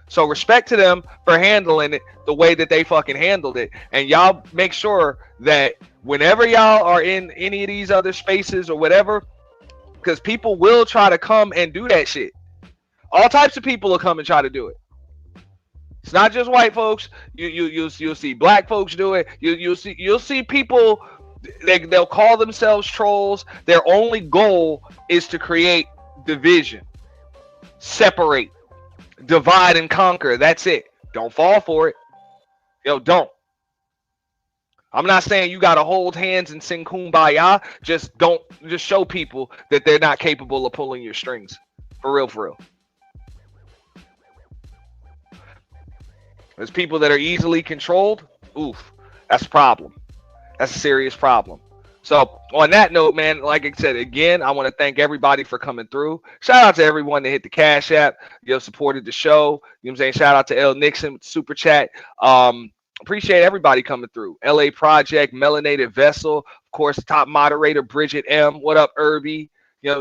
So respect to them for handling it the way that they fucking handled it. And y'all make sure that whenever y'all are in any of these other spaces or whatever, because people will try to come and do that shit. All types of people will come and try to do it. It's not just white folks. You'll see black folks do it. You'll see people. They'll call themselves trolls. Their only goal is to create division, separate, divide and conquer. That's it. Don't fall for it. Don't. I'm not saying you got to hold hands and sing kumbaya. Just show people that they're not capable of pulling your strings. For real, for real. There's people that are easily controlled. Oof, that's a problem. That's a serious problem. So on that note, man, like I said, again, I want to thank everybody for coming through. Shout out to everyone that hit the Cash App, supported the show. You know what I'm saying? Shout out to L Nixon with Super Chat. Appreciate everybody coming through. LA Project, Melanated Vessel, of course, top moderator Bridget M. What up, Irby?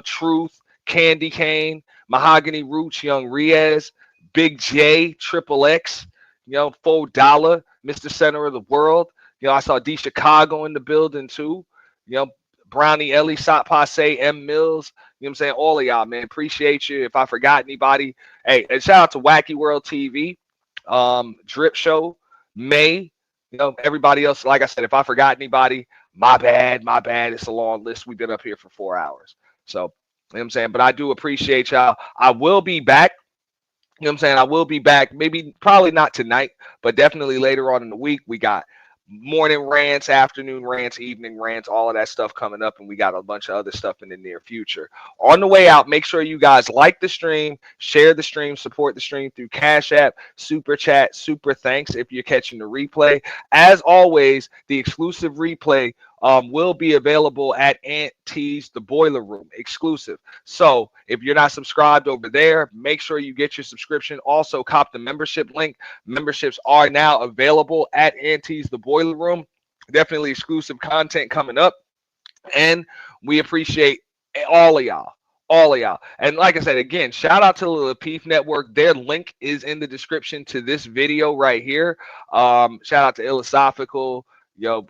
Truth, Candy Cane, Mahogany Roots, Young Riaz, Big J, Triple X, $4, Mr. Center of the World. I saw D Chicago in the building too. Brownie Ellie, Sot Passe, M Mills. You know what I'm saying? All of y'all, man. Appreciate you. If I forgot anybody, hey, and shout out to Wacky World TV, Drip Show, May. Everybody else. Like I said, if I forgot anybody, my bad. It's a long list. We've been up here for 4 hours. So, you know what I'm saying? But I do appreciate y'all. I will be back. You know what I'm saying? I will be back. Probably not tonight, but definitely later on in the week. We got morning rants, afternoon rants, evening rants, all of that stuff coming up, and we got a bunch of other stuff in the near future. On the way out, make sure you guys like the stream, share the stream, support the stream through Cash App, Super Chat, Super Thanks if you're catching the replay. As always, the exclusive replay will be available at Aunt T's The Boiler Room, exclusive. So if you're not subscribed over there, make sure you get your subscription. Also, cop the membership link. Memberships are now available at Aunt T's The Boiler Room. Definitely exclusive content coming up. And we appreciate all of y'all. All of y'all. And like I said, again, shout out to the Lapeef Network. Their link is in the description to this video right here. Shout out to Philosophical, you know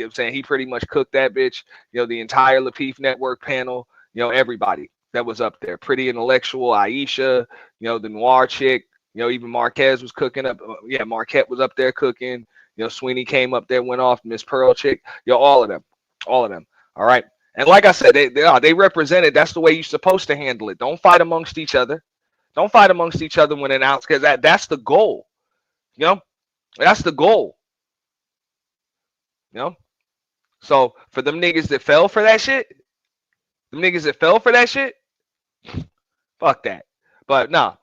what I'm saying? He pretty much cooked that bitch. The entire Lapeef Network panel, everybody that was up there. Pretty Intellectual, Aisha, the Noir chick, even Marquez was cooking up. Yeah, Marquette was up there cooking. Sweeney came up there, went off. Miss Pearl chick, all of them. All right. And like I said, they represented. That's the way you're supposed to handle it. Don't fight amongst each other. Don't fight amongst each other when announced, because that's the goal. That's the goal. So for them niggas that fell for that shit, fuck that. But nah.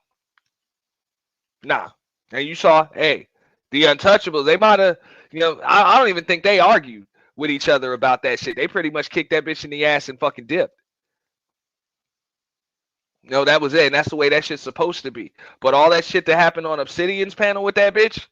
And you saw, hey, the Untouchables, they might have, I don't even think they argued with each other about that shit. They pretty much kicked that bitch in the ass and fucking dipped. That was it. And that's the way that shit's supposed to be. But all that shit that happened on Obsidian's panel with that bitch,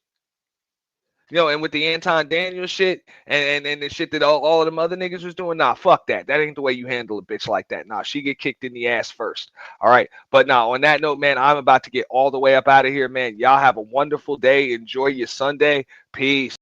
and with the Anton Daniels shit and the shit that all of them other niggas was doing, nah, fuck that. That ain't the way you handle a bitch like that. Nah, she get kicked in the ass first. All right. But nah, on that note, man, I'm about to get all the way up out of here, man. Y'all have a wonderful day. Enjoy your Sunday. Peace.